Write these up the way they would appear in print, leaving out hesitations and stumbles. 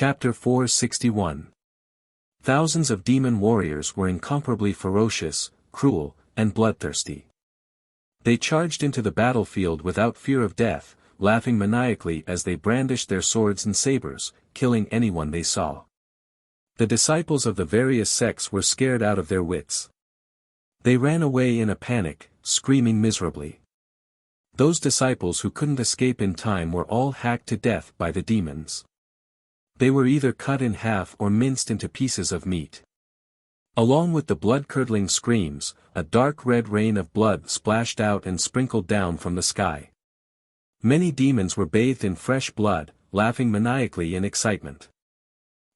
Chapter 461. Thousands of demon warriors were incomparably ferocious, cruel, and bloodthirsty. They charged into the battlefield without fear of death, laughing maniacally as they brandished their swords and sabers, killing anyone they saw. The disciples of the various sects were scared out of their wits. They ran away in a panic, screaming miserably. Those disciples who couldn't escape in time were all hacked to death by the demons. They were either cut in half or minced into pieces of meat. Along with the blood-curdling screams, a dark red rain of blood splashed out and sprinkled down from the sky. Many demons were bathed in fresh blood, laughing maniacally in excitement.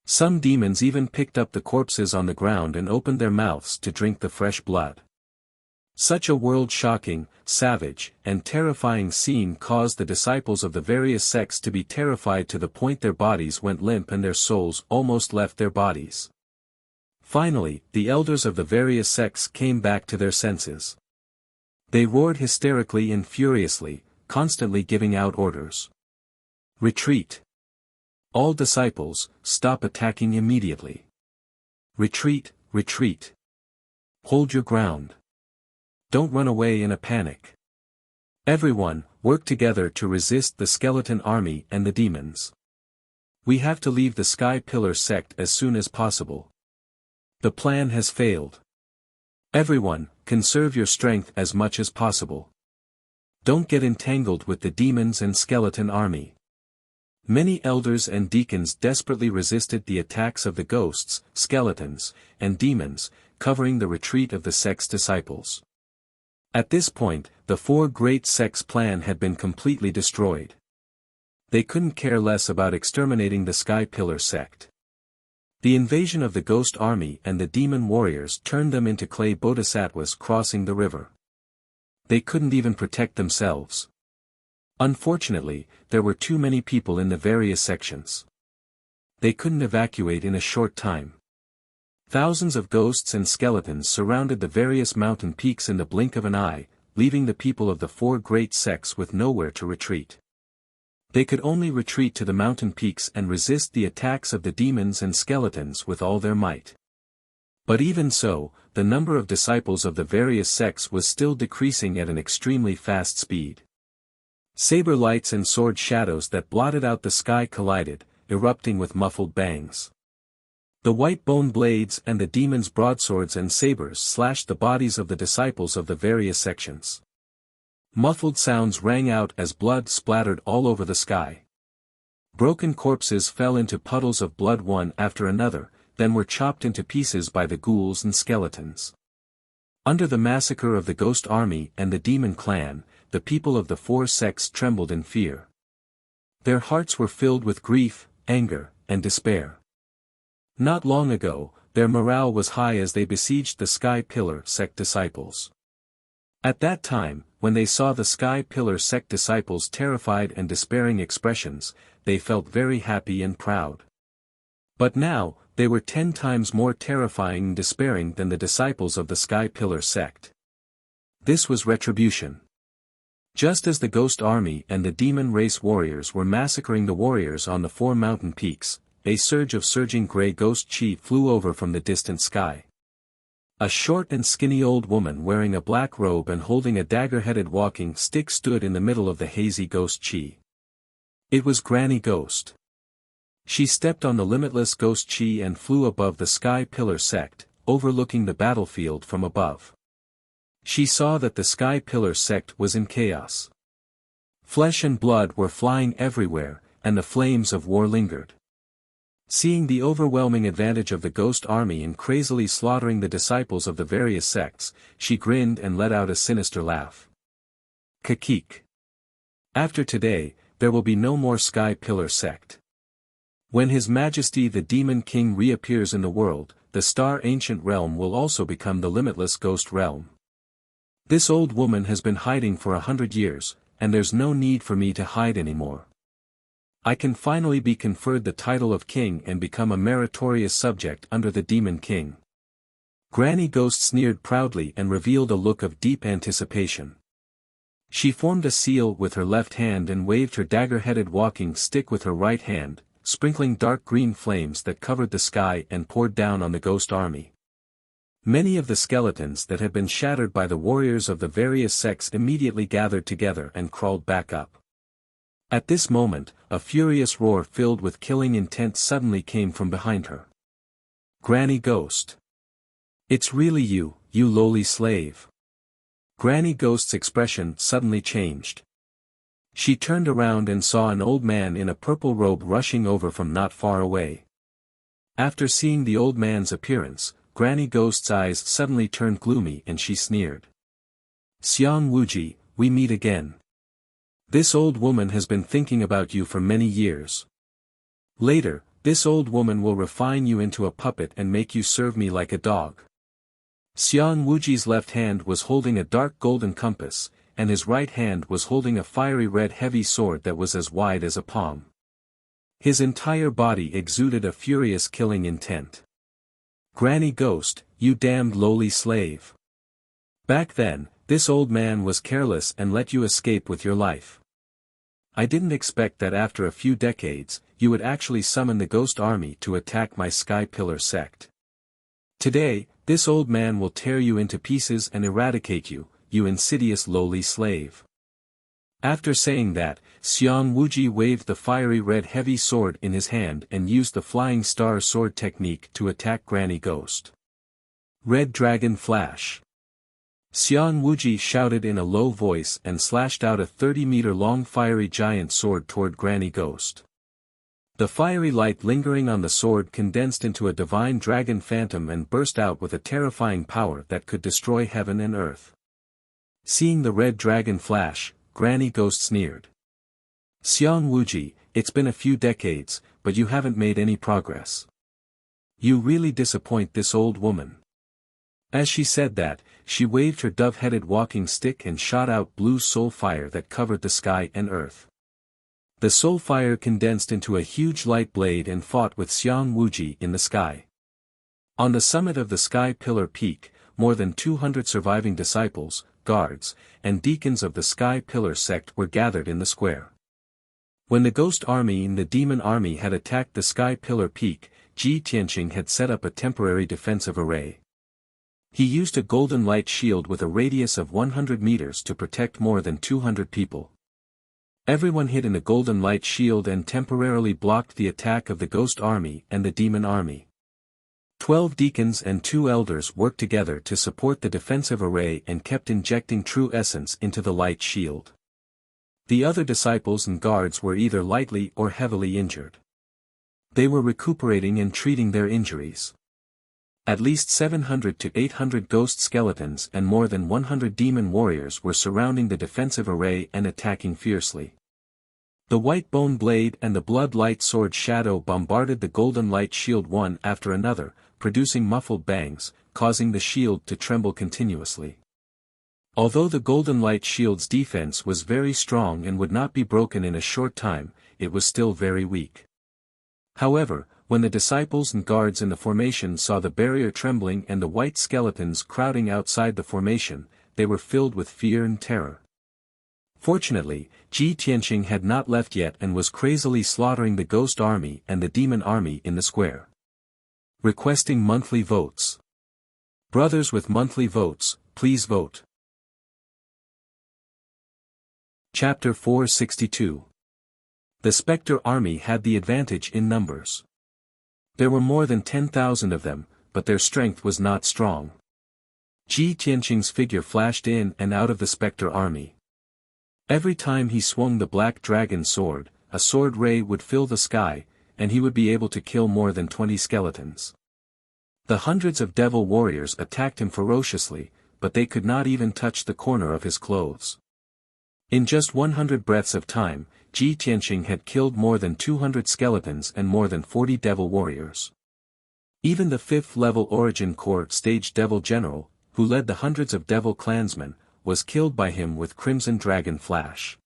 Some demons even picked up the corpses on the ground and opened their mouths to drink the fresh blood. Such a world-shocking, savage, and terrifying scene caused the disciples of the various sects to be terrified to the point their bodies went limp and their souls almost left their bodies. Finally, the elders of the various sects came back to their senses. They roared hysterically and furiously, constantly giving out orders. Retreat! All disciples, stop attacking immediately. Retreat, retreat! Hold your ground. Don't run away in a panic. Everyone, work together to resist the skeleton army and the demons. We have to leave the Sky Pillar sect as soon as possible. The plan has failed. Everyone, conserve your strength as much as possible. Don't get entangled with the demons and skeleton army. Many elders and deacons desperately resisted the attacks of the ghosts, skeletons, and demons, covering the retreat of the sect's disciples. At this point, the four great sects' plan had been completely destroyed. They couldn't care less about exterminating the Sky Pillar sect. The invasion of the ghost army and the demon warriors turned them into clay bodhisattvas crossing the river. They couldn't even protect themselves. Unfortunately, there were too many people in the various sections. They couldn't evacuate in a short time. Thousands of ghosts and skeletons surrounded the various mountain peaks in the blink of an eye, leaving the people of the four great sects with nowhere to retreat. They could only retreat to the mountain peaks and resist the attacks of the demons and skeletons with all their might. But even so, the number of disciples of the various sects was still decreasing at an extremely fast speed. Saber lights and sword shadows that blotted out the sky collided, erupting with muffled bangs. The white bone blades and the demons' broadswords and sabers slashed the bodies of the disciples of the various sections. Muffled sounds rang out as blood splattered all over the sky. Broken corpses fell into puddles of blood one after another, then were chopped into pieces by the ghouls and skeletons. Under the massacre of the ghost army and the demon clan, the people of the four sects trembled in fear. Their hearts were filled with grief, anger, and despair. Not long ago, their morale was high as they besieged the Sky Pillar sect disciples. At that time, when they saw the Sky Pillar sect disciples' terrified and despairing expressions, they felt very happy and proud. But now, they were 10 times more terrifying and despairing than the disciples of the Sky Pillar sect. This was retribution. Just as the ghost army and the demon race warriors were massacring the warriors on the four mountain peaks, a surge of surging gray ghost chi flew over from the distant sky. A short and skinny old woman wearing a black robe and holding a dagger-headed walking stick stood in the middle of the hazy ghost chi. It was Granny Ghost. She stepped on the limitless ghost chi and flew above the Sky Pillar sect, overlooking the battlefield from above. She saw that the Sky Pillar sect was in chaos. Flesh and blood were flying everywhere, and the flames of war lingered. Seeing the overwhelming advantage of the ghost army in crazily slaughtering the disciples of the various sects, she grinned and let out a sinister laugh. Kakik. After today, there will be no more Sky Pillar sect. When His Majesty the Demon King reappears in the world, the Star Ancient Realm will also become the limitless ghost realm. This old woman has been hiding for 100 years, and there's no need for me to hide anymore. I can finally be conferred the title of king and become a meritorious subject under the Demon King. Granny Ghost sneered proudly and revealed a look of deep anticipation. She formed a seal with her left hand and waved her dagger-headed walking stick with her right hand, sprinkling dark green flames that covered the sky and poured down on the ghost army. Many of the skeletons that had been shattered by the warriors of the various sects immediately gathered together and crawled back up. At this moment, a furious roar filled with killing intent suddenly came from behind her. Granny Ghost. It's really you, you lowly slave. Granny Ghost's expression suddenly changed. She turned around and saw an old man in a purple robe rushing over from not far away. After seeing the old man's appearance, Granny Ghost's eyes suddenly turned gloomy and she sneered. Xiang Wuji, we meet again. This old woman has been thinking about you for many years. Later, this old woman will refine you into a puppet and make you serve me like a dog. Xiang Wuji's left hand was holding a dark golden compass, and his right hand was holding a fiery red heavy sword that was as wide as a palm. His entire body exuded a furious killing intent. Granny Ghost, you damned lowly slave. Back then, this old man was careless and let you escape with your life. I didn't expect that after a few decades, you would actually summon the ghost army to attack my Sky Pillar sect. Today, this old man will tear you into pieces and eradicate you, you insidious lowly slave. After saying that, Xiang Wuji waved the fiery red heavy sword in his hand and used the flying star sword technique to attack Granny Ghost. Red Dragon Flash. Xiang Wuji shouted in a low voice and slashed out a 30-meter-long fiery giant sword toward Granny Ghost. The fiery light lingering on the sword condensed into a divine dragon phantom and burst out with a terrifying power that could destroy heaven and earth. Seeing the red dragon flash, Granny Ghost sneered. Xiang Wuji, it's been a few decades, but you haven't made any progress. You really disappoint this old woman. As she said that, she waved her dove-headed walking stick and shot out blue soul fire that covered the sky and earth. The soul fire condensed into a huge light blade and fought with Xiang Wuji in the sky. On the summit of the Sky Pillar Peak, more than 200 surviving disciples, guards, and deacons of the Sky Pillar sect were gathered in the square. When the ghost army and the demon army had attacked the Sky Pillar Peak, Ji Tianqing had set up a temporary defensive array. He used a golden light shield with a radius of 100 meters to protect more than 200 people. Everyone hid in the golden light shield and temporarily blocked the attack of the ghost army and the demon army. 12 deacons and 2 elders worked together to support the defensive array and kept injecting true essence into the light shield. The other disciples and guards were either lightly or heavily injured. They were recuperating and treating their injuries. At least 700 to 800 ghost skeletons and more than 100 demon warriors were surrounding the defensive array and attacking fiercely. The white bone blade and the blood light sword shadow bombarded the golden light shield one after another, producing muffled bangs, causing the shield to tremble continuously. Although the golden light shield's defense was very strong and would not be broken in a short time, it was still very weak. However, when the disciples and guards in the formation saw the barrier trembling and the white skeletons crowding outside the formation, they were filled with fear and terror. Fortunately, Ji Tianqing had not left yet and was crazily slaughtering the ghost army and the demon army in the square. Requesting monthly votes. Brothers with monthly votes, please vote. Chapter 462. The Spectre Army had the advantage in numbers. There were more than 10,000 of them, but their strength was not strong. Ji Tianqing's figure flashed in and out of the Spectre Army. Every time he swung the black dragon sword, a sword ray would fill the sky, and he would be able to kill more than 20 skeletons. The hundreds of devil warriors attacked him ferociously, but they could not even touch the corner of his clothes. In just 100 breaths of time, Ji Tianqing had killed more than 200 skeletons and more than 40 devil warriors. Even the 5th level Origin Corps stage devil general, who led the hundreds of devil clansmen, was killed by him with Crimson Dragon Flash.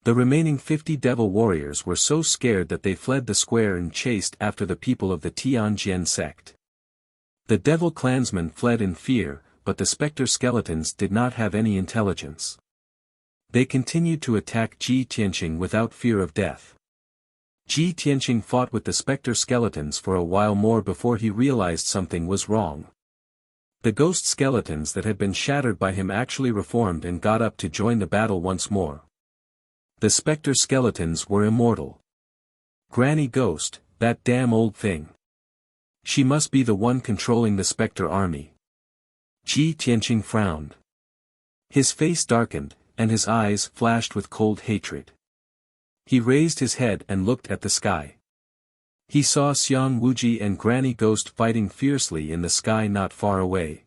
The remaining 50 devil warriors were so scared that they fled the square and chased after the people of the Tianjian sect. The devil clansmen fled in fear, but the spectre skeletons did not have any intelligence. They continued to attack Ji Tianqing without fear of death. Ji Tianqing fought with the specter skeletons for a while more before he realized something was wrong. The ghost skeletons that had been shattered by him actually reformed and got up to join the battle once more. The specter skeletons were immortal. Granny Ghost, that damn old thing. She must be the one controlling the specter army. Ji Tianqing frowned. His face darkened, and his eyes flashed with cold hatred. He raised his head and looked at the sky. He saw Xiang Wuji and Granny Ghost fighting fiercely in the sky not far away.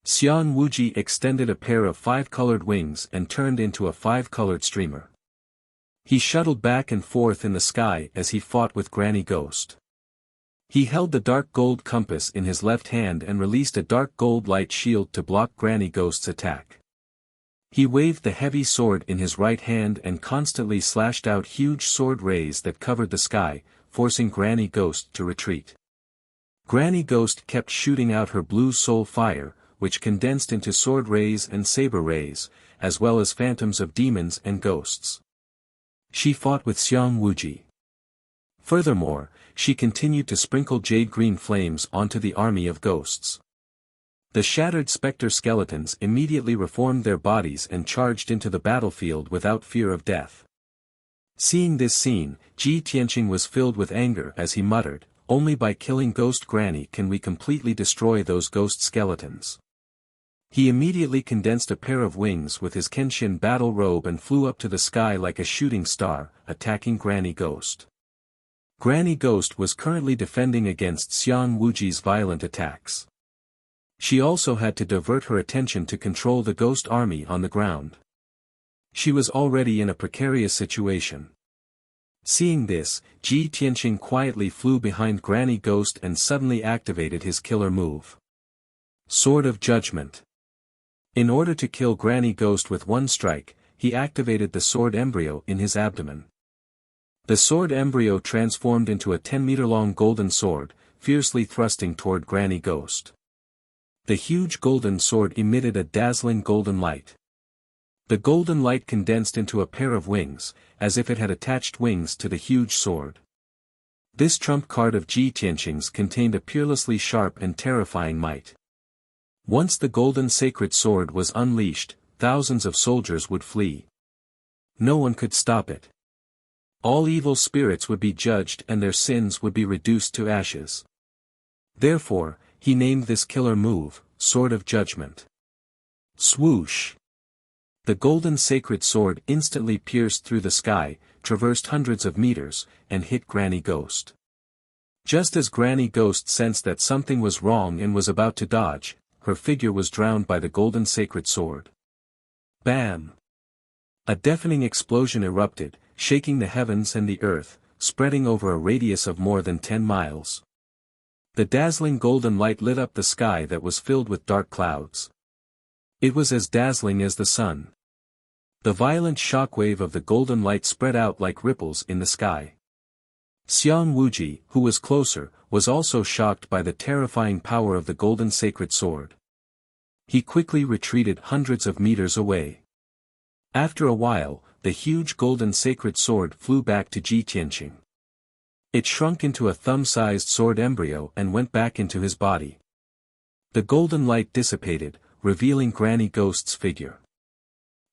Xiang Wuji extended a pair of 5-colored wings and turned into a 5-colored streamer. He shuttled back and forth in the sky as he fought with Granny Ghost. He held the dark gold compass in his left hand and released a dark gold light shield to block Granny Ghost's attack. He waved the heavy sword in his right hand and constantly slashed out huge sword rays that covered the sky, forcing Granny Ghost to retreat. Granny Ghost kept shooting out her blue soul fire, which condensed into sword rays and saber rays, as well as phantoms of demons and ghosts. She fought with Xiang Wuji. Furthermore, she continued to sprinkle jade-green flames onto the army of ghosts. The shattered specter skeletons immediately reformed their bodies and charged into the battlefield without fear of death. Seeing this scene, Ji Tianqing was filled with anger as he muttered, "Only by killing Ghost Granny can we completely destroy those ghost skeletons." He immediately condensed a pair of wings with his Kenshin battle robe and flew up to the sky like a shooting star, attacking Granny Ghost. Granny Ghost was currently defending against Xiang Wuji's violent attacks. She also had to divert her attention to control the ghost army on the ground. She was already in a precarious situation. Seeing this, Ji Tianqing quietly flew behind Granny Ghost and suddenly activated his killer move. Sword of Judgment. In order to kill Granny Ghost with one strike, he activated the sword embryo in his abdomen. The sword embryo transformed into a 10-meter-long golden sword, fiercely thrusting toward Granny Ghost. The huge golden sword emitted a dazzling golden light. The golden light condensed into a pair of wings, as if it had attached wings to the huge sword. This trump card of Ji Tianqing's contained a peerlessly sharp and terrifying might. Once the golden sacred sword was unleashed, thousands of soldiers would flee. No one could stop it. All evil spirits would be judged and their sins would be reduced to ashes. Therefore, he named this killer move, Sword of Judgment. Swoosh! The golden sacred sword instantly pierced through the sky, traversed hundreds of meters, and hit Granny Ghost. Just as Granny Ghost sensed that something was wrong and was about to dodge, her figure was drowned by the golden sacred sword. Bam! A deafening explosion erupted, shaking the heavens and the earth, spreading over a radius of more than 10 miles. The dazzling golden light lit up the sky that was filled with dark clouds. It was as dazzling as the sun. The violent shockwave of the golden light spread out like ripples in the sky. Xiang Wuji, who was closer, was also shocked by the terrifying power of the golden sacred sword. He quickly retreated hundreds of meters away. After a while, the huge golden sacred sword flew back to Ji Tianqing. It shrunk into a thumb-sized sword embryo and went back into his body. The golden light dissipated, revealing Granny Ghost's figure.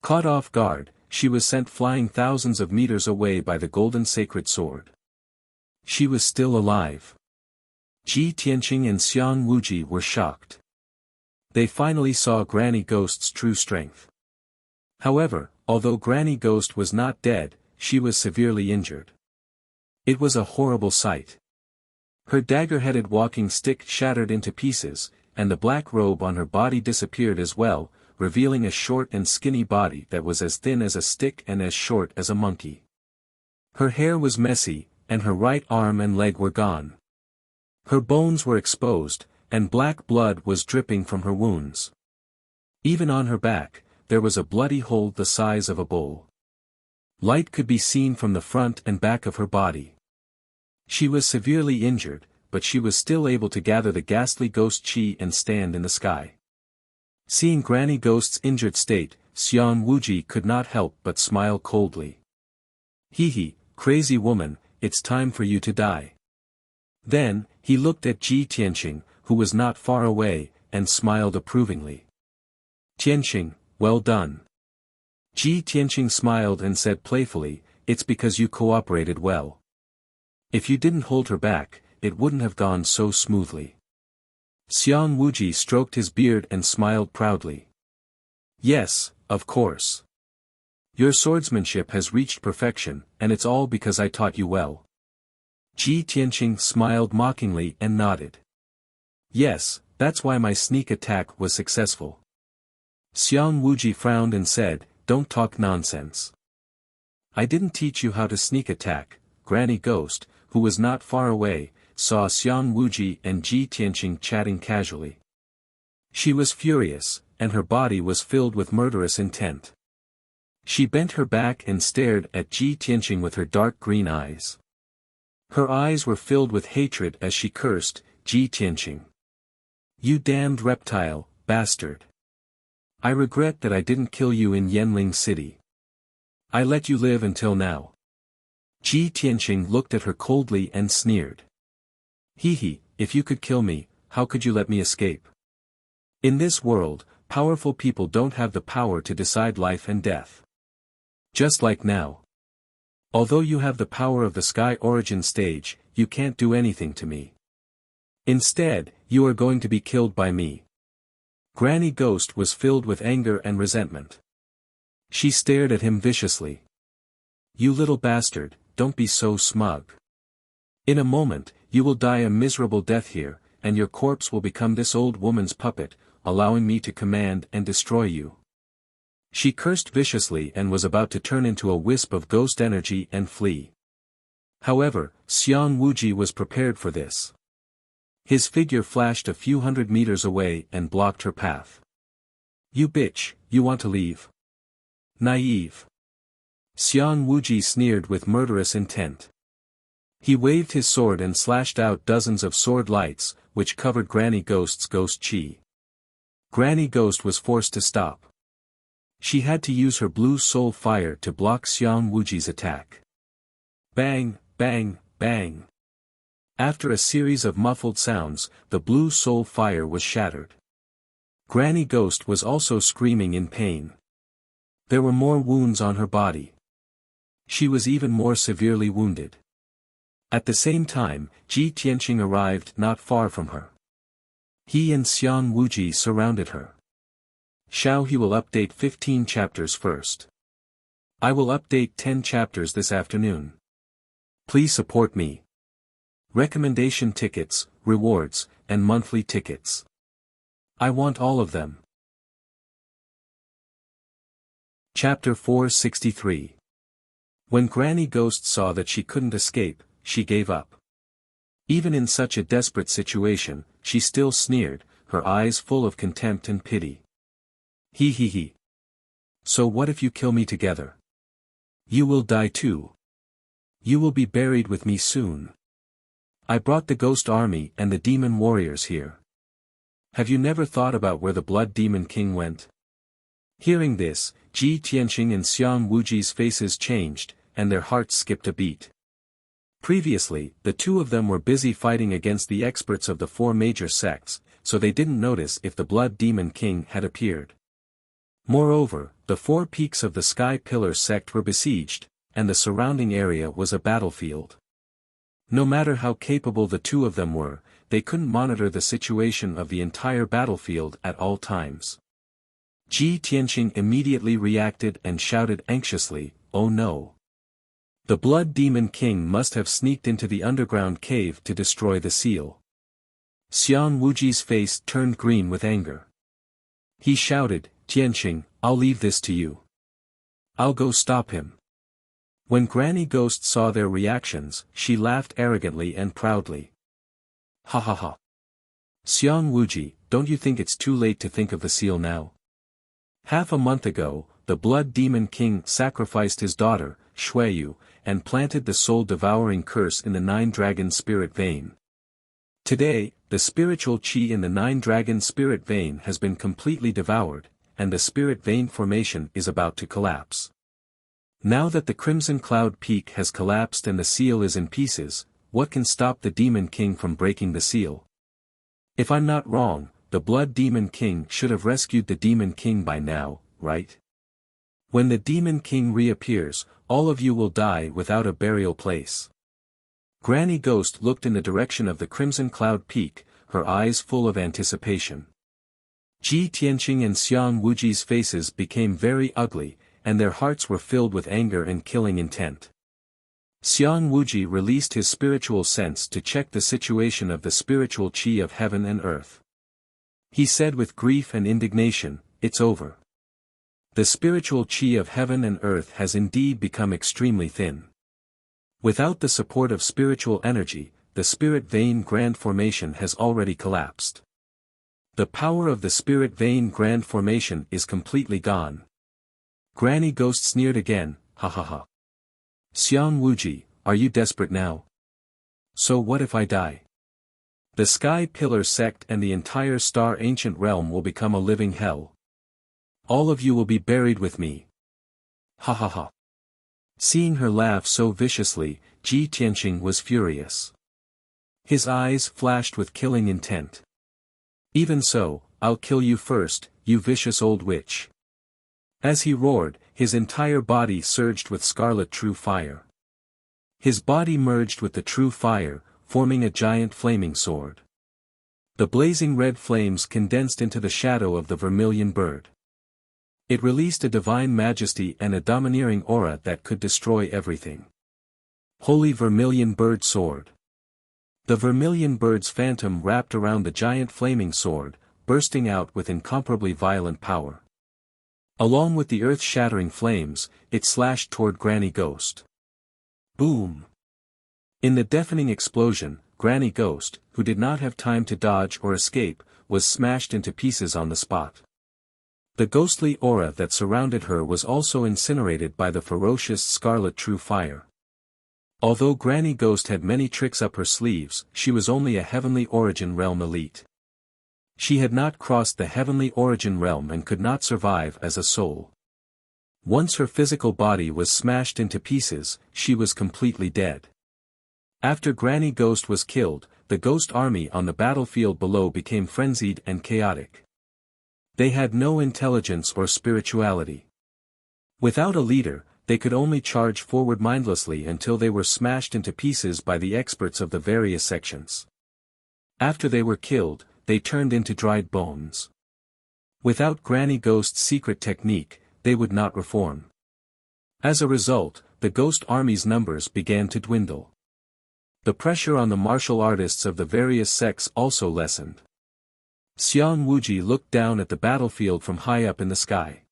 Caught off guard, she was sent flying thousands of meters away by the golden sacred sword. She was still alive. Ji Tianqing and Xiang Wuji were shocked. They finally saw Granny Ghost's true strength. However, although Granny Ghost was not dead, she was severely injured. It was a horrible sight. Her dagger-headed walking stick shattered into pieces, and the black robe on her body disappeared as well, revealing a short and skinny body that was as thin as a stick and as short as a monkey. Her hair was messy, and her right arm and leg were gone. Her bones were exposed, and black blood was dripping from her wounds. Even on her back, there was a bloody hole the size of a bowl. Light could be seen from the front and back of her body. She was severely injured, but she was still able to gather the ghastly ghost chi and stand in the sky. Seeing Granny Ghost's injured state, Xiang Wuji could not help but smile coldly. Hee hee, crazy woman, it's time for you to die. Then, he looked at Ji Tianqing, who was not far away, and smiled approvingly. Tianqing, well done. Ji Tianqing smiled and said playfully, it's because you cooperated well. If you didn't hold her back, it wouldn't have gone so smoothly. Xiang Wuji stroked his beard and smiled proudly. Yes, of course. Your swordsmanship has reached perfection, and it's all because I taught you well. Ji Tianqing smiled mockingly and nodded. Yes, that's why my sneak attack was successful. Xiang Wuji frowned and said, don't talk nonsense. I didn't teach you how to sneak attack. Granny Ghost, who was not far away, saw Xiang Wuji and Ji Tianqing chatting casually. She was furious, and her body was filled with murderous intent. She bent her back and stared at Ji Tianqing with her dark green eyes. Her eyes were filled with hatred as she cursed, Ji Tianqing. You damned reptile, bastard. I regret that I didn't kill you in Yanling City. I let you live until now. Ji Tianqing looked at her coldly and sneered. Hee, if you could kill me, how could you let me escape? In this world, powerful people don't have the power to decide life and death. Just like now. Although you have the power of the Sky Origin stage, you can't do anything to me. Instead, you are going to be killed by me. Granny Ghost was filled with anger and resentment. She stared at him viciously. You little bastard, don't be so smug. In a moment, you will die a miserable death here, and your corpse will become this old woman's puppet, allowing me to command and destroy you. She cursed viciously and was about to turn into a wisp of ghost energy and flee. However, Xiang Wuji was prepared for this. His figure flashed a few hundred meters away and blocked her path. You bitch, you want to leave? Naive. Xiang Wuji sneered with murderous intent. He waved his sword and slashed out dozens of sword lights, which covered Granny Ghost's ghost chi. Granny Ghost was forced to stop. She had to use her blue soul fire to block Xiang Wuji's attack. Bang, bang, bang. After a series of muffled sounds, the blue soul fire was shattered. Granny Ghost was also screaming in pain. There were more wounds on her body. She was even more severely wounded. At the same time, Ji Tianqing arrived not far from her. He and Xiang Wuji surrounded her. He will update 15 chapters first. I will update 10 chapters this afternoon. Please support me. Recommendation tickets, rewards, and monthly tickets. I want all of them. Chapter 463. When Granny Ghost saw that she couldn't escape, she gave up. Even in such a desperate situation, she still sneered, her eyes full of contempt and pity. He. So what if you kill me together? You will die too. You will be buried with me soon. I brought the ghost army and the demon warriors here. Have you never thought about where the Blood Demon King went? Hearing this, Ji Tianqing and Xiang Wuji's faces changed, and their hearts skipped a beat. Previously, the two of them were busy fighting against the experts of the four major sects, so they didn't notice if the Blood Demon King had appeared. Moreover, the four peaks of the Sky Pillar sect were besieged, and the surrounding area was a battlefield. No matter how capable the two of them were, they couldn't monitor the situation of the entire battlefield at all times. Ji Tianqing immediately reacted and shouted anxiously, "Oh no! The Blood Demon King must have sneaked into the underground cave to destroy the seal." Xiang Wuji's face turned green with anger. He shouted, "Tianqing, I'll leave this to you. I'll go stop him." When Granny Ghost saw their reactions, she laughed arrogantly and proudly. Ha ha ha. Xiang Wuji, don't you think it's too late to think of the seal now? Half a month ago, the Blood Demon King sacrificed his daughter, Xueyu, and planted the soul-devouring curse in the Nine-Dragon Spirit Vein. Today, the spiritual qi in the Nine-Dragon Spirit Vein has been completely devoured, and the Spirit Vein formation is about to collapse. Now that the Crimson Cloud Peak has collapsed and the seal is in pieces, what can stop the Demon King from breaking the seal? If I'm not wrong, the Blood Demon King should have rescued the Demon King by now, right? When the Demon King reappears, all of you will die without a burial place. Granny Ghost looked in the direction of the Crimson Cloud Peak, her eyes full of anticipation. Ji Tianqing and Xiang Wuji's faces became very ugly, and their hearts were filled with anger and killing intent. Xiang Wuji released his spiritual sense to check the situation of the spiritual qi of heaven and earth. He said with grief and indignation, "It's over. The spiritual qi of heaven and earth has indeed become extremely thin. Without the support of spiritual energy, the spirit vein grand formation has already collapsed. The power of the spirit vein grand formation is completely gone." Granny Ghost sneered again, "Ha ha ha. Xiang Wuji, are you desperate now? So what if I die? The Sky Pillar sect and the entire Star Ancient Realm will become a living hell. All of you will be buried with me. Ha ha ha." Seeing her laugh so viciously, Ji Tianqing was furious. His eyes flashed with killing intent. "Even so, I'll kill you first, you vicious old witch." As he roared, his entire body surged with scarlet true fire. His body merged with the true fire, forming a giant flaming sword. The blazing red flames condensed into the shadow of the vermilion bird. It released a divine majesty and a domineering aura that could destroy everything. Holy Vermilion Bird Sword. The vermilion bird's phantom wrapped around the giant flaming sword, bursting out with incomparably violent power. Along with the earth-shattering flames, it slashed toward Granny Ghost. Boom! In the deafening explosion, Granny Ghost, who did not have time to dodge or escape, was smashed into pieces on the spot. The ghostly aura that surrounded her was also incinerated by the ferocious scarlet true fire. Although Granny Ghost had many tricks up her sleeves, she was only a heavenly origin realm elite. She had not crossed the heavenly origin realm and could not survive as a soul. Once her physical body was smashed into pieces, she was completely dead. After Granny Ghost was killed, the ghost army on the battlefield below became frenzied and chaotic. They had no intelligence or spirituality. Without a leader, they could only charge forward mindlessly until they were smashed into pieces by the experts of the various sections. After they were killed, they turned into dried bones. Without Granny Ghost's secret technique, they would not reform. As a result, the ghost army's numbers began to dwindle. The pressure on the martial artists of the various sects also lessened. Xiang Wuji looked down at the battlefield from high up in the sky.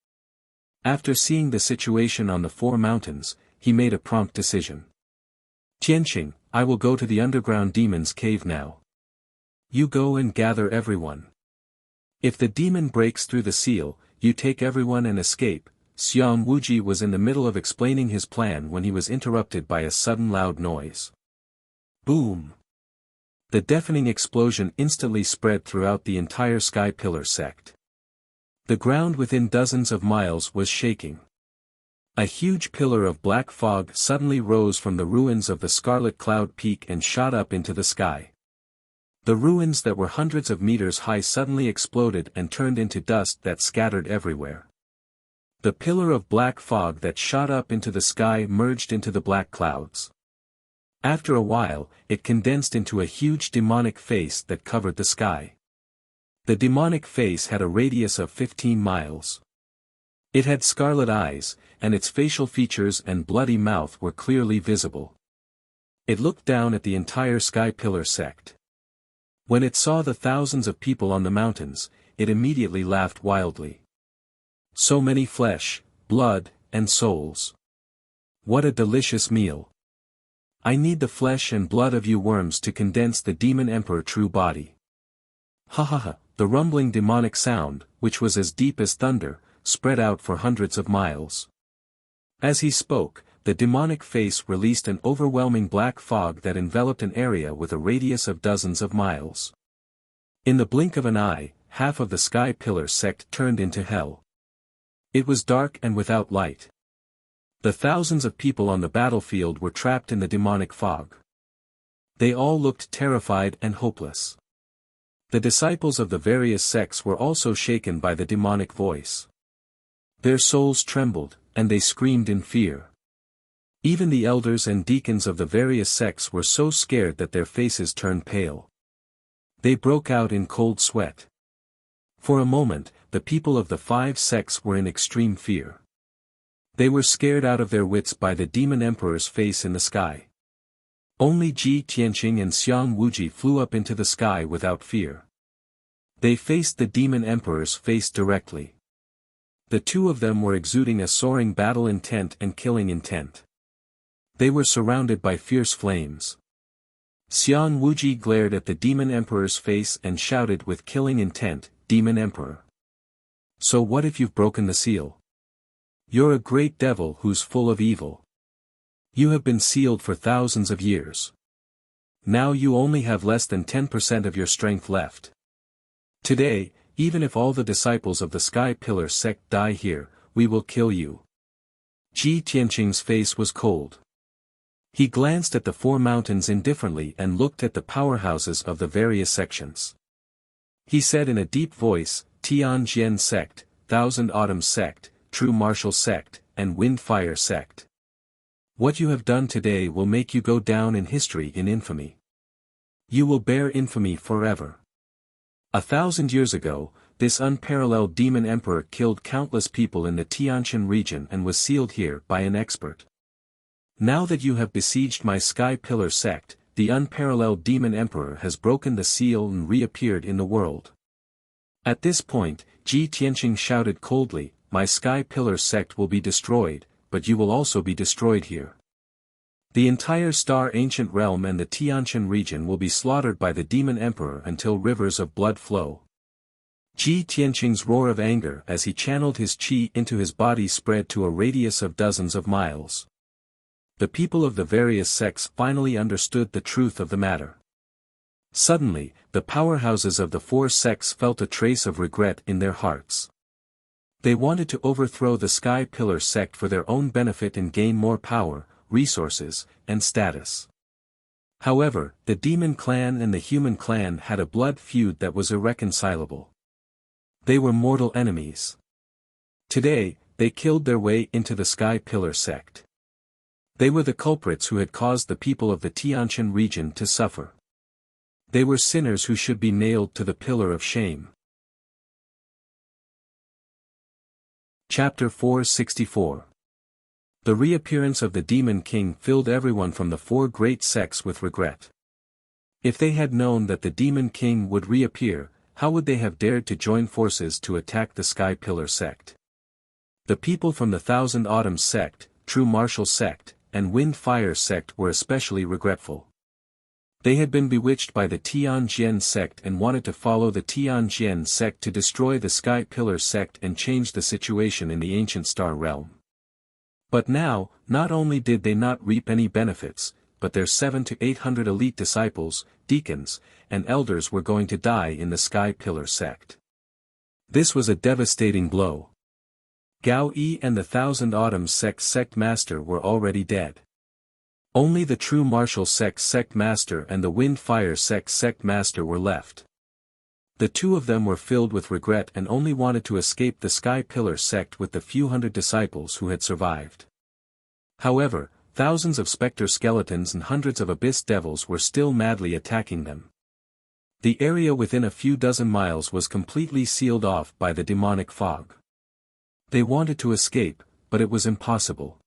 After seeing the situation on the four mountains, he made a prompt decision. "Tianqing, I will go to the underground demon's cave now. You go and gather everyone. If the demon breaks through the seal, you take everyone and escape." Xiang Wuji was in the middle of explaining his plan when he was interrupted by a sudden loud noise. Boom! The deafening explosion instantly spread throughout the entire Sky Pillar sect. The ground within dozens of miles was shaking. A huge pillar of black fog suddenly rose from the ruins of the Scarlet Cloud Peak and shot up into the sky. The ruins that were hundreds of meters high suddenly exploded and turned into dust that scattered everywhere. The pillar of black fog that shot up into the sky merged into the black clouds. After a while, it condensed into a huge demonic face that covered the sky. The demonic face had a radius of 15 miles. It had scarlet eyes, and its facial features and bloody mouth were clearly visible. It looked down at the entire Sky Pillar sect. When it saw the thousands of people on the mountains, it immediately laughed wildly. So many flesh, blood, and souls. What a delicious meal. I need the flesh and blood of you worms to condense the Demon Emperor true body. Ha ha ha, the rumbling demonic sound, which was as deep as thunder, spread out for hundreds of miles. As he spoke, the demonic face released an overwhelming black fog that enveloped an area with a radius of dozens of miles. In the blink of an eye, half of the Sky Pillar sect turned into hell. It was dark and without light. The thousands of people on the battlefield were trapped in the demonic fog. They all looked terrified and hopeless. The disciples of the various sects were also shaken by the demonic voice. Their souls trembled, and they screamed in fear. Even the elders and deacons of the various sects were so scared that their faces turned pale. They broke out in cold sweat. For a moment, the people of the 5 sects were in extreme fear. They were scared out of their wits by the demon emperor's face in the sky. Only Ji Tianqing and Xiang Wuji flew up into the sky without fear. They faced the demon emperor's face directly. The two of them were exuding a soaring battle intent and killing intent. They were surrounded by fierce flames. Xiang Wuji glared at the demon emperor's face and shouted with killing intent, "Demon Emperor! So what if you've broken the seal? You're a great devil who's full of evil. You have been sealed for thousands of years. Now you only have less than 10% of your strength left. Today, even if all the disciples of the Sky Pillar sect die here, we will kill you." Ji Tianqing's face was cold. He glanced at the 4 mountains indifferently and looked at the powerhouses of the various sections. He said in a deep voice, "Tianjian sect, Thousand Autumn sect, True Martial sect, and Wind Fire sect. What you have done today will make you go down in history in infamy. You will bear infamy forever. 1,000 years ago, this unparalleled demon emperor killed countless people in the Tianshan region and was sealed here by an expert. Now that you have besieged my Sky Pillar sect, the unparalleled demon emperor has broken the seal and reappeared in the world." At this point, Ji Tianqing shouted coldly, "My Sky Pillar sect will be destroyed, but you will also be destroyed here. The entire Star Ancient Realm and the Tianshan region will be slaughtered by the demon emperor until rivers of blood flow." Ji Tianqing's roar of anger as he channeled his qi into his body spread to a radius of dozens of miles. The people of the various sects finally understood the truth of the matter. Suddenly, the powerhouses of the 4 sects felt a trace of regret in their hearts. They wanted to overthrow the Sky Pillar sect for their own benefit and gain more power, resources, and status. However, the demon clan and the human clan had a blood feud that was irreconcilable. They were mortal enemies. Today, they killed their way into the Sky Pillar sect. They were the culprits who had caused the people of the Tianshan region to suffer. They were sinners who should be nailed to the pillar of shame. Chapter 464. The reappearance of the Demon King filled everyone from the 4 great sects with regret. If they had known that the Demon King would reappear, how would they have dared to join forces to attack the Sky Pillar sect? The people from the Thousand Autumn sect, True Martial sect, and Wind Fire sect were especially regretful. They had been bewitched by the Tianjian sect and wanted to follow the Tianjian sect to destroy the Sky Pillar sect and change the situation in the ancient star realm. But now, not only did they not reap any benefits, but their 700 to 800 elite disciples, deacons, and elders were going to die in the Sky Pillar sect. This was a devastating blow. Gao Yi and the Thousand Autumn sect master were already dead. Only the True Martial sect master and the Wind Fire sect master were left. The two of them were filled with regret and only wanted to escape the Sky Pillar sect with the few hundred disciples who had survived. However, thousands of specter skeletons and hundreds of abyss devils were still madly attacking them. The area within a few dozen miles was completely sealed off by the demonic fog. They wanted to escape, but it was impossible.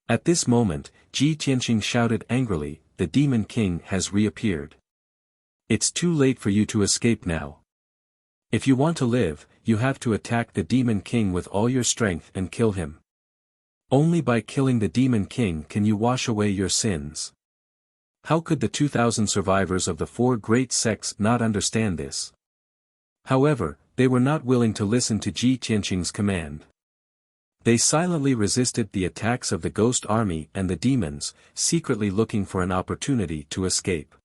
At this moment, Ji Tianqing shouted angrily, "The Demon King has reappeared. It's too late for you to escape now. If you want to live, you have to attack the Demon King with all your strength and kill him. Only by killing the Demon King can you wash away your sins." How could the 2,000 survivors of the 4 great sects not understand this? However, they were not willing to listen to Ji Tianqing's command. They silently resisted the attacks of the ghost army and the demons, secretly looking for an opportunity to escape.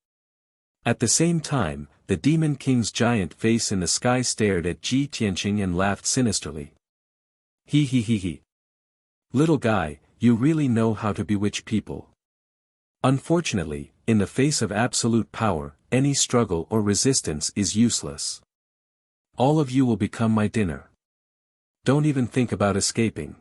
At the same time, the Demon King's giant face in the sky stared at Ji Tianqing and laughed sinisterly. He. Little guy, you really know how to bewitch people. Unfortunately, in the face of absolute power, any struggle or resistance is useless. All of you will become my dinner. Don't even think about escaping."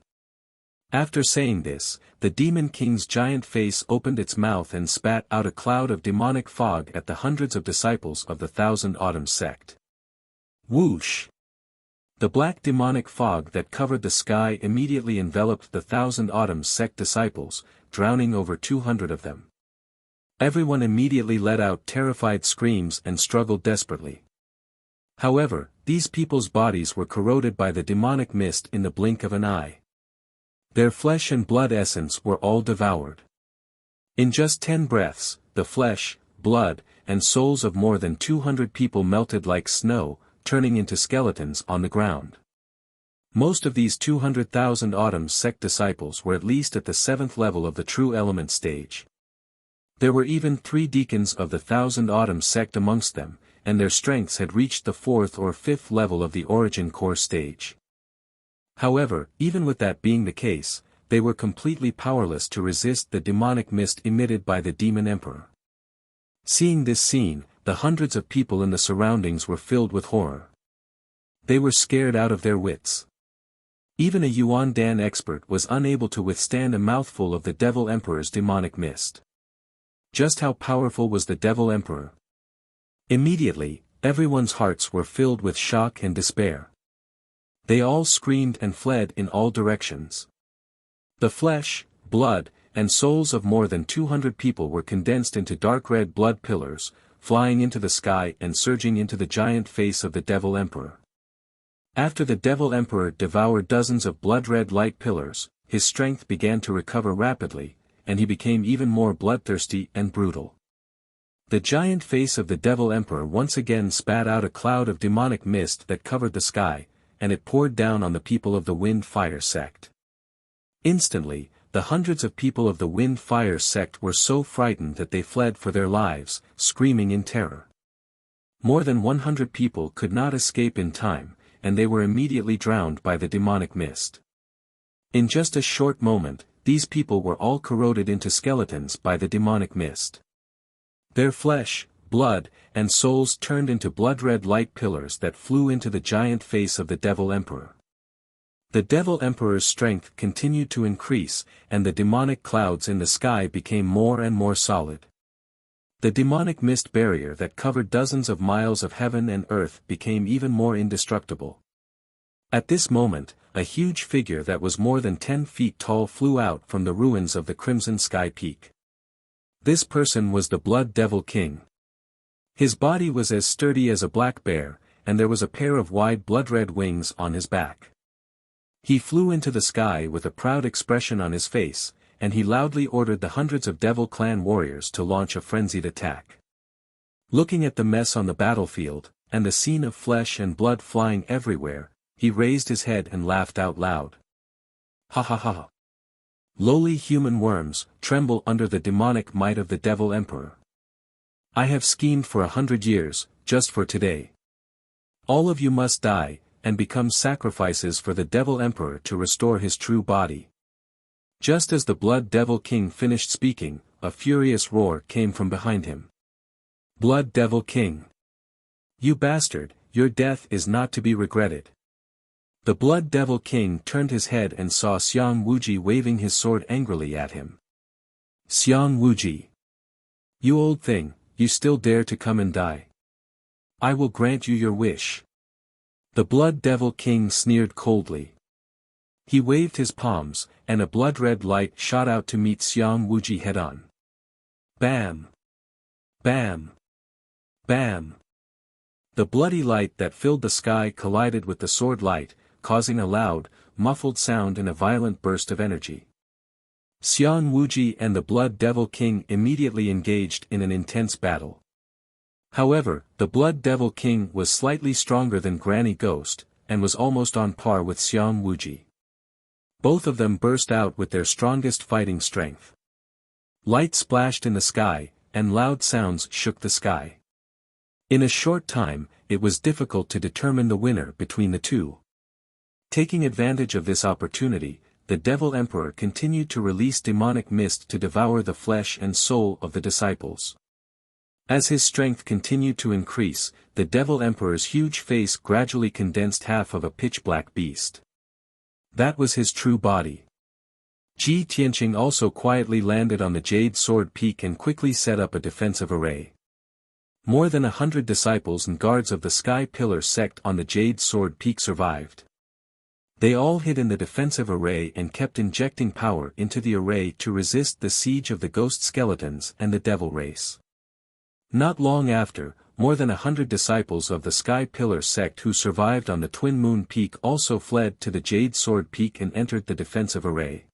After saying this, the Demon King's giant face opened its mouth and spat out a cloud of demonic fog at the hundreds of disciples of the Thousand Autumns sect. Whoosh! The black demonic fog that covered the sky immediately enveloped the Thousand Autumns sect disciples, drowning over 200 of them. Everyone immediately let out terrified screams and struggled desperately. However, these people's bodies were corroded by the demonic mist in the blink of an eye. Their flesh and blood essence were all devoured. In just 10 breaths, the flesh, blood, and souls of more than 200 people melted like snow, turning into skeletons on the ground. Most of these 200,000 Autumns sect disciples were at least at the 7th level of the true element stage. There were even 3 deacons of the Thousand Autumns sect amongst them, and their strengths had reached the 4th or 5th level of the origin core stage. However, even with that being the case, they were completely powerless to resist the demonic mist emitted by the Demon Emperor. Seeing this scene, the hundreds of people in the surroundings were filled with horror. They were scared out of their wits. Even a Yuan Dan expert was unable to withstand a mouthful of the Devil Emperor's demonic mist. Just how powerful was the Devil Emperor? Immediately, everyone's hearts were filled with shock and despair. They all screamed and fled in all directions. The flesh, blood, and souls of more than 200 people were condensed into dark red blood pillars, flying into the sky and surging into the giant face of the Devil Emperor. After the Devil Emperor devoured dozens of blood-red light pillars, his strength began to recover rapidly, and he became even more bloodthirsty and brutal. The giant face of the Devil Emperor once again spat out a cloud of demonic mist that covered the sky, and it poured down on the people of the Wind-Fire sect. Instantly, the hundreds of people of the Wind-Fire sect were so frightened that they fled for their lives, screaming in terror. More than 100 people could not escape in time, and they were immediately drowned by the demonic mist. In just a short moment, these people were all corroded into skeletons by the demonic mist. Their flesh, blood, and souls turned into blood-red light pillars that flew into the giant face of the Devil Emperor. The Devil Emperor's strength continued to increase, and the demonic clouds in the sky became more and more solid. The demonic mist barrier that covered dozens of miles of heaven and earth became even more indestructible. At this moment, a huge figure that was more than 10 feet tall flew out from the ruins of the Crimson Sky Peak. This person was the Blood Devil King. His body was as sturdy as a black bear, and there was a pair of wide blood-red wings on his back. He flew into the sky with a proud expression on his face, and he loudly ordered the hundreds of Devil Clan warriors to launch a frenzied attack. Looking at the mess on the battlefield, and the scene of flesh and blood flying everywhere, he raised his head and laughed out loud. Ha ha ha. Lowly human worms, tremble under the demonic might of the Devil Emperor. I have schemed for 100 years, just for today. All of you must die, and become sacrifices for the Devil Emperor to restore his true body. Just as the Blood Devil King finished speaking, a furious roar came from behind him. Blood Devil King! You bastard, your death is not to be regretted. The Blood Devil King turned his head and saw Xiang Wuji waving his sword angrily at him. Xiang Wuji! You old thing, you still dare to come and die? I will grant you your wish. The Blood Devil King sneered coldly. He waved his palms, and a blood-red light shot out to meet Xiang Wuji head-on. Bam! Bam! Bam! The bloody light that filled the sky collided with the sword light, causing a loud, muffled sound and a violent burst of energy. Xiang Wuji and the Blood Devil King immediately engaged in an intense battle. However, the Blood Devil King was slightly stronger than Granny Ghost, and was almost on par with Xiang Wuji. Both of them burst out with their strongest fighting strength. Light splashed in the sky, and loud sounds shook the sky. In a short time, it was difficult to determine the winner between the two. Taking advantage of this opportunity, the Devil Emperor continued to release demonic mist to devour the flesh and soul of the disciples. As his strength continued to increase, the Devil Emperor's huge face gradually condensed half of a pitch-black beast. That was his true body. Ji Tianqing also quietly landed on the Jade Sword Peak and quickly set up a defensive array. More than 100 disciples and guards of the Sky Pillar sect on the Jade Sword Peak survived. They all hid in the defensive array and kept injecting power into the array to resist the siege of the ghost skeletons and the devil race. Not long after, more than 100 disciples of the Sky Pillar sect who survived on the Twin Moon Peak also fled to the Jade Sword Peak and entered the defensive array.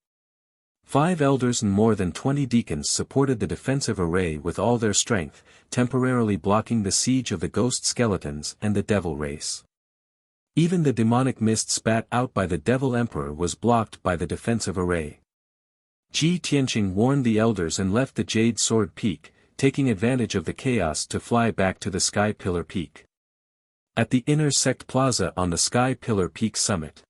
5 elders and more than 20 deacons supported the defensive array with all their strength, temporarily blocking the siege of the ghost skeletons and the devil race. Even the demonic mist spat out by the Devil Emperor was blocked by the defensive array. Ji Tianqing warned the elders and left the Jade Sword Peak, taking advantage of the chaos to fly back to the Sky Pillar Peak. At the inner sect plaza on the Sky Pillar Peak summit,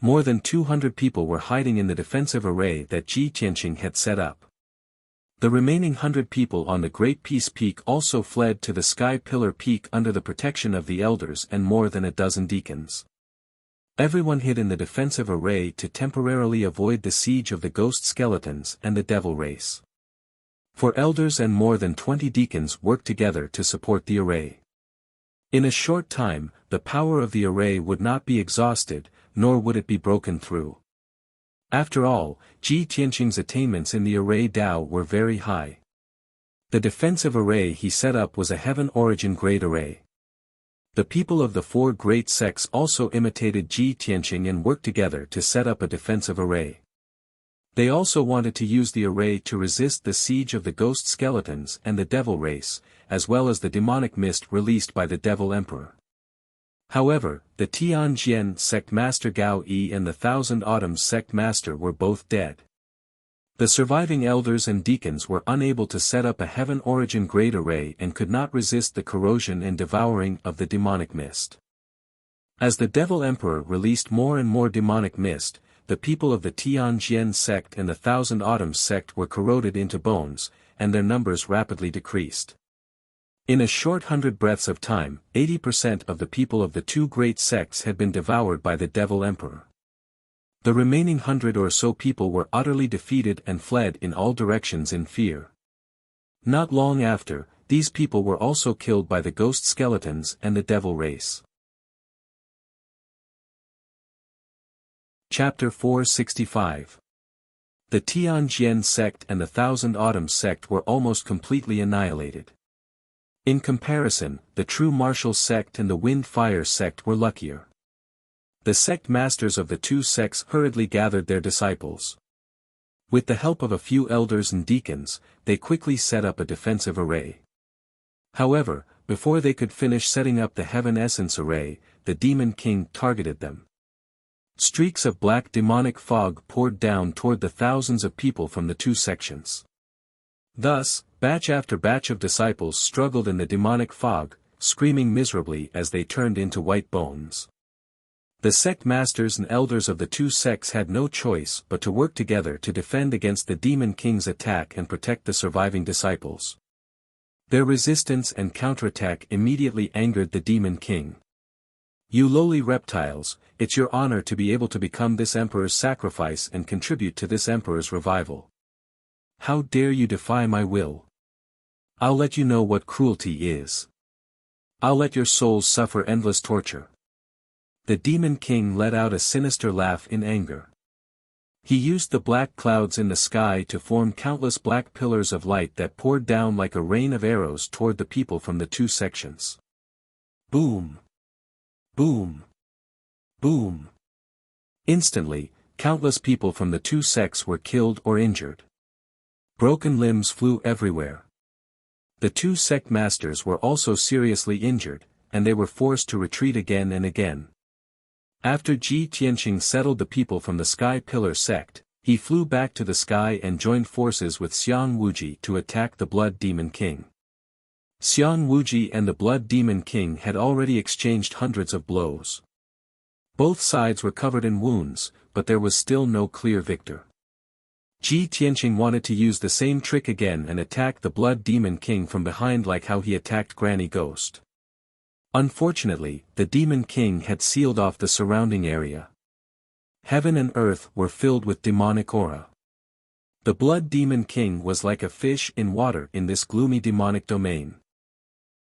more than 200 people were hiding in the defensive array that Ji Tianqing had set up. The remaining 100 people on the Great Peace Peak also fled to the Sky Pillar Peak under the protection of the elders and more than a dozen deacons. Everyone hid in the defensive array to temporarily avoid the siege of the ghost skeletons and the devil race. For elders and more than 20 deacons worked together to support the array. In a short time, the power of the array would not be exhausted, nor would it be broken through. After all, Ji Tianqing's attainments in the array Dao were very high. The defensive array he set up was a heaven origin grade array. The people of the 4 great sects also imitated Ji Tianqing and worked together to set up a defensive array. They also wanted to use the array to resist the siege of the ghost skeletons and the devil race, as well as the demonic mist released by the Devil Emperor. However, the Tianjian sect master Gao Yi and the Thousand Autumns sect master were both dead. The surviving elders and deacons were unable to set up a heaven origin grade array and could not resist the corrosion and devouring of the demonic mist. As the Devil Emperor released more and more demonic mist, the people of the Tianjian sect and the Thousand Autumns sect were corroded into bones, and their numbers rapidly decreased. In a short 100 breaths of time, 80% of the people of the 2 great sects had been devoured by the Devil Emperor. The remaining 100 or so people were utterly defeated and fled in all directions in fear. Not long after, these people were also killed by the ghost skeletons and the devil race. Chapter 465. The Tianjian sect and the Thousand Autumns sect were almost completely annihilated. In comparison, the True Martial sect and the Wind Fire sect were luckier. The sect masters of the 2 sects hurriedly gathered their disciples. With the help of a few elders and deacons, they quickly set up a defensive array. However, before they could finish setting up the Heaven Essence array, the Demon King targeted them. Streaks of black demonic fog poured down toward the thousands of people from the 2 sections. Thus, batch after batch of disciples struggled in the demonic fog, screaming miserably as they turned into white bones. The sect masters and elders of the 2 sects had no choice but to work together to defend against the Demon King's attack and protect the surviving disciples. Their resistance and counterattack immediately angered the Demon King. "You lowly reptiles, it's your honor to be able to become this emperor's sacrifice and contribute to this emperor's revival. How dare you defy my will? I'll let you know what cruelty is. I'll let your souls suffer endless torture." The Demon King let out a sinister laugh in anger. He used the black clouds in the sky to form countless black pillars of light that poured down like a rain of arrows toward the people from the 2 sections. Boom! Boom! Boom! Instantly, countless people from the 2 sects were killed or injured. Broken limbs flew everywhere. The 2 sect masters were also seriously injured, and they were forced to retreat again and again. After Ji Tianqing settled the people from the Sky Pillar sect, he flew back to the sky and joined forces with Xiang Wuji to attack the Blood Demon King. Xiang Wuji and the Blood Demon King had already exchanged hundreds of blows. Both sides were covered in wounds, but there was still no clear victor. Ji Tianqing wanted to use the same trick again and attack the Blood Demon King from behind like how he attacked Granny Ghost. Unfortunately, the Demon King had sealed off the surrounding area. Heaven and earth were filled with demonic aura. The Blood Demon King was like a fish in water in this gloomy demonic domain.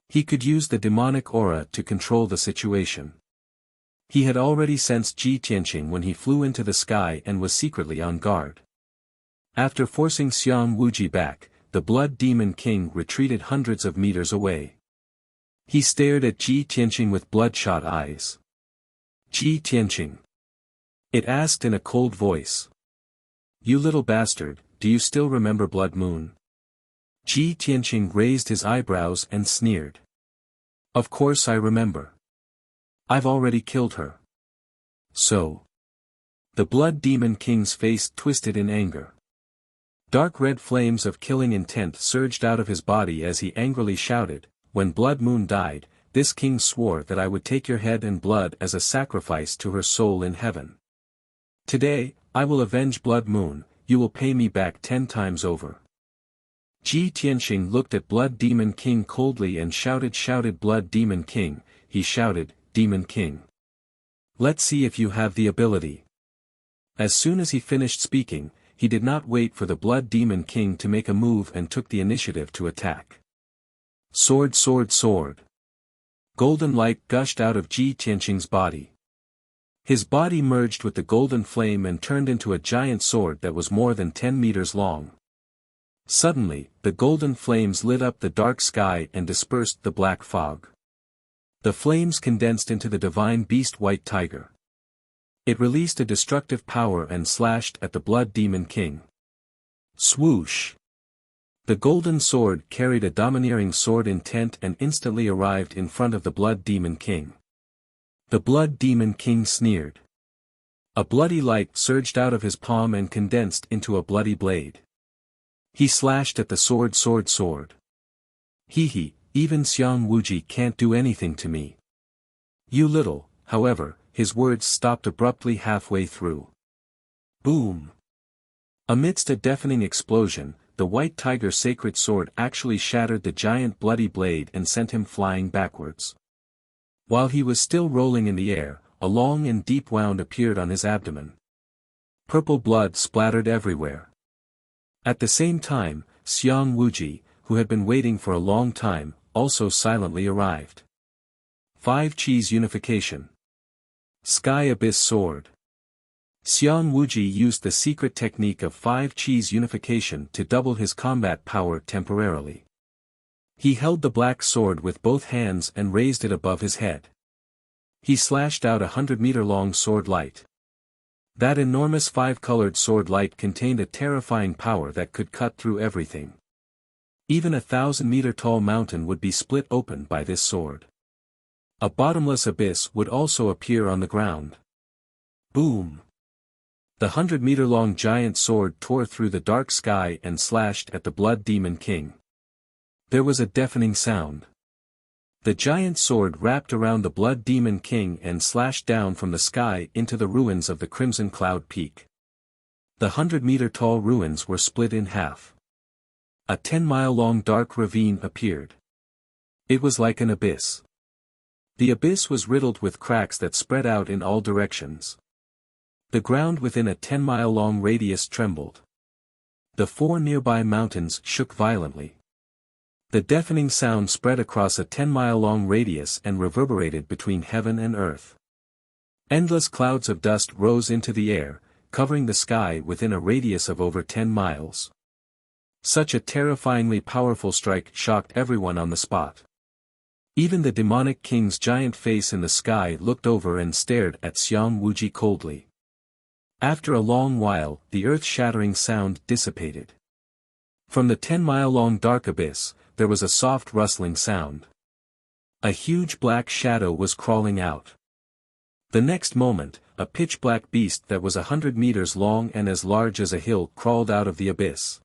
He could use the demonic aura to control the situation. He had already sensed Ji Tianqing when he flew into the sky and was secretly on guard. After forcing Xiang Wuji back, the Blood Demon King retreated hundreds of meters away. He stared at Ji Tianqing with bloodshot eyes. Ji Tianqing. It asked in a cold voice. You little bastard, do you still remember Blood Moon? Ji Tianqing raised his eyebrows and sneered. Of course I remember. I've already killed her. So. The Blood Demon King's face twisted in anger. Dark red flames of killing intent surged out of his body as he angrily shouted, when Blood Moon died, this king swore that I would take your head and blood as a sacrifice to her soul in heaven. Today, I will avenge Blood Moon, you will pay me back 10 times over. Ji Tianqing looked at Blood Demon King coldly and shouted Blood Demon King, he shouted, Demon King. Let's see if you have the ability. As soon as he finished speaking, he did not wait for the Blood Demon King to make a move and took the initiative to attack. Sword, sword, sword. Golden light gushed out of Ji Tianqing's body. His body merged with the golden flame and turned into a giant sword that was more than 10 meters long. Suddenly, the golden flames lit up the dark sky and dispersed the black fog. The flames condensed into the divine beast White Tiger. It released a destructive power and slashed at the Blood Demon King. Swoosh! The golden sword carried a domineering sword intent and instantly arrived in front of the Blood Demon King. The Blood Demon King sneered. A bloody light surged out of his palm and condensed into a bloody blade. He slashed at the sword. Hee, even Xiang Wuji can't do anything to me. You little, however, his words stopped abruptly halfway through. Boom! Amidst a deafening explosion, the White Tiger sacred sword actually shattered the giant bloody blade and sent him flying backwards. While he was still rolling in the air, a long and deep wound appeared on his abdomen. Purple blood splattered everywhere. At the same time, Xiang Wuji, who had been waiting for a long time, also silently arrived. 5 Chi's unification. Sky Abyss Sword. Xiang Wuji used the secret technique of 5 Chi's unification to double his combat power temporarily. He held the black sword with both hands and raised it above his head. He slashed out 100-meter-long sword light. That enormous 5-colored sword light contained a terrifying power that could cut through everything. Even a 1,000-meter-tall mountain would be split open by this sword. A bottomless abyss would also appear on the ground. Boom! The 100-meter-long giant sword tore through the dark sky and slashed at the Blood Demon King. There was a deafening sound. The giant sword wrapped around the Blood Demon King and slashed down from the sky into the ruins of the Crimson Cloud Peak. The 100-meter-tall ruins were split in half. A 10-mile-long dark ravine appeared. It was like an abyss. The abyss was riddled with cracks that spread out in all directions. The ground within a 10-mile-long radius trembled. The 4 nearby mountains shook violently. The deafening sound spread across a 10-mile-long radius and reverberated between heaven and earth. Endless clouds of dust rose into the air, covering the sky within a radius of over 10 miles. Such a terrifyingly powerful strike shocked everyone on the spot. Even the demonic king's giant face in the sky looked over and stared at Xiang Wuji coldly. After a long while, the earth-shattering sound dissipated. From the 10-mile-long dark abyss, there was a soft rustling sound. A huge black shadow was crawling out. The next moment, a pitch-black beast that was 100 meters long and as large as a hill crawled out of the abyss.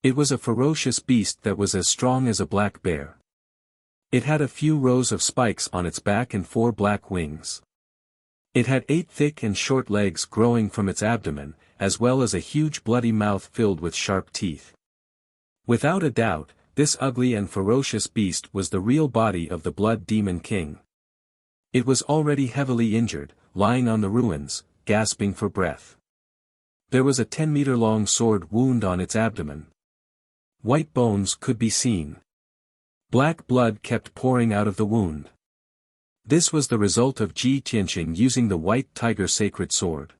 It was a ferocious beast that was as strong as a black bear. It had a few rows of spikes on its back and 4 black wings. It had 8 thick and short legs growing from its abdomen, as well as a huge bloody mouth filled with sharp teeth. Without a doubt, this ugly and ferocious beast was the real body of the Blood Demon King. It was already heavily injured, lying on the ruins, gasping for breath. There was a 10-meter-long sword wound on its abdomen. White bones could be seen. Black blood kept pouring out of the wound. This was the result of Ji Tianqing using the White Tiger Sacred Sword.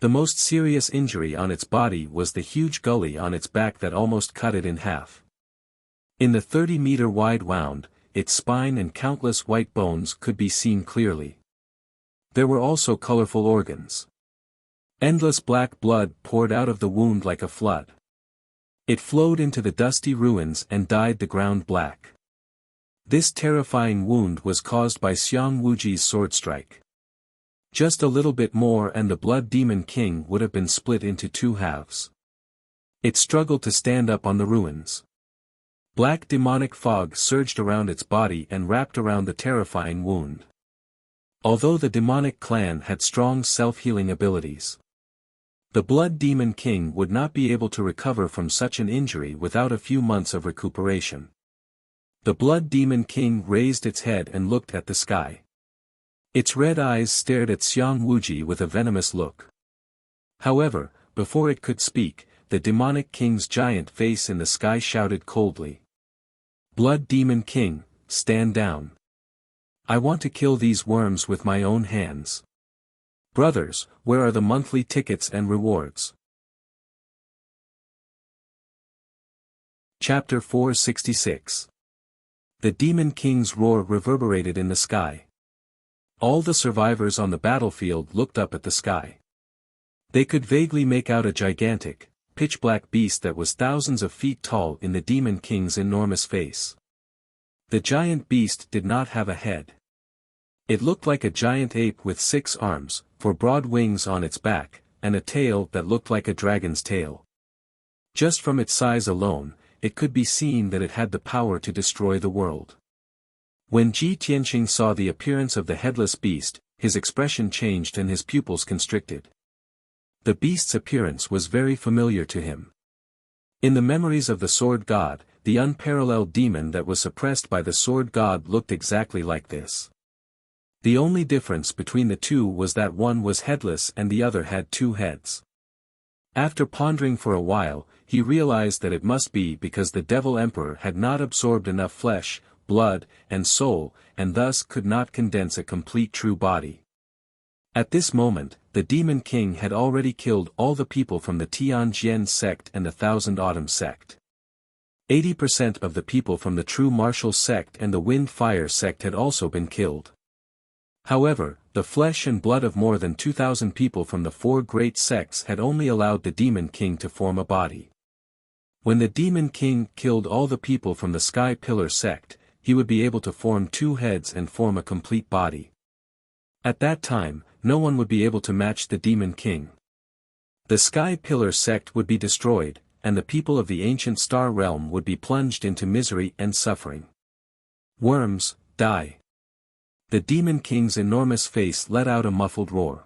The most serious injury on its body was the huge gully on its back that almost cut it in half. In the 30-meter-wide wound, its spine and countless white bones could be seen clearly. There were also colorful organs. Endless black blood poured out of the wound like a flood. It flowed into the dusty ruins and dyed the ground black. This terrifying wound was caused by Xiang Wuji's sword strike. Just a little bit more and the Blood Demon King would have been split into 2 halves. It struggled to stand up on the ruins. Black demonic fog surged around its body and wrapped around the terrifying wound. Although the demonic clan had strong self-healing abilities, the Blood Demon King would not be able to recover from such an injury without a few months of recuperation. The Blood Demon King raised its head and looked at the sky. Its red eyes stared at Xiang Wuji with a venomous look. However, before it could speak, the demonic king's giant face in the sky shouted coldly. "Blood Demon King, stand down. I want to kill these worms with my own hands. Brothers, where are the monthly tickets and rewards?" Chapter 466. The Demon King's roar reverberated in the sky. All the survivors on the battlefield looked up at the sky. They could vaguely make out a gigantic, pitch-black beast that was thousands of feet tall in the Demon King's enormous face. The giant beast did not have a head. It looked like a giant ape with 6 arms, 4 broad wings on its back, and a tail that looked like a dragon's tail. Just from its size alone, it could be seen that it had the power to destroy the world. When Ji Tianqing saw the appearance of the headless beast, his expression changed and his pupils constricted. The beast's appearance was very familiar to him. In the memories of the Sword God, the unparalleled demon that was suppressed by the Sword God looked exactly like this. The only difference between the two was that one was headless and the other had 2 heads. After pondering for a while, he realized that it must be because the Devil Emperor had not absorbed enough flesh, blood, and soul, and thus could not condense a complete true body. At this moment, the Demon King had already killed all the people from the Tianjian sect and the Thousand Autumn sect. 80% of the people from the True Martial sect and the Wind Fire sect had also been killed. However, the flesh and blood of more than 2,000 people from the 4 great sects had only allowed the Demon King to form a body. When the Demon King killed all the people from the Sky Pillar sect, he would be able to form 2 heads and form a complete body. At that time, no one would be able to match the Demon King. The Sky Pillar sect would be destroyed, and the people of the ancient star realm would be plunged into misery and suffering. Worms, die. The Demon King's enormous face let out a muffled roar.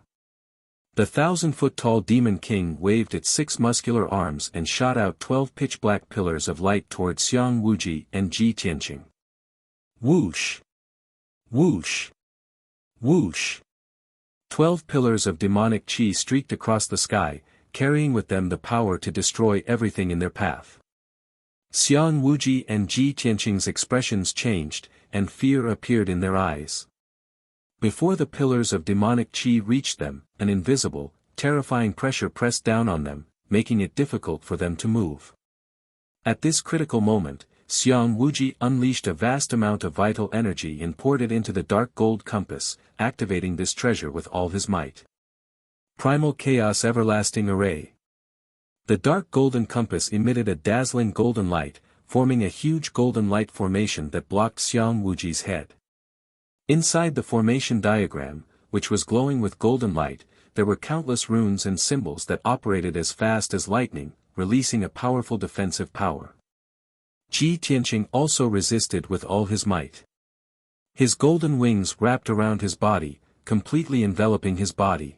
The 1,000-foot-tall Demon King waved its 6 muscular arms and shot out 12 pitch-black pillars of light toward Xiang Wuji and Ji Tianqing. Whoosh! Whoosh! Whoosh! 12 pillars of demonic chi streaked across the sky, carrying with them the power to destroy everything in their path. Xiang Wuji and Ji Tianqing's expressions changed, and fear appeared in their eyes. Before the pillars of demonic chi reached them, an invisible, terrifying pressure pressed down on them, making it difficult for them to move. At this critical moment, Xiang Wuji unleashed a vast amount of vital energy and poured it into the dark gold compass, activating this treasure with all his might. Primal Chaos Everlasting Array. The dark golden compass emitted a dazzling golden light, forming a huge golden light formation that blocked Xiang Wuji's head. Inside the formation diagram, which was glowing with golden light, there were countless runes and symbols that operated as fast as lightning, releasing a powerful defensive power. Ji Tianqing also resisted with all his might. His golden wings wrapped around his body, completely enveloping his body.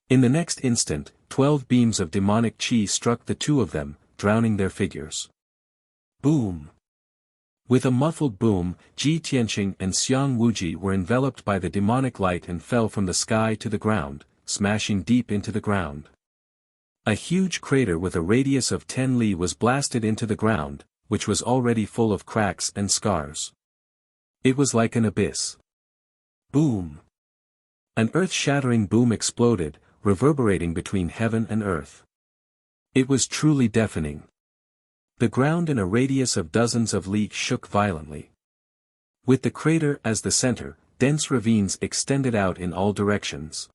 In the next instant, 12 beams of demonic chi struck the two of them, drowning their figures. Boom! With a muffled boom, Ji Tianqing and Xiang Wuji were enveloped by the demonic light and fell from the sky to the ground, smashing deep into the ground. A huge crater with a radius of 10 li was blasted into the ground, which was already full of cracks and scars. It was like an abyss. Boom! An earth-shattering boom exploded, reverberating between heaven and earth. It was truly deafening. The ground in a radius of dozens of li shook violently. With the crater as the center, dense ravines extended out in all directions.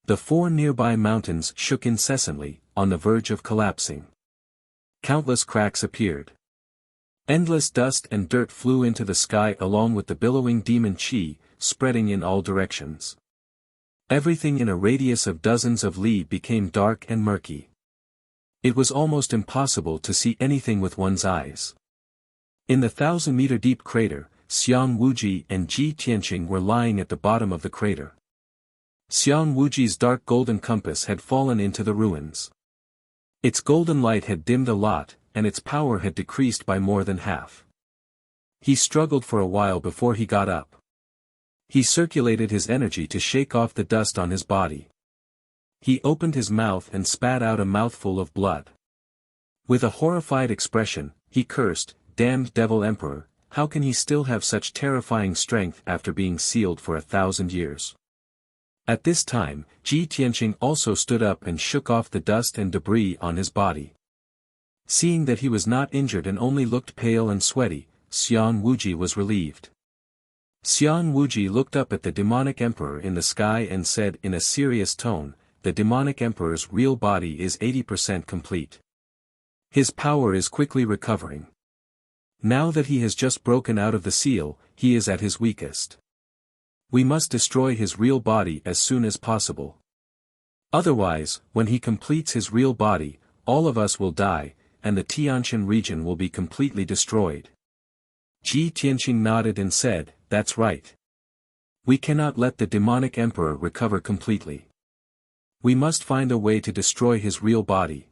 The 4 nearby mountains shook incessantly, on the verge of collapsing. Countless cracks appeared. Endless dust and dirt flew into the sky along with the billowing demon chi, spreading in all directions. Everything in a radius of dozens of li became dark and murky. It was almost impossible to see anything with one's eyes. In the 1,000-meter deep crater, Xiang Wuji and Ji Tianqing were lying at the bottom of the crater. Xiang Wuji's dark golden compass had fallen into the ruins. Its golden light had dimmed a lot, and its power had decreased by more than half. He struggled for a while before he got up. He circulated his energy to shake off the dust on his body. He opened his mouth and spat out a mouthful of blood. With a horrified expression, he cursed, "Damned devil emperor, how can he still have such terrifying strength after being sealed for 1,000 years?" At this time, Ji Tianqing also stood up and shook off the dust and debris on his body. Seeing that he was not injured and only looked pale and sweaty, Xiang Wuji was relieved. Xiang Wuji looked up at the demonic emperor in the sky and said in a serious tone, "The demonic emperor's real body is 80% complete. His power is quickly recovering. Now that he has just broken out of the seal, he is at his weakest. We must destroy his real body as soon as possible. Otherwise, when he completes his real body, all of us will die, and the Tianshan region will be completely destroyed." Ji Tianqing nodded and said, "That's right. We cannot let the demonic emperor recover completely. We must find a way to destroy his real body."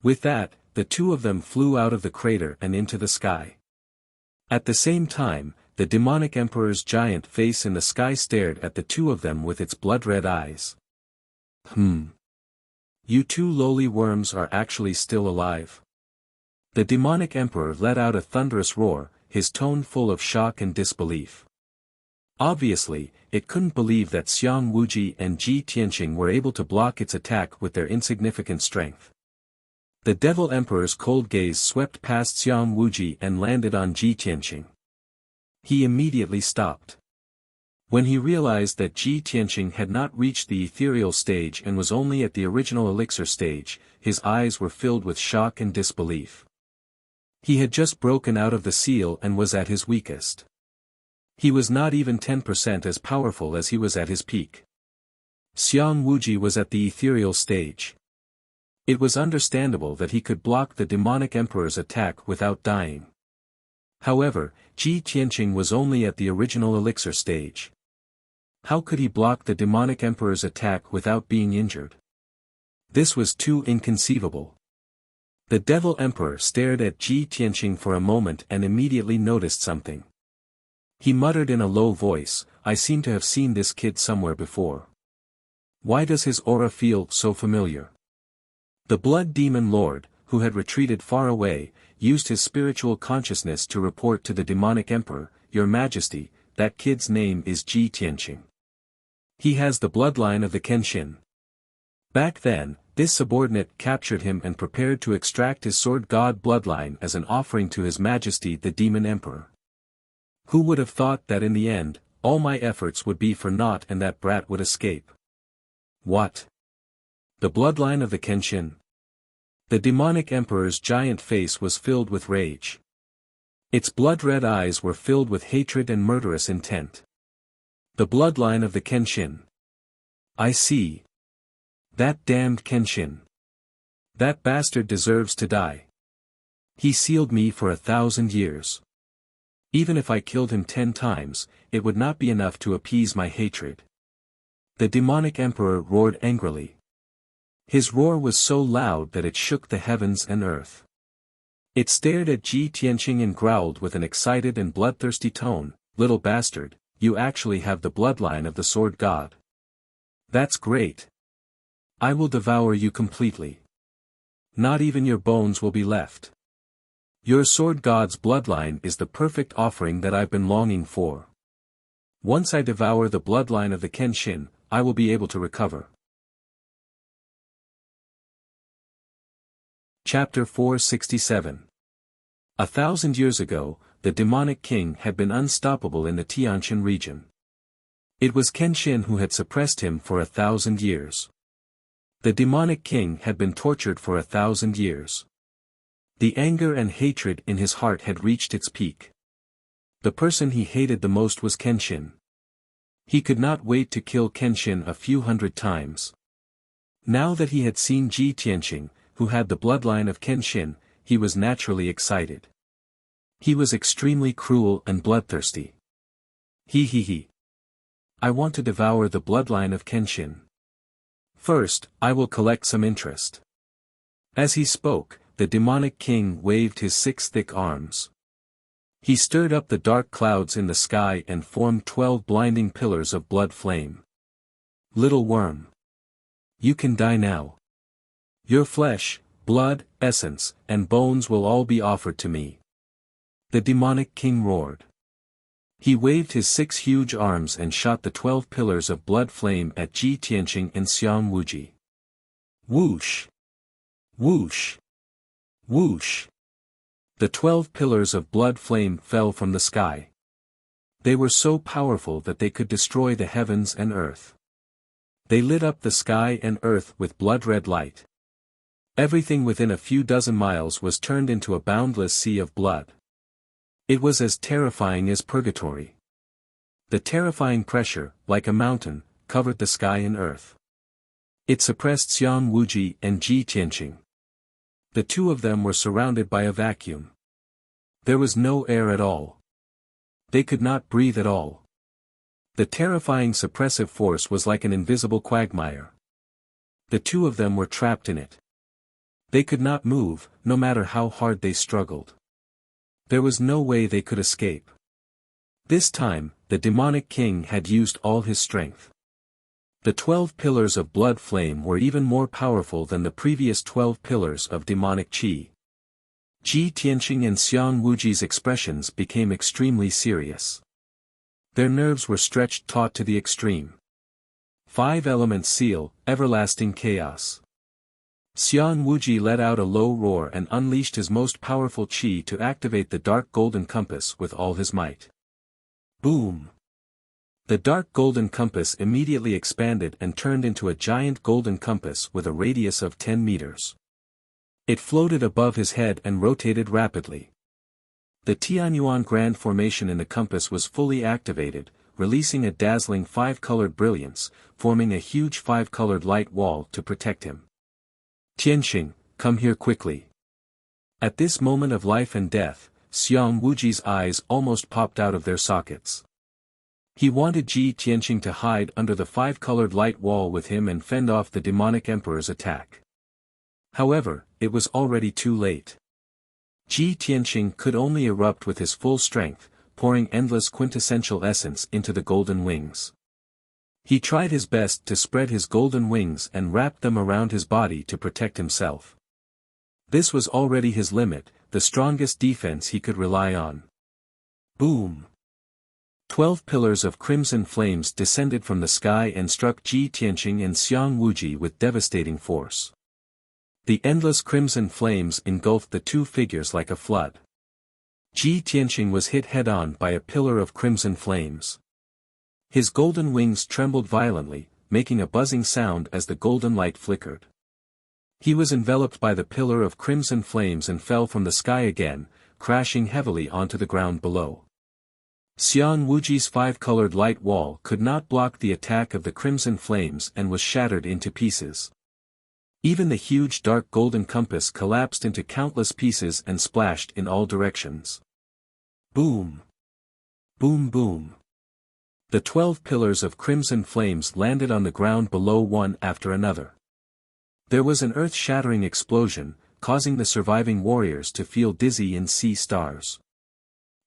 With that, the two of them flew out of the crater and into the sky. At the same time, the demonic emperor's giant face in the sky stared at the two of them with its blood-red eyes. You two lowly worms are actually still alive." The demonic emperor let out a thunderous roar, his tone full of shock and disbelief. Obviously, it couldn't believe that Xiang Wuji and Ji Tianqing were able to block its attack with their insignificant strength. The devil emperor's cold gaze swept past Xiang Wuji and landed on Ji Tianqing. He immediately stopped. When he realized that Ji Tianqing had not reached the ethereal stage and was only at the original elixir stage, his eyes were filled with shock and disbelief. He had just broken out of the seal and was at his weakest. He was not even 10% as powerful as he was at his peak. Xiang Wuji was at the ethereal stage. It was understandable that he could block the demonic emperor's attack without dying. However, Ji Tianqing was only at the original elixir stage. How could he block the demonic emperor's attack without being injured? This was too inconceivable. The devil emperor stared at Ji Tianqing for a moment and immediately noticed something. He muttered in a low voice, "I seem to have seen this kid somewhere before. Why does his aura feel so familiar?" The blood demon lord, who had retreated far away, used his spiritual consciousness to report to the demonic emperor, "Your Majesty, that kid's name is Ji Tianqing. He has the bloodline of the Kenshin." Back then, this subordinate captured him and prepared to extract his sword god bloodline as an offering to His Majesty the demon emperor. Who would have thought that in the end, all my efforts would be for naught and that brat would escape? What? The bloodline of the Kenshin? The demonic emperor's giant face was filled with rage. Its blood-red eyes were filled with hatred and murderous intent. The bloodline of the Kenshin. I see. That damned Kenshin. That bastard deserves to die. He sealed me for 1,000 years. Even if I killed him 10 times, it would not be enough to appease my hatred. The demonic emperor roared angrily. His roar was so loud that it shook the heavens and earth. It stared at Ji Tianqing and growled with an excited and bloodthirsty tone, "Little bastard, you actually have the bloodline of the sword god. That's great. I will devour you completely. Not even your bones will be left. Your sword god's bloodline is the perfect offering that I've been longing for. Once I devour the bloodline of the Kenshin, I will be able to recover." Chapter 467. 1,000 years ago, the demonic king had been unstoppable in the Tianqian region. It was Kenshin who had suppressed him for 1,000 years. The demonic king had been tortured for 1,000 years. The anger and hatred in his heart had reached its peak. The person he hated the most was Kenshin. He could not wait to kill Kenshin a few hundred times. Now that he had seen Ji Tianqing, who had the bloodline of Kenshin, he was naturally excited. He was extremely cruel and bloodthirsty. He. I want to devour the bloodline of Kenshin. First, I will collect some interest. As he spoke, the demonic king waved his 6 thick arms. He stirred up the dark clouds in the sky and formed 12 blinding pillars of blood flame. Little worm. You can die now. Your flesh, blood, essence, and bones will all be offered to me. The demonic king roared. He waved his 6 huge arms and shot the 12 pillars of blood flame at Ji Tianqing and Xiang Wuji. Whoosh! Whoosh! Whoosh! The 12 pillars of blood flame fell from the sky. They were so powerful that they could destroy the heavens and earth. They lit up the sky and earth with blood-red light. Everything within a few dozen miles was turned into a boundless sea of blood. It was as terrifying as purgatory. The terrifying pressure, like a mountain, covered the sky and earth. It suppressed Xiang Wuji and Ji Tianqing. The two of them were surrounded by a vacuum. There was no air at all. They could not breathe at all. The terrifying suppressive force was like an invisible quagmire. The two of them were trapped in it. They could not move, no matter how hard they struggled. There was no way they could escape. This time, the demonic king had used all his strength. The 12 pillars of blood flame were even more powerful than the previous 12 pillars of demonic qi. Ji Tianqing and Xiang Wuji's expressions became extremely serious. Their nerves were stretched taut to the extreme. 5 elements seal, everlasting chaos. Xiang Wuji let out a low roar and unleashed his most powerful qi to activate the dark golden compass with all his might. Boom! The dark golden compass immediately expanded and turned into a giant golden compass with a radius of 10 meters. It floated above his head and rotated rapidly. The Tianyuan Grand Formation in the compass was fully activated, releasing a dazzling 5-colored brilliance, forming a huge 5-colored light wall to protect him. Tianqing, come here quickly. At this moment of life and death, Xiang Wuji's eyes almost popped out of their sockets. He wanted Ji Tianqing to hide under the 5-colored light wall with him and fend off the demonic emperor's attack. However, it was already too late. Ji Tianqing could only erupt with his full strength, pouring endless quintessential essence into the golden wings. He tried his best to spread his golden wings and wrap them around his body to protect himself. This was already his limit, the strongest defense he could rely on. Boom! 12 pillars of crimson flames descended from the sky and struck Ji Tianqing and Xiang Wuji with devastating force. The endless crimson flames engulfed the two figures like a flood. Ji Tianqing was hit head-on by a pillar of crimson flames. His golden wings trembled violently, making a buzzing sound as the golden light flickered. He was enveloped by the pillar of crimson flames and fell from the sky again, crashing heavily onto the ground below. Xiang Wuji's 5-colored light wall could not block the attack of the crimson flames and was shattered into pieces. Even the huge dark golden compass collapsed into countless pieces and splashed in all directions. Boom! Boom boom. The 12 pillars of crimson flames landed on the ground below one after another. There was an earth-shattering explosion, causing the surviving warriors to feel dizzy and see stars.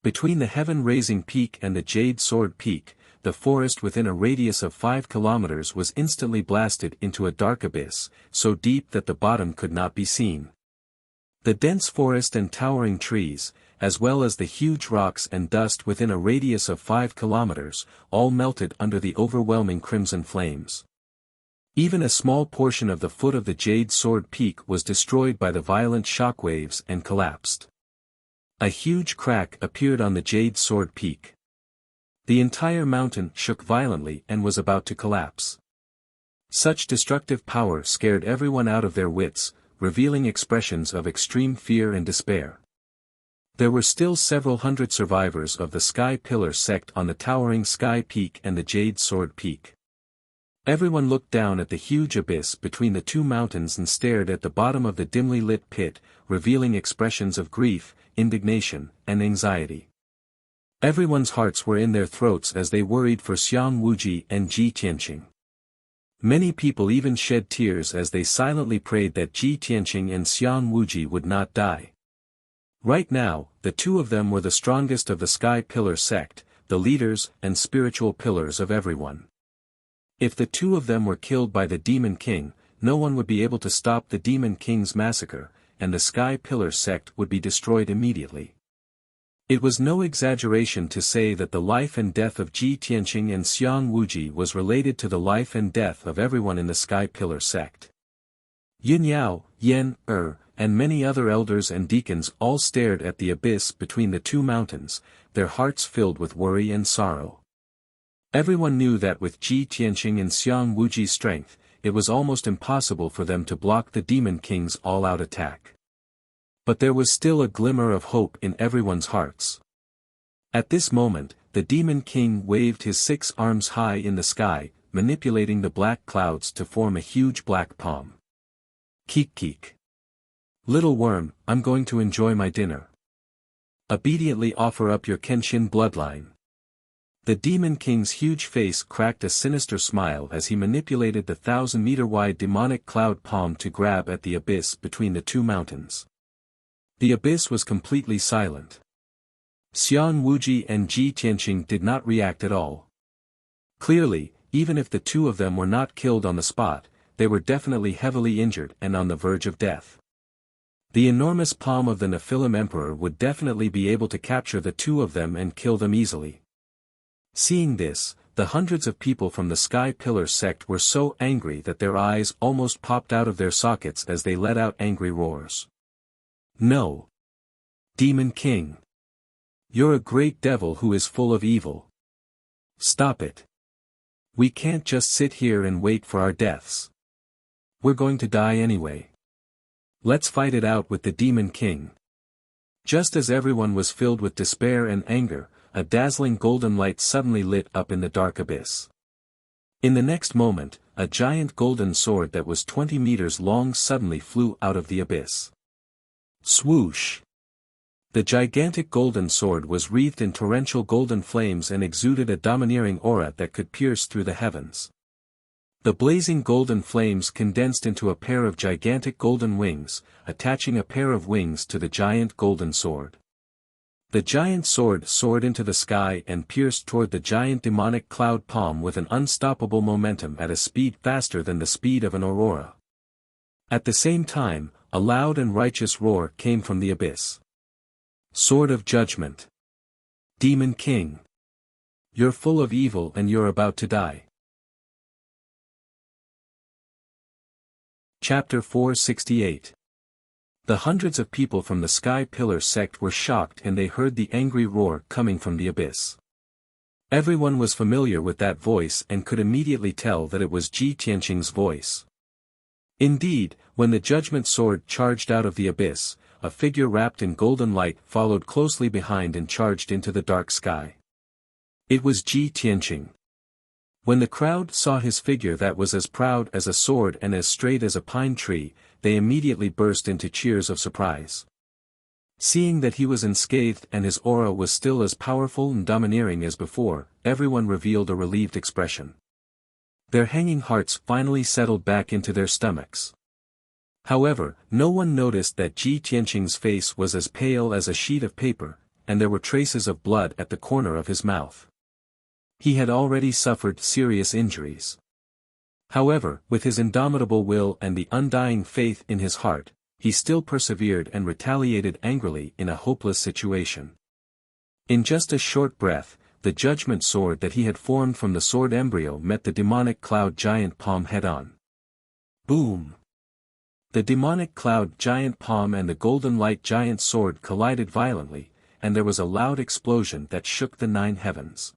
Between the heaven-raising peak and the Jade Sword Peak, the forest within a radius of 5 kilometers was instantly blasted into a dark abyss, so deep that the bottom could not be seen. The dense forest and towering trees, as well as the huge rocks and dust within a radius of 5 kilometers, all melted under the overwhelming crimson flames. Even a small portion of the foot of the Jade Sword Peak was destroyed by the violent shockwaves and collapsed. A huge crack appeared on the Jade Sword Peak. The entire mountain shook violently and was about to collapse. Such destructive power scared everyone out of their wits, revealing expressions of extreme fear and despair. There were still several hundred survivors of the Sky Pillar sect on the towering Sky Peak and the Jade Sword Peak. Everyone looked down at the huge abyss between the two mountains and stared at the bottom of the dimly lit pit, revealing expressions of grief, indignation, and anxiety. Everyone's hearts were in their throats as they worried for Xiang Wuji and Ji Tianqing. Many people even shed tears as they silently prayed that Ji Tianqing and Xiang Wuji would not die. Right now, the two of them were the strongest of the Sky Pillar sect, the leaders and spiritual pillars of everyone. If the two of them were killed by the Demon King, no one would be able to stop the Demon King's massacre, and the Sky Pillar sect would be destroyed immediately. It was no exaggeration to say that the life and death of Ji Tianqing and Xiang Wuji was related to the life and death of everyone in the Sky Pillar sect. Yin Yao, Yen, and many other elders and deacons all stared at the abyss between the two mountains, their hearts filled with worry and sorrow. Everyone knew that with Ji Tianqing and Xiang Wuji's strength, it was almost impossible for them to block the Demon King's all-out attack. But there was still a glimmer of hope in everyone's hearts. At this moment, the Demon King waved his 6 arms high in the sky, manipulating the black clouds to form a huge black palm. Keek keek. Little worm, I'm going to enjoy my dinner. Obediently offer up your Kenshin bloodline. The Demon King's huge face cracked a sinister smile as he manipulated the 1,000-meter-wide demonic cloud palm to grab at the abyss between the two mountains. The abyss was completely silent. Xiang Wuji and Ji Tianqing did not react at all. Clearly, even if the two of them were not killed on the spot, they were definitely heavily injured and on the verge of death. The enormous palm of the Nephilim Emperor would definitely be able to capture the two of them and kill them easily. Seeing this, the hundreds of people from the Sky Pillar sect were so angry that their eyes almost popped out of their sockets as they let out angry roars. No! Demon King! You're a great devil who is full of evil. Stop it! We can't just sit here and wait for our deaths. We're going to die anyway. Let's fight it out with the Demon King. Just as everyone was filled with despair and anger, a dazzling golden light suddenly lit up in the dark abyss. In the next moment, a giant golden sword that was 20 meters long suddenly flew out of the abyss. Swoosh! The gigantic golden sword was wreathed in torrential golden flames and exuded a domineering aura that could pierce through the heavens. The blazing golden flames condensed into a pair of gigantic golden wings, attaching a pair of wings to the giant golden sword. The giant sword soared into the sky and pierced toward the giant demonic cloud palm with an unstoppable momentum at a speed faster than the speed of an aurora. At the same time, a loud and righteous roar came from the abyss. Sword of Judgment! Demon King! You're full of evil and you're about to die. Chapter 468. The hundreds of people from the Sky Pillar sect were shocked and they heard the angry roar coming from the abyss. Everyone was familiar with that voice and could immediately tell that it was Ji Tianqing's voice. Indeed, when the Judgment Sword charged out of the abyss, a figure wrapped in golden light followed closely behind and charged into the dark sky. It was Ji Tianqing. When the crowd saw his figure that was as proud as a sword and as straight as a pine tree, they immediately burst into cheers of surprise. Seeing that he was unscathed and his aura was still as powerful and domineering as before, everyone revealed a relieved expression. Their hanging hearts finally settled back into their stomachs. However, no one noticed that Ji Tianqing's face was as pale as a sheet of paper, and there were traces of blood at the corner of his mouth. He had already suffered serious injuries. However, with his indomitable will and the undying faith in his heart, he still persevered and retaliated angrily in a hopeless situation. In just a short breath, the judgment sword that he had formed from the sword embryo met the demonic cloud giant palm head-on. Boom! The demonic cloud giant palm and the golden light giant sword collided violently, and there was a loud explosion that shook the 9 heavens.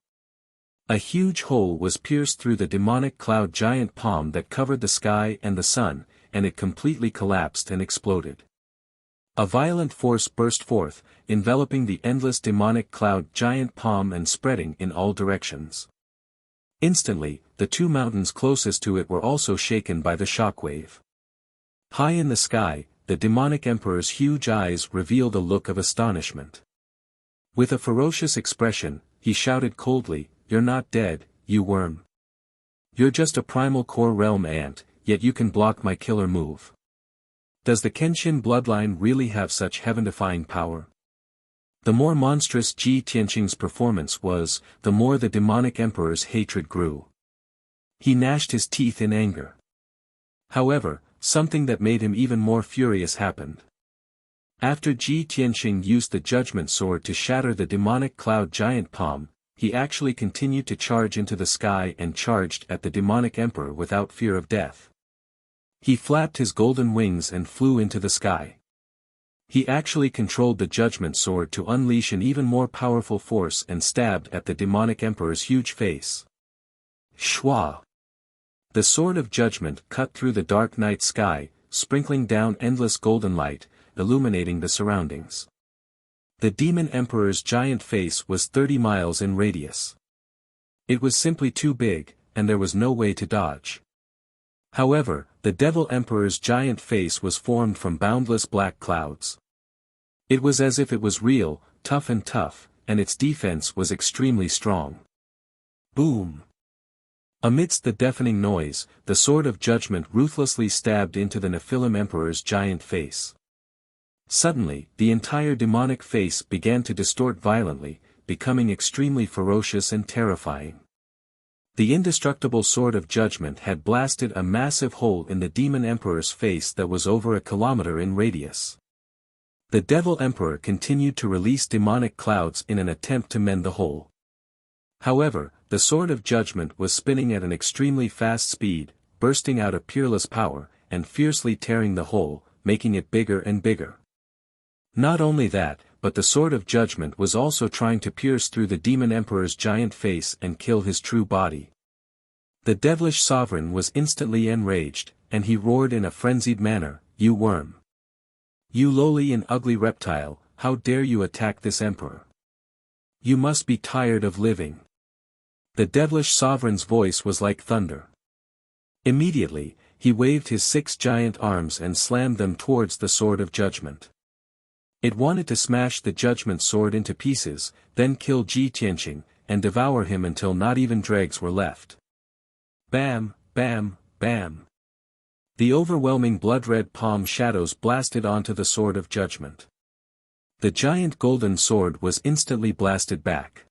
A huge hole was pierced through the demonic cloud giant palm that covered the sky and the sun, and it completely collapsed and exploded. A violent force burst forth, enveloping the endless demonic cloud giant palm and spreading in all directions. Instantly, the 2 mountains closest to it were also shaken by the shockwave. High in the sky, the demonic emperor's huge eyes revealed a look of astonishment. With a ferocious expression, he shouted coldly, "You're not dead, you worm. You're just a primal core realm ant, yet you can block my killer move. Does the Kenshin bloodline really have such heaven-defying power?" The more monstrous Ji Tianqing's performance was, the more the demonic emperor's hatred grew. He gnashed his teeth in anger. However, something that made him even more furious happened. After Ji Tianqing used the judgment sword to shatter the demonic cloud giant palm, he actually continued to charge into the sky and charged at the demonic emperor without fear of death. He flapped his golden wings and flew into the sky. He actually controlled the judgment sword to unleash an even more powerful force and stabbed at the demonic emperor's huge face. Shwa! The sword of judgment cut through the dark night sky, sprinkling down endless golden light, illuminating the surroundings. The demon emperor's giant face was 30 miles in radius. It was simply too big, and there was no way to dodge. However, the devil emperor's giant face was formed from boundless black clouds. It was as if it was real, tough, and its defense was extremely strong. Boom! Amidst the deafening noise, the sword of judgment ruthlessly stabbed into the Nephilim emperor's giant face. Suddenly, the entire demonic face began to distort violently, becoming extremely ferocious and terrifying. The indestructible sword of judgment had blasted a massive hole in the demon emperor's face that was over a kilometer in radius. The devil emperor continued to release demonic clouds in an attempt to mend the hole. However, the sword of judgment was spinning at an extremely fast speed, bursting out a peerless power, and fiercely tearing the hole, making it bigger and bigger. Not only that, but the sword of judgment was also trying to pierce through the demon emperor's giant face and kill his true body. The devilish sovereign was instantly enraged, and he roared in a frenzied manner, "You worm! You lowly and ugly reptile, how dare you attack this emperor? You must be tired of living." The devilish sovereign's voice was like thunder. Immediately, he waved his 6 giant arms and slammed them towards the sword of judgment. It wanted to smash the judgment sword into pieces, then kill Ji Tianqing, and devour him until not even dregs were left. Bam, bam, bam. The overwhelming blood-red palm shadows blasted onto the sword of judgment. The giant golden sword was instantly blasted back.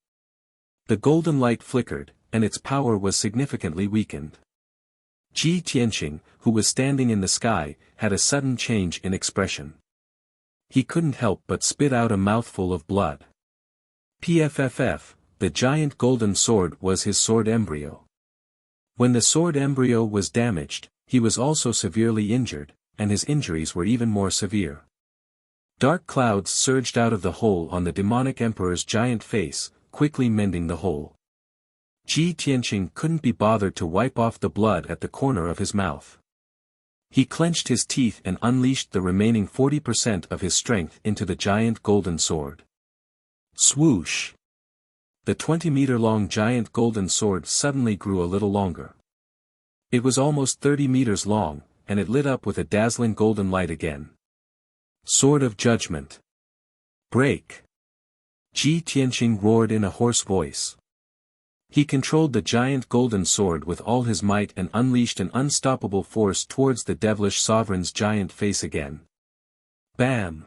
The golden light flickered, and its power was significantly weakened. Ji Tianqing, who was standing in the sky, had a sudden change in expression. He couldn't help but spit out a mouthful of blood. PFFF, the giant golden sword was his sword embryo. When the sword embryo was damaged, he was also severely injured, and his injuries were even more severe. Dark clouds surged out of the hole on the demonic emperor's giant face, quickly mending the hole. Ji Tianqing couldn't be bothered to wipe off the blood at the corner of his mouth. He clenched his teeth and unleashed the remaining 40% of his strength into the giant golden sword. Swoosh! The 20-meter-long giant golden sword suddenly grew a little longer. It was almost 30 meters long, and it lit up with a dazzling golden light again. Sword of Judgment. Break! Ji Tianqing roared in a hoarse voice. He controlled the giant golden sword with all his might and unleashed an unstoppable force towards the devilish sovereign's giant face again. Bam!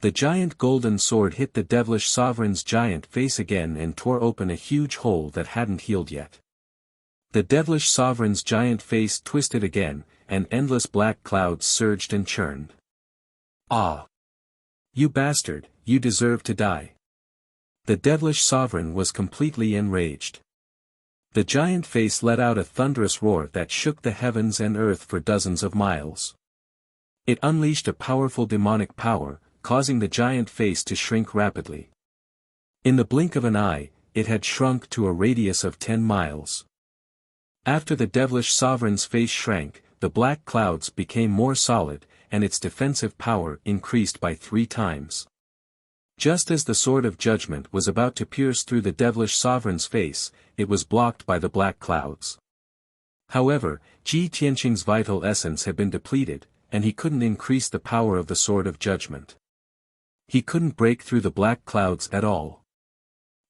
The giant golden sword hit the devilish sovereign's giant face again and tore open a huge hole that hadn't healed yet. The devilish sovereign's giant face twisted again, and endless black clouds surged and churned. Ah! You bastard, you deserve to die. The devilish sovereign was completely enraged. The giant face let out a thunderous roar that shook the heavens and earth for dozens of miles. It unleashed a powerful demonic power, causing the giant face to shrink rapidly. In the blink of an eye, it had shrunk to a radius of 10 miles. After the devilish sovereign's face shrank, the black clouds became more solid, and its defensive power increased by 3 times. Just as the sword of judgment was about to pierce through the devilish sovereign's face, it was blocked by the black clouds. However, Ji Tianqing's vital essence had been depleted, and he couldn't increase the power of the sword of judgment. He couldn't break through the black clouds at all.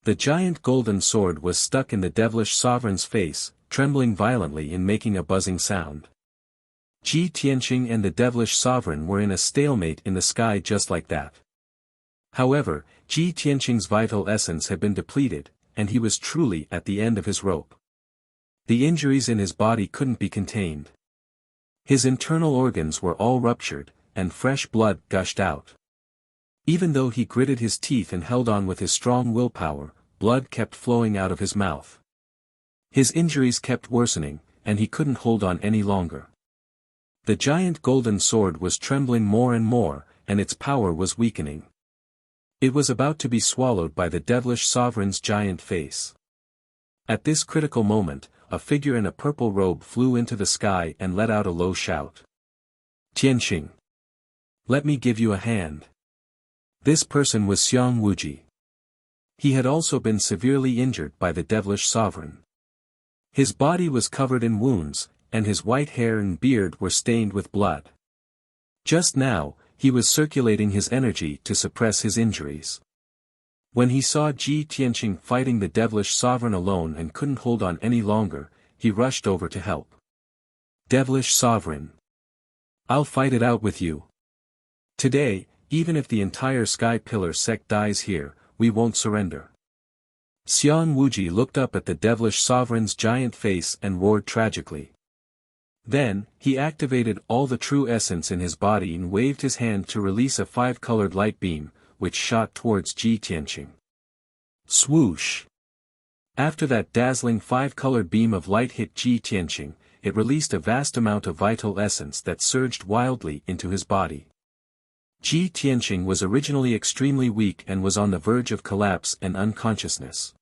The giant golden sword was stuck in the devilish sovereign's face, trembling violently and making a buzzing sound. Ji Tianqing and the devilish sovereign were in a stalemate in the sky just like that. However, Ji Tianqing's vital essence had been depleted, and he was truly at the end of his rope. The injuries in his body couldn't be contained. His internal organs were all ruptured, and fresh blood gushed out. Even though he gritted his teeth and held on with his strong willpower, blood kept flowing out of his mouth. His injuries kept worsening, and he couldn't hold on any longer. The giant golden sword was trembling more and more, and its power was weakening. It was about to be swallowed by the devilish sovereign's giant face. At this critical moment, a figure in a purple robe flew into the sky and let out a low shout. Tianqing! Let me give you a hand. This person was Xiang Wuji. He had also been severely injured by the devilish sovereign. His body was covered in wounds, and his white hair and beard were stained with blood. Just now, he was circulating his energy to suppress his injuries. When he saw Ji Tianqing fighting the devilish sovereign alone and couldn't hold on any longer, he rushed over to help. Devilish sovereign! I'll fight it out with you. Today, even if the entire Sky Pillar sect dies here, we won't surrender. Xiang Wuji looked up at the devilish sovereign's giant face and roared tragically. Then, he activated all the true essence in his body and waved his hand to release a 5-colored light beam, which shot towards Ji Tianqing. Swoosh! After that dazzling 5-colored beam of light hit Ji Tianqing, it released a vast amount of vital essence that surged wildly into his body. Ji Tianqing was originally extremely weak and was on the verge of collapse and unconsciousness.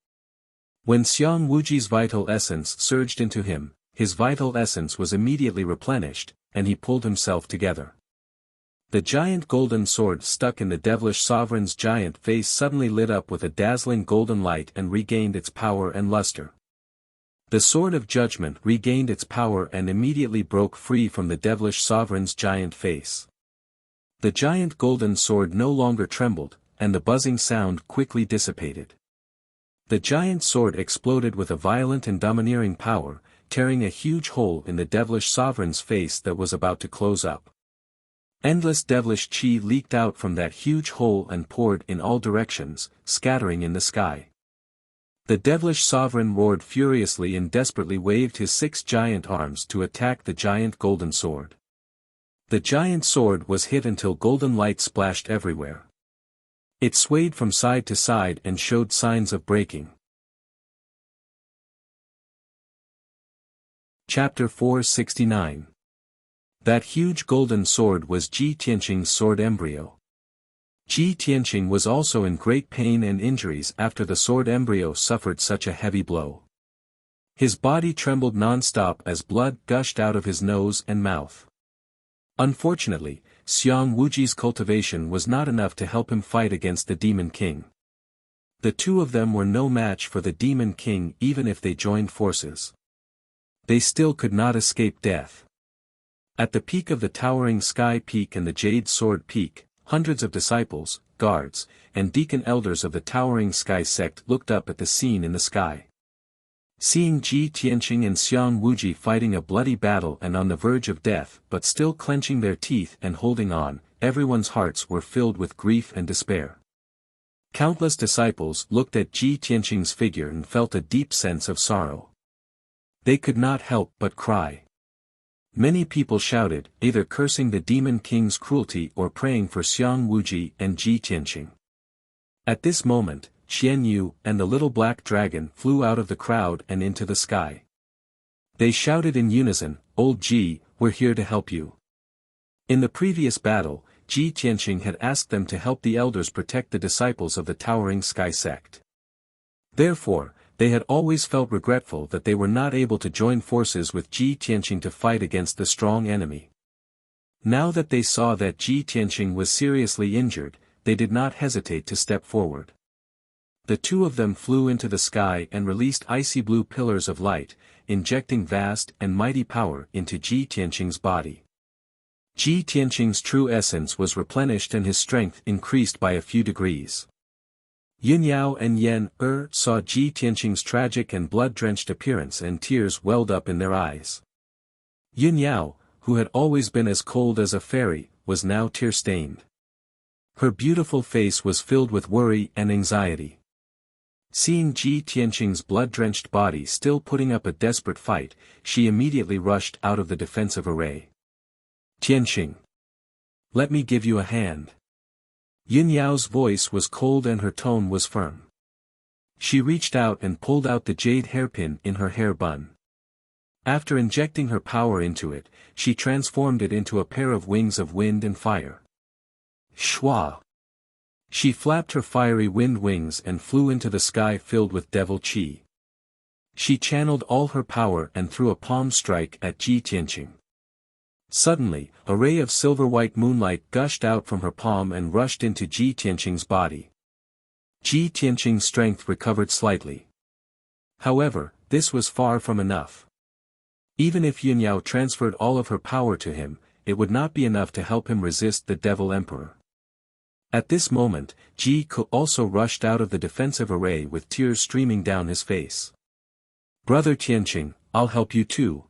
When Xiang Wuji's vital essence surged into him, his vital essence was immediately replenished, and he pulled himself together. The giant golden sword stuck in the devilish sovereign's giant face suddenly lit up with a dazzling golden light and regained its power and luster. The sword of judgment regained its power and immediately broke free from the devilish sovereign's giant face. The giant golden sword no longer trembled, and the buzzing sound quickly dissipated. The giant sword exploded with a violent and domineering power, tearing a huge hole in the devilish sovereign's face that was about to close up. Endless devilish chi leaked out from that huge hole and poured in all directions, scattering in the sky. The devilish sovereign roared furiously and desperately waved his 6 giant arms to attack the giant golden sword. The giant sword was hit until golden light splashed everywhere. It swayed from side to side and showed signs of breaking. Chapter 469. That huge golden sword was Ji Tianqing's sword embryo. Ji Tianqing was also in great pain and injuries after the sword embryo suffered such a heavy blow. His body trembled non-stop as blood gushed out of his nose and mouth. Unfortunately, Xiang Wuji's cultivation was not enough to help him fight against the Demon King. The two of them were no match for the Demon King even if they joined forces. They still could not escape death. At the peak of the towering Sky Peak and the Jade Sword Peak, hundreds of disciples, guards, and deacon elders of the towering sky sect looked up at the scene in the sky. Seeing Ji Tianqing and Xiang Wuji fighting a bloody battle and on the verge of death but still clenching their teeth and holding on, everyone's hearts were filled with grief and despair. Countless disciples looked at Ji Tianqing's figure and felt a deep sense of sorrow. They could not help but cry. Many people shouted, either cursing the demon king's cruelty or praying for Xiang Wuji and Ji Tianqing. At this moment, Qian Yu and the little black dragon flew out of the crowd and into the sky. They shouted in unison, "Old Ji, we're here to help you." In the previous battle, Ji Tianqing had asked them to help the elders protect the disciples of the towering sky sect. Therefore, they had always felt regretful that they were not able to join forces with Ji Tianqing to fight against the strong enemy. Now that they saw that Ji Tianqing was seriously injured, they did not hesitate to step forward. The two of them flew into the sky and released icy blue pillars of light, injecting vast and mighty power into Ji Tianqing's body. Ji Tianqing's true essence was replenished and his strength increased by a few degrees. Yun Yao and Yen saw Ji Tianqing's tragic and blood-drenched appearance and tears welled up in their eyes. Yun Yao, who had always been as cold as a fairy, was now tear-stained. Her beautiful face was filled with worry and anxiety. Seeing Ji Tianqing's blood-drenched body still putting up a desperate fight, she immediately rushed out of the defensive array. "Tianqing, let me give you a hand." Yun Yao's voice was cold and her tone was firm. She reached out and pulled out the jade hairpin in her hair bun. After injecting her power into it, she transformed it into a pair of wings of wind and fire. Shua! She flapped her fiery wind wings and flew into the sky filled with devil qi. She channeled all her power and threw a palm strike at Ji Tianqing. Suddenly, a ray of silver-white moonlight gushed out from her palm and rushed into Ji Tianqing's body. Ji Tianqing's strength recovered slightly. However, this was far from enough. Even if Yun Yao transferred all of her power to him, it would not be enough to help him resist the Devil Emperor. At this moment, Ji Ke also rushed out of the defensive array with tears streaming down his face. "Brother Tianqing, I'll help you too."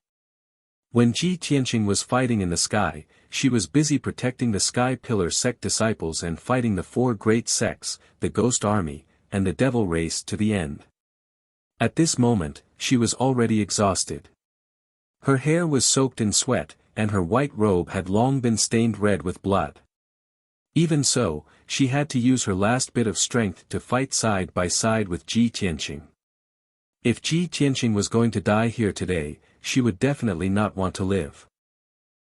When Ji Tianqing was fighting in the sky, she was busy protecting the Sky Pillar sect disciples and fighting the four great sects, the Ghost Army, and the Devil Race to the end. At this moment, she was already exhausted. Her hair was soaked in sweat, and her white robe had long been stained red with blood. Even so, she had to use her last bit of strength to fight side by side with Ji Tianqing. If Ji Tianqing was going to die here today, she would definitely not want to live.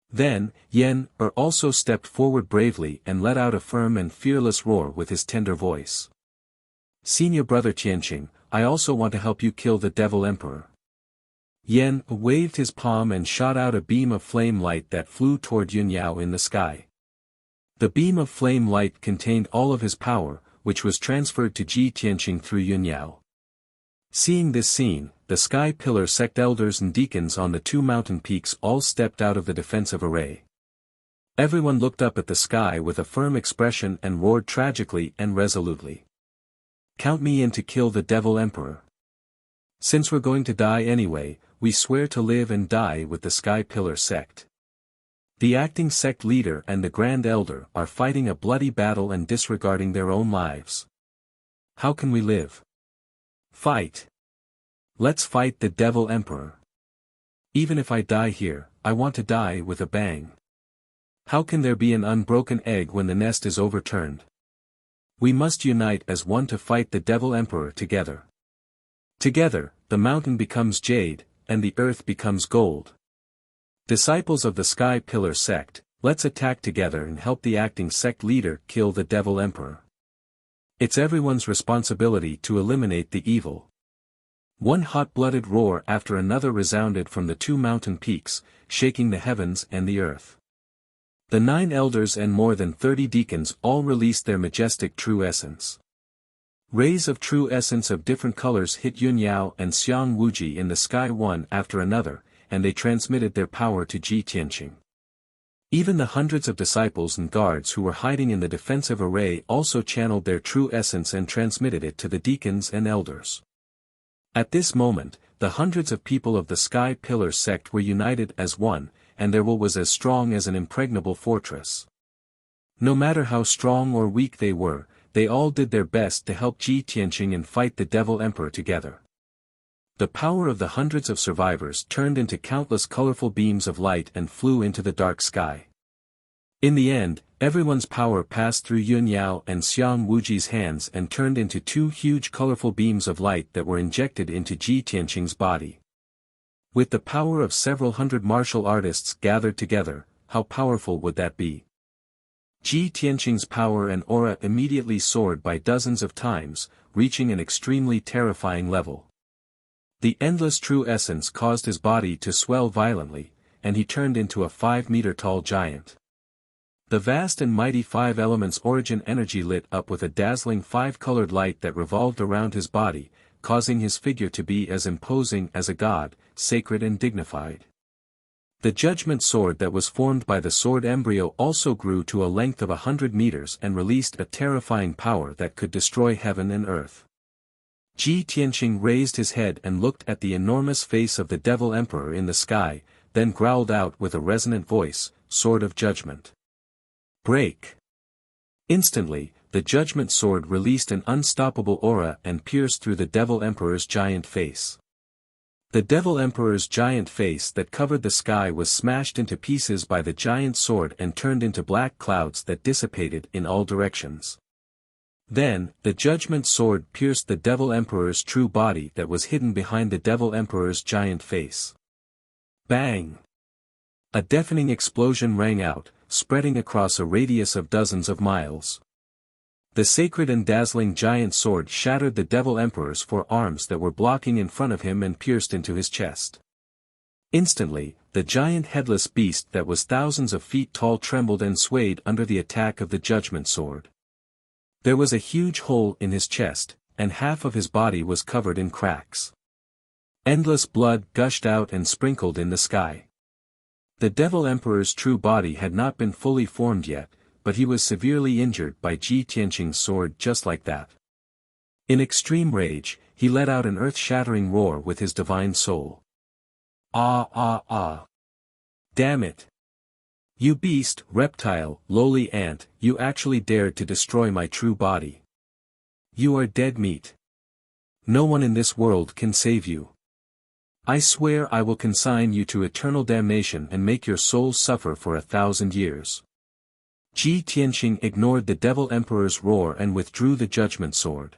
Then, Yen also stepped forward bravely and let out a firm and fearless roar with his tender voice. "Senior brother Tianqing, I also want to help you kill the Devil Emperor." Yen waved his palm and shot out a beam of flame light that flew toward Yun Yao in the sky. The beam of flame light contained all of his power, which was transferred to Ji Tianqing through Yun Yao. Seeing this scene, the Sky Pillar sect elders and deacons on the two mountain peaks all stepped out of the defensive array. Everyone looked up at the sky with a firm expression and roared tragically and resolutely. "Count me in to kill the Devil Emperor. Since we're going to die anyway, we swear to live and die with the Sky Pillar sect." The acting sect leader and the Grand Elder are fighting a bloody battle and disregarding their own lives. How can we live? Fight! Let's fight the Devil Emperor. Even if I die here, I want to die with a bang. How can there be an unbroken egg when the nest is overturned? We must unite as one to fight the Devil Emperor together. Together, the mountain becomes jade, and the earth becomes gold. Disciples of the Sky Pillar sect, let's attack together and help the acting sect leader kill the Devil Emperor. It's everyone's responsibility to eliminate the evil. One hot-blooded roar after another resounded from the two mountain peaks, shaking the heavens and the earth. The 9 elders and more than 30 deacons all released their majestic true essence. Rays of true essence of different colors hit Yun Yao and Xiang Wuji in the sky one after another, and they transmitted their power to Ji Tianqing. Even the hundreds of disciples and guards who were hiding in the defensive array also channeled their true essence and transmitted it to the deacons and elders. At this moment, the hundreds of people of the Sky Pillar sect were united as one, and their will was as strong as an impregnable fortress. No matter how strong or weak they were, they all did their best to help Ji Tianqing and fight the Devil Emperor together. The power of the hundreds of survivors turned into countless colorful beams of light and flew into the dark sky. In the end, everyone's power passed through Yun Yao and Xiang Wuji's hands and turned into two huge colorful beams of light that were injected into Ji Tianqing's body. With the power of several hundred martial artists gathered together, how powerful would that be? Ji Tianqing's power and aura immediately soared by dozens of times, reaching an extremely terrifying level. The endless true essence caused his body to swell violently, and he turned into a 5-meter-tall giant. The vast and mighty five elements origin energy lit up with a dazzling five-colored light that revolved around his body, causing his figure to be as imposing as a god, sacred and dignified. The judgment sword that was formed by the sword embryo also grew to a length of 100 meters and released a terrifying power that could destroy heaven and earth. Ji Tianqing raised his head and looked at the enormous face of the Devil Emperor in the sky, then growled out with a resonant voice, "Sword of Judgment. Break!" Instantly, the judgment sword released an unstoppable aura and pierced through the Devil Emperor's giant face. The Devil Emperor's giant face that covered the sky was smashed into pieces by the giant sword and turned into black clouds that dissipated in all directions. Then, the judgment sword pierced the Devil Emperor's true body that was hidden behind the Devil Emperor's giant face. Bang! A deafening explosion rang out, spreading across a radius of dozens of miles. The sacred and dazzling giant sword shattered the Devil Emperor's four arms that were blocking in front of him and pierced into his chest. Instantly, the giant headless beast that was thousands of feet tall trembled and swayed under the attack of the judgment sword. There was a huge hole in his chest, and half of his body was covered in cracks. Endless blood gushed out and sprinkled in the sky. The Devil Emperor's true body had not been fully formed yet, but he was severely injured by Ji Tianqing's sword just like that. In extreme rage, he let out an earth-shattering roar with his divine soul. "Ah ah ah! Damn it! You beast, reptile, lowly ant, you actually dared to destroy my true body. You are dead meat. No one in this world can save you. I swear I will consign you to eternal damnation and make your soul suffer for 1,000 years." Ji Tianqing ignored the Devil Emperor's roar and withdrew the judgment sword.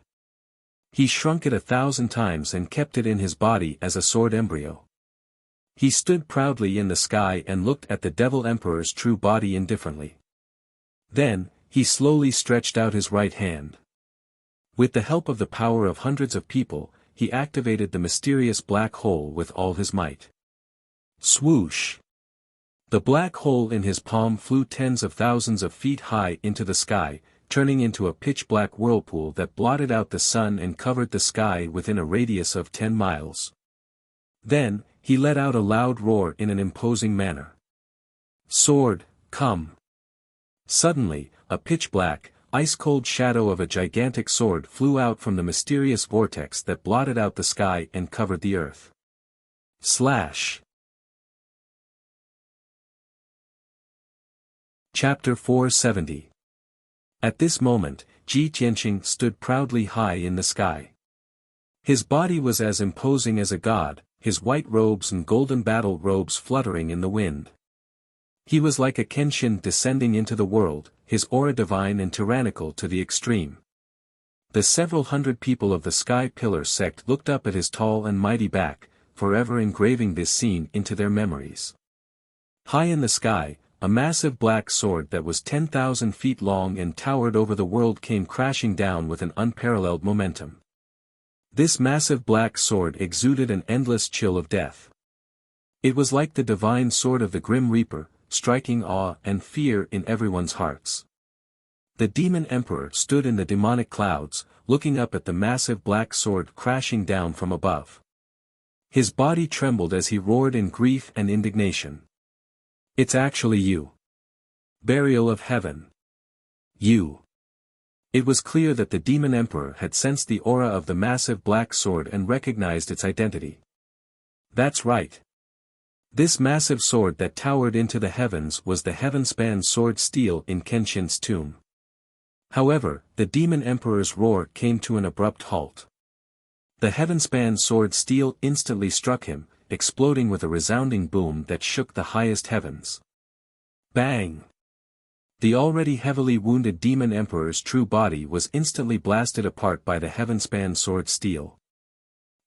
He shrunk it 1,000 times and kept it in his body as a sword embryo. He stood proudly in the sky and looked at the Devil Emperor's true body indifferently. Then, he slowly stretched out his right hand. With the help of the power of hundreds of people, he activated the mysterious black hole with all his might. Swoosh! The black hole in his palm flew tens of thousands of feet high into the sky, turning into a pitch-black whirlpool that blotted out the sun and covered the sky within a radius of 10 miles. Then, he let out a loud roar in an imposing manner. "Sword, come!" Suddenly, a pitch-black, ice-cold shadow of a gigantic sword flew out from the mysterious vortex that blotted out the sky and covered the earth. Slash! Chapter 470. At this moment, Ji Tianqing stood proudly high in the sky. His body was as imposing as a god, his white robes and golden battle robes fluttering in the wind. He was like a Kenshin descending into the world, his aura divine and tyrannical to the extreme. The several hundred people of the Sky Pillar sect looked up at his tall and mighty back, forever engraving this scene into their memories. High in the sky, a massive black sword that was 10,000 feet long and towered over the world came crashing down with an unparalleled momentum. This massive black sword exuded an endless chill of death. It was like the divine sword of the Grim Reaper, striking awe and fear in everyone's hearts. The Demon Emperor stood in the demonic clouds, looking up at the massive black sword crashing down from above. His body trembled as he roared in grief and indignation. "It's actually you. Burial of Heaven. You. It was clear that the demon emperor had sensed the aura of the massive black sword and recognized its identity. That's right. This massive sword that towered into the heavens was the heaven-span sword steel in Kenshin's tomb. However, the demon emperor's roar came to an abrupt halt. The heaven-span sword steel instantly struck him, exploding with a resounding boom that shook the highest heavens. Bang! The already heavily wounded demon emperor's true body was instantly blasted apart by the heaven-span sword steel.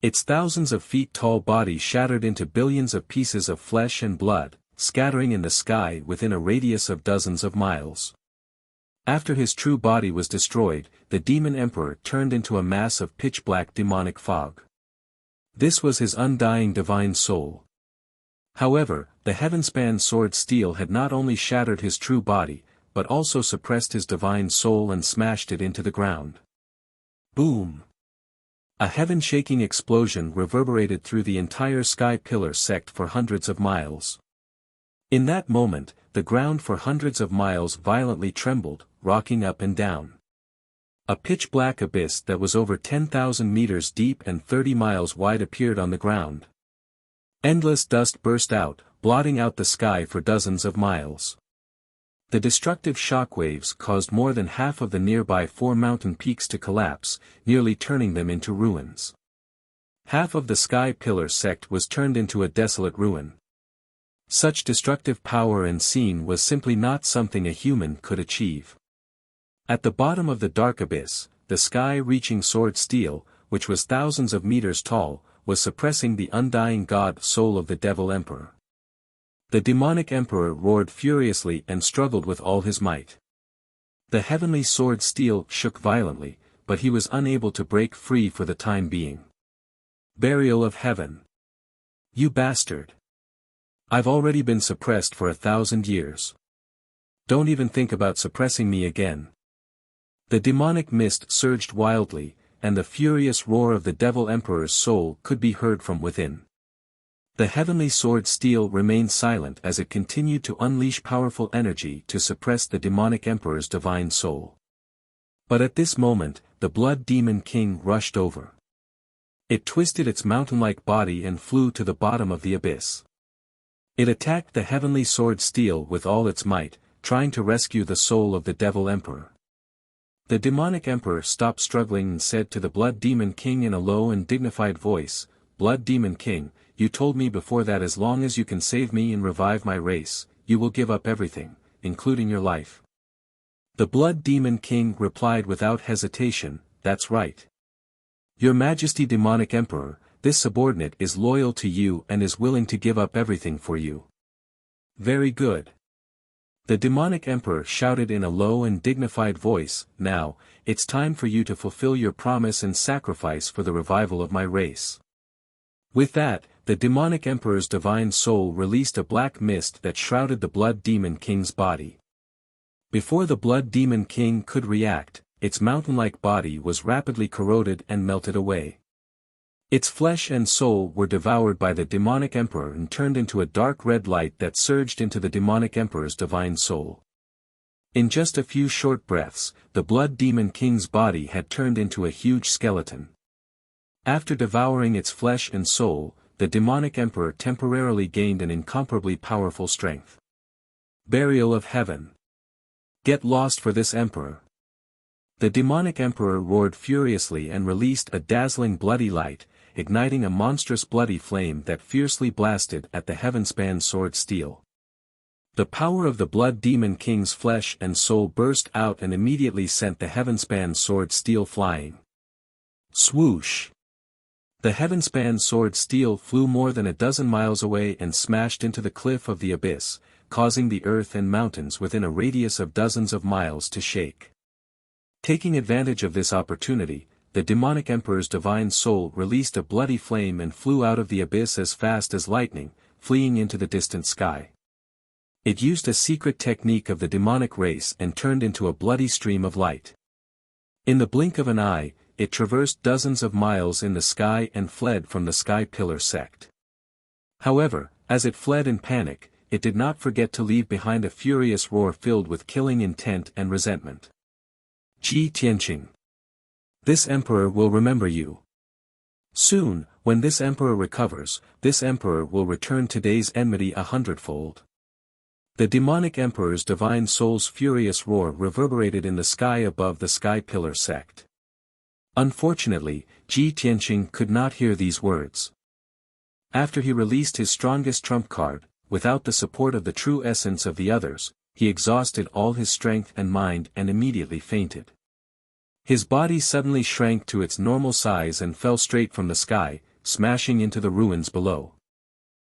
Its thousands of feet tall body shattered into billions of pieces of flesh and blood, scattering in the sky within a radius of dozens of miles. After his true body was destroyed, the demon emperor turned into a mass of pitch-black demonic fog. This was his undying divine soul. However, the heaven-span sword steel had not only shattered his true body, but also suppressed his divine soul and smashed it into the ground. Boom! A heaven-shaking explosion reverberated through the entire sky pillar sect for hundreds of miles. In that moment, the ground for hundreds of miles violently trembled, rocking up and down. A pitch-black abyss that was over 10,000 meters deep and 30 miles wide appeared on the ground. Endless dust burst out, blotting out the sky for dozens of miles. The destructive shockwaves caused more than half of the nearby 4 mountain peaks to collapse, nearly turning them into ruins. Half of the sky pillar sect was turned into a desolate ruin. Such destructive power and scene was simply not something a human could achieve. At the bottom of the dark abyss, the sky-reaching sword steel, which was thousands of meters tall, was suppressing the undying god soul of the devil emperor. The demonic emperor roared furiously and struggled with all his might. The heavenly sword steel shook violently, but he was unable to break free for the time being. Burial of Heaven. You bastard! I've already been suppressed for 1,000 years. Don't even think about suppressing me again. The demonic mist surged wildly, and the furious roar of the devil emperor's soul could be heard from within. The heavenly sword steel remained silent as it continued to unleash powerful energy to suppress the demonic emperor's divine soul. But at this moment, the blood demon king rushed over. It twisted its mountain-like body and flew to the bottom of the abyss. It attacked the heavenly sword steel with all its might, trying to rescue the soul of the devil emperor. The demonic emperor stopped struggling and said to the blood demon king in a low and dignified voice, "Blood demon king, you told me before that as long as you can save me and revive my race, you will give up everything, including your life." The blood demon king replied without hesitation, "That's right. Your Majesty demonic emperor, this subordinate is loyal to you and is willing to give up everything for you." Very good. The demonic emperor shouted in a low and dignified voice, "Now, it's time for you to fulfill your promise and sacrifice for the revival of my race." With that, the demonic emperor's divine soul released a black mist that shrouded the blood demon king's body. Before the blood demon king could react, its mountain-like body was rapidly corroded and melted away. Its flesh and soul were devoured by the demonic emperor and turned into a dark red light that surged into the demonic emperor's divine soul. In just a few short breaths, the blood demon king's body had turned into a huge skeleton. After devouring its flesh and soul, the demonic emperor temporarily gained an incomparably powerful strength. Burial of Heaven. Get lost for this emperor. The demonic emperor roared furiously and released a dazzling bloody light, igniting a monstrous bloody flame that fiercely blasted at the heaven-span sword steel. The power of the blood demon king's flesh and soul burst out and immediately sent the heaven-span sword steel flying. Swoosh! The heaven-span sword steel flew more than a dozen miles away and smashed into the cliff of the abyss, causing the earth and mountains within a radius of dozens of miles to shake. Taking advantage of this opportunity, the demonic emperor's divine soul released a bloody flame and flew out of the abyss as fast as lightning, fleeing into the distant sky. It used a secret technique of the demonic race and turned into a bloody stream of light. In the blink of an eye, it traversed dozens of miles in the sky and fled from the sky pillar sect. However, as it fled in panic, it did not forget to leave behind a furious roar filled with killing intent and resentment. Ji Tianqing. This emperor will remember you. Soon, when this emperor recovers, this emperor will return today's enmity 100-fold. The demonic emperor's divine soul's furious roar reverberated in the sky above the Sky Pillar sect. Unfortunately, Ji Tianqing could not hear these words. After he released his strongest trump card, without the support of the true essence of the others, he exhausted all his strength and mind and immediately fainted. His body suddenly shrank to its normal size and fell straight from the sky, smashing into the ruins below.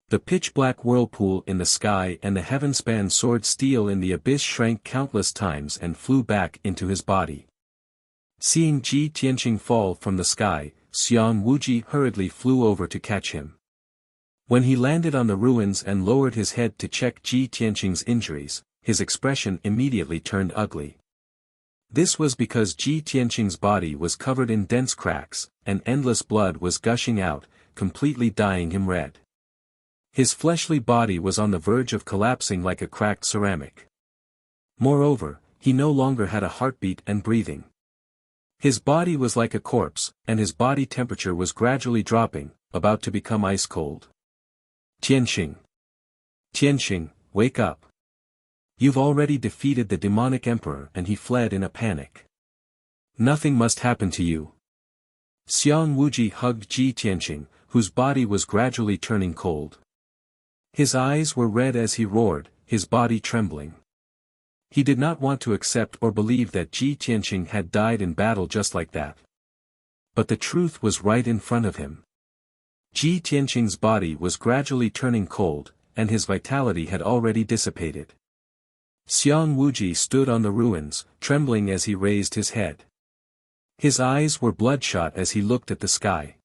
The pitch-black whirlpool in the sky and the heaven-span sword steel in the abyss shrank countless times and flew back into his body. Seeing Ji Tianqing fall from the sky, Xiang Wuji hurriedly flew over to catch him. When he landed on the ruins and lowered his head to check Ji Tianqing's injuries, his expression immediately turned ugly. This was because Ji Tianqing's body was covered in dense cracks, and endless blood was gushing out, completely dyeing him red. His fleshly body was on the verge of collapsing like a cracked ceramic. Moreover, he no longer had a heartbeat and breathing. His body was like a corpse, and his body temperature was gradually dropping, about to become ice cold. Tianqing. Tianqing, wake up. You've already defeated the demonic emperor and he fled in a panic. Nothing must happen to you. Xiang Wuji hugged Ji Tianqing, whose body was gradually turning cold. His eyes were red as he roared, his body trembling. He did not want to accept or believe that Ji Tianqing had died in battle just like that. But the truth was right in front of him. Ji Tianqing's body was gradually turning cold, and his vitality had already dissipated. Xiang Wuji stood on the ruins, trembling as he raised his head. His eyes were bloodshot as he looked at the sky.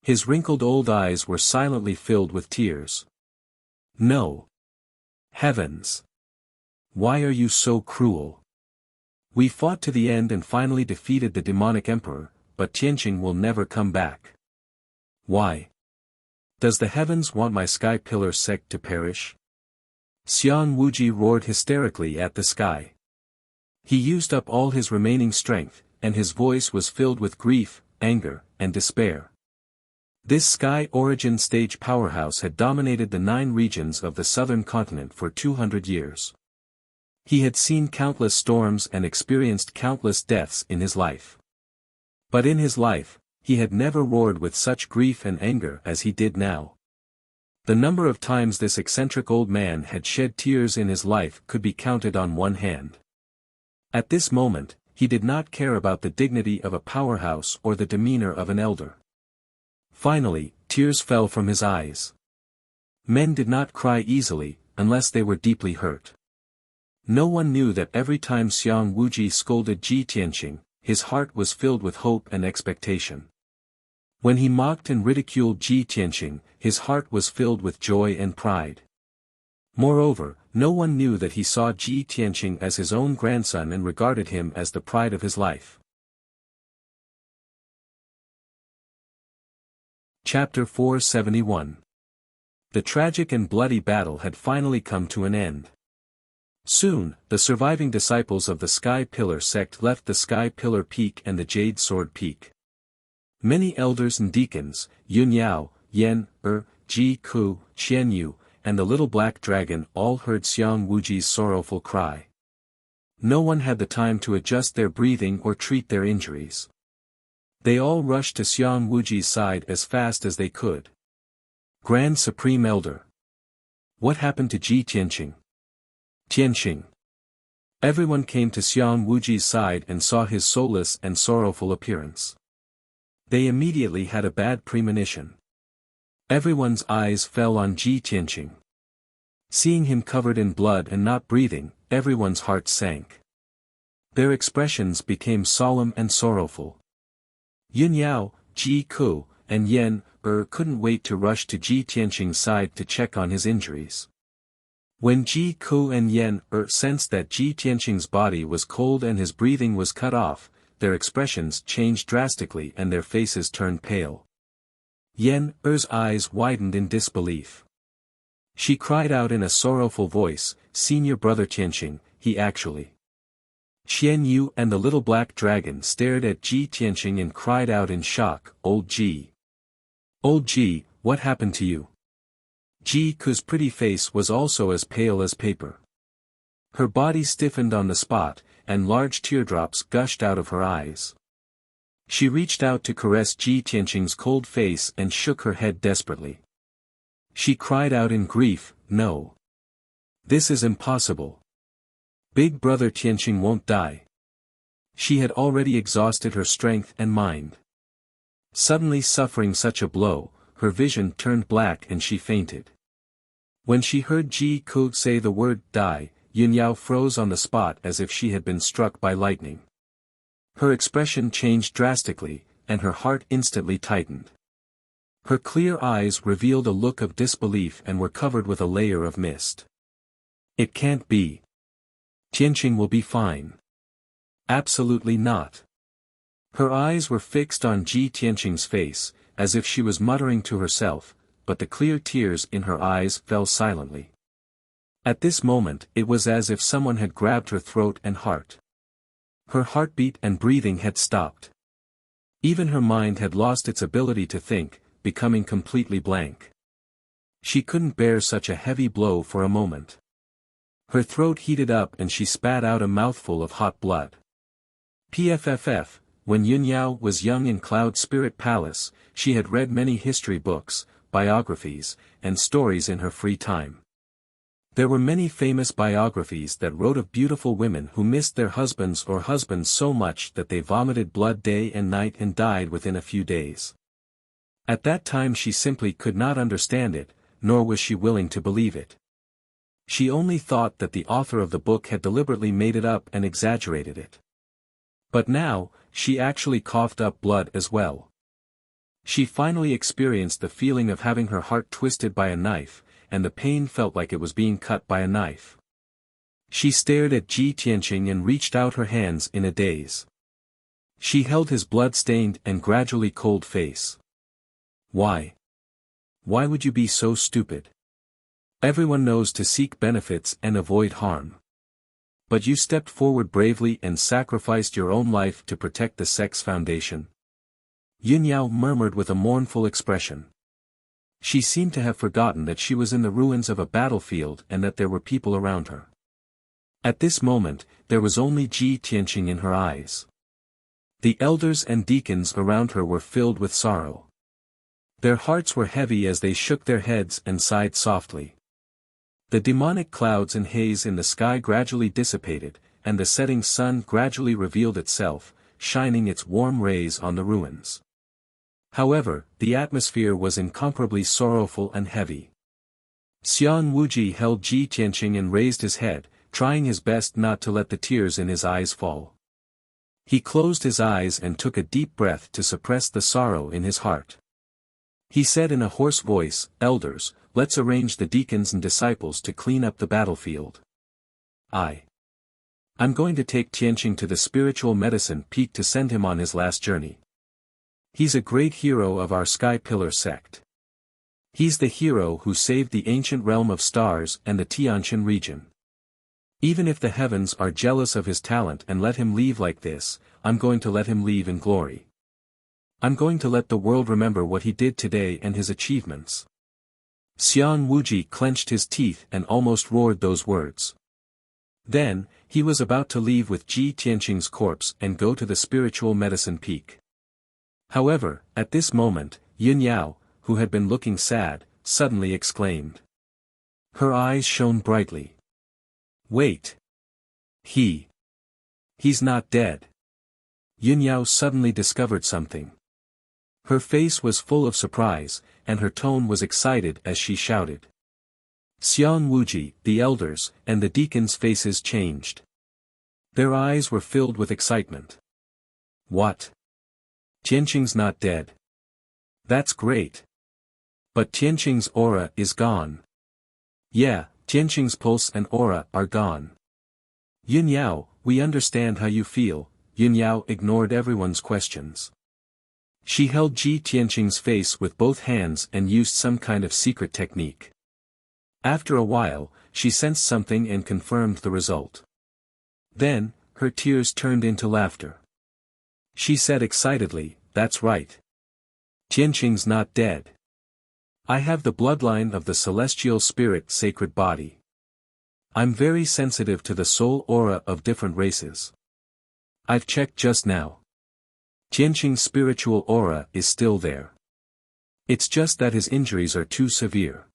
His wrinkled old eyes were silently filled with tears. No. Heavens! Why are you so cruel? We fought to the end and finally defeated the demonic emperor, but Tianqing will never come back. Why? Does the heavens want my Sky Pillar sect to perish? Xiang Wuji roared hysterically at the sky. He used up all his remaining strength, and his voice was filled with grief, anger, and despair. This Sky Origin stage powerhouse had dominated the 9 regions of the southern continent for 200 years. He had seen countless storms and experienced countless deaths in his life. But in his life, he had never roared with such grief and anger as he did now. The number of times this eccentric old man had shed tears in his life could be counted on one hand. At this moment, he did not care about the dignity of a powerhouse or the demeanor of an elder. Finally, tears fell from his eyes. Men did not cry easily, unless they were deeply hurt. No one knew that every time Xiang Wuji scolded Ji Tianqing, his heart was filled with hope and expectation. When he mocked and ridiculed Ji Tianqing, his heart was filled with joy and pride. Moreover, no one knew that he saw Ji Tianqing as his own grandson and regarded him as the pride of his life. Chapter 471. The tragic and bloody battle had finally come to an end. Soon, the surviving disciples of the Sky Pillar sect left the Sky Pillar Peak and the Jade Sword Peak. Many elders and deacons, Yun Yao, Yan, Ji Ku, Qian Yu, and the little black dragon all heard Xiang Wuji's sorrowful cry. No one had the time to adjust their breathing or treat their injuries. They all rushed to Xiang Wuji's side as fast as they could. Grand Supreme Elder. What happened to Ji Tianqing? Tianqing. Everyone came to Xiang Wuji's side and saw his soulless and sorrowful appearance. They immediately had a bad premonition. Everyone's eyes fell on Ji Tianqing. Seeing him covered in blood and not breathing, everyone's heart sank. Their expressions became solemn and sorrowful. Yun Yao, Ji Ku, and Yan, couldn't wait to rush to Ji Tianqing's side to check on his injuries. When Ji Ku and Yan, sensed that Ji Tianqing's body was cold and his breathing was cut off, their expressions changed drastically and their faces turned pale. Yan, eyes widened in disbelief. She cried out in a sorrowful voice, "Senior brother Tianqing, he actually." Xian Yu and the little black dragon stared at Ji Tianqing and cried out in shock, "Old Ji. Old Ji, what happened to you?" Ji Ku's pretty face was also as pale as paper. Her body stiffened on the spot, and large teardrops gushed out of her eyes. She reached out to caress Ji Tianqing's cold face and shook her head desperately. She cried out in grief, "No. This is impossible. Big brother Tianqing won't die." She had already exhausted her strength and mind. Suddenly suffering such a blow, her vision turned black and she fainted. When she heard Ji Ku say the word "die," Yunyao froze on the spot as if she had been struck by lightning. Her expression changed drastically, and her heart instantly tightened. Her clear eyes revealed a look of disbelief and were covered with a layer of mist. It can't be. Tianqing will be fine. Absolutely not. Her eyes were fixed on Ji Tianqing's face, as if she was muttering to herself, but the clear tears in her eyes fell silently. At this moment it was as if someone had grabbed her throat and heart. Her heartbeat and breathing had stopped. Even her mind had lost its ability to think, becoming completely blank. She couldn't bear such a heavy blow for a moment. Her throat heated up and she spat out a mouthful of hot blood. PFFF, when Yunyao was young in Cloud Spirit Palace, she had read many history books, biographies, and stories in her free time. There were many famous biographies that wrote of beautiful women who missed their husbands or husbands so much that they vomited blood day and night and died within a few days. At that time she simply could not understand it, nor was she willing to believe it. She only thought that the author of the book had deliberately made it up and exaggerated it. But now, she actually coughed up blood as well. She finally experienced the feeling of having her heart twisted by a knife, and the pain felt like it was being cut by a knife. She stared at Ji Tianqing and reached out her hands in a daze. She held his blood-stained and gradually cold face. Why? Why would you be so stupid? Everyone knows to seek benefits and avoid harm. But you stepped forward bravely and sacrificed your own life to protect the Sex Foundation. Yunyao murmured with a mournful expression. She seemed to have forgotten that she was in the ruins of a battlefield and that there were people around her. At this moment, there was only Ji Tianqing in her eyes. The elders and deacons around her were filled with sorrow. Their hearts were heavy as they shook their heads and sighed softly. The demonic clouds and haze in the sky gradually dissipated, and the setting sun gradually revealed itself, shining its warm rays on the ruins. However, the atmosphere was incomparably sorrowful and heavy. Xian Wuji held Ji Tianqing and raised his head, trying his best not to let the tears in his eyes fall. He closed his eyes and took a deep breath to suppress the sorrow in his heart. He said in a hoarse voice, "Elders, let's arrange the deacons and disciples to clean up the battlefield. I'm going to take Tianqing to the spiritual medicine peak to send him on his last journey. He's a great hero of our Sky Pillar sect. He's the hero who saved the ancient realm of stars and the Tianqian region. Even if the heavens are jealous of his talent and let him leave like this, I'm going to let him leave in glory. I'm going to let the world remember what he did today and his achievements." Xian Wuji clenched his teeth and almost roared those words. Then, he was about to leave with Ji Tianqing's corpse and go to the spiritual medicine peak. However, at this moment, Yunyao, who had been looking sad, suddenly exclaimed. Her eyes shone brightly. "Wait. He's not dead." Yunyao suddenly discovered something. Her face was full of surprise, and her tone was excited as she shouted. Xian Wuji, the elders, and the deacons' faces changed. Their eyes were filled with excitement. "What? Tianqing's not dead. That's great. But Tianqing's aura is gone." "Yeah, Tianqing's pulse and aura are gone." "Yunyao, we understand how you feel." Yunyao ignored everyone's questions. She held Ji Tianqing's face with both hands and used some kind of secret technique. After a while, she sensed something and confirmed the result. Then, her tears turned into laughter. She said excitedly, "That's right. Tianqing's not dead. I have the bloodline of the celestial spirit sacred body. I'm very sensitive to the soul aura of different races. I've checked just now. Tianqing's spiritual aura is still there. It's just that his injuries are too severe."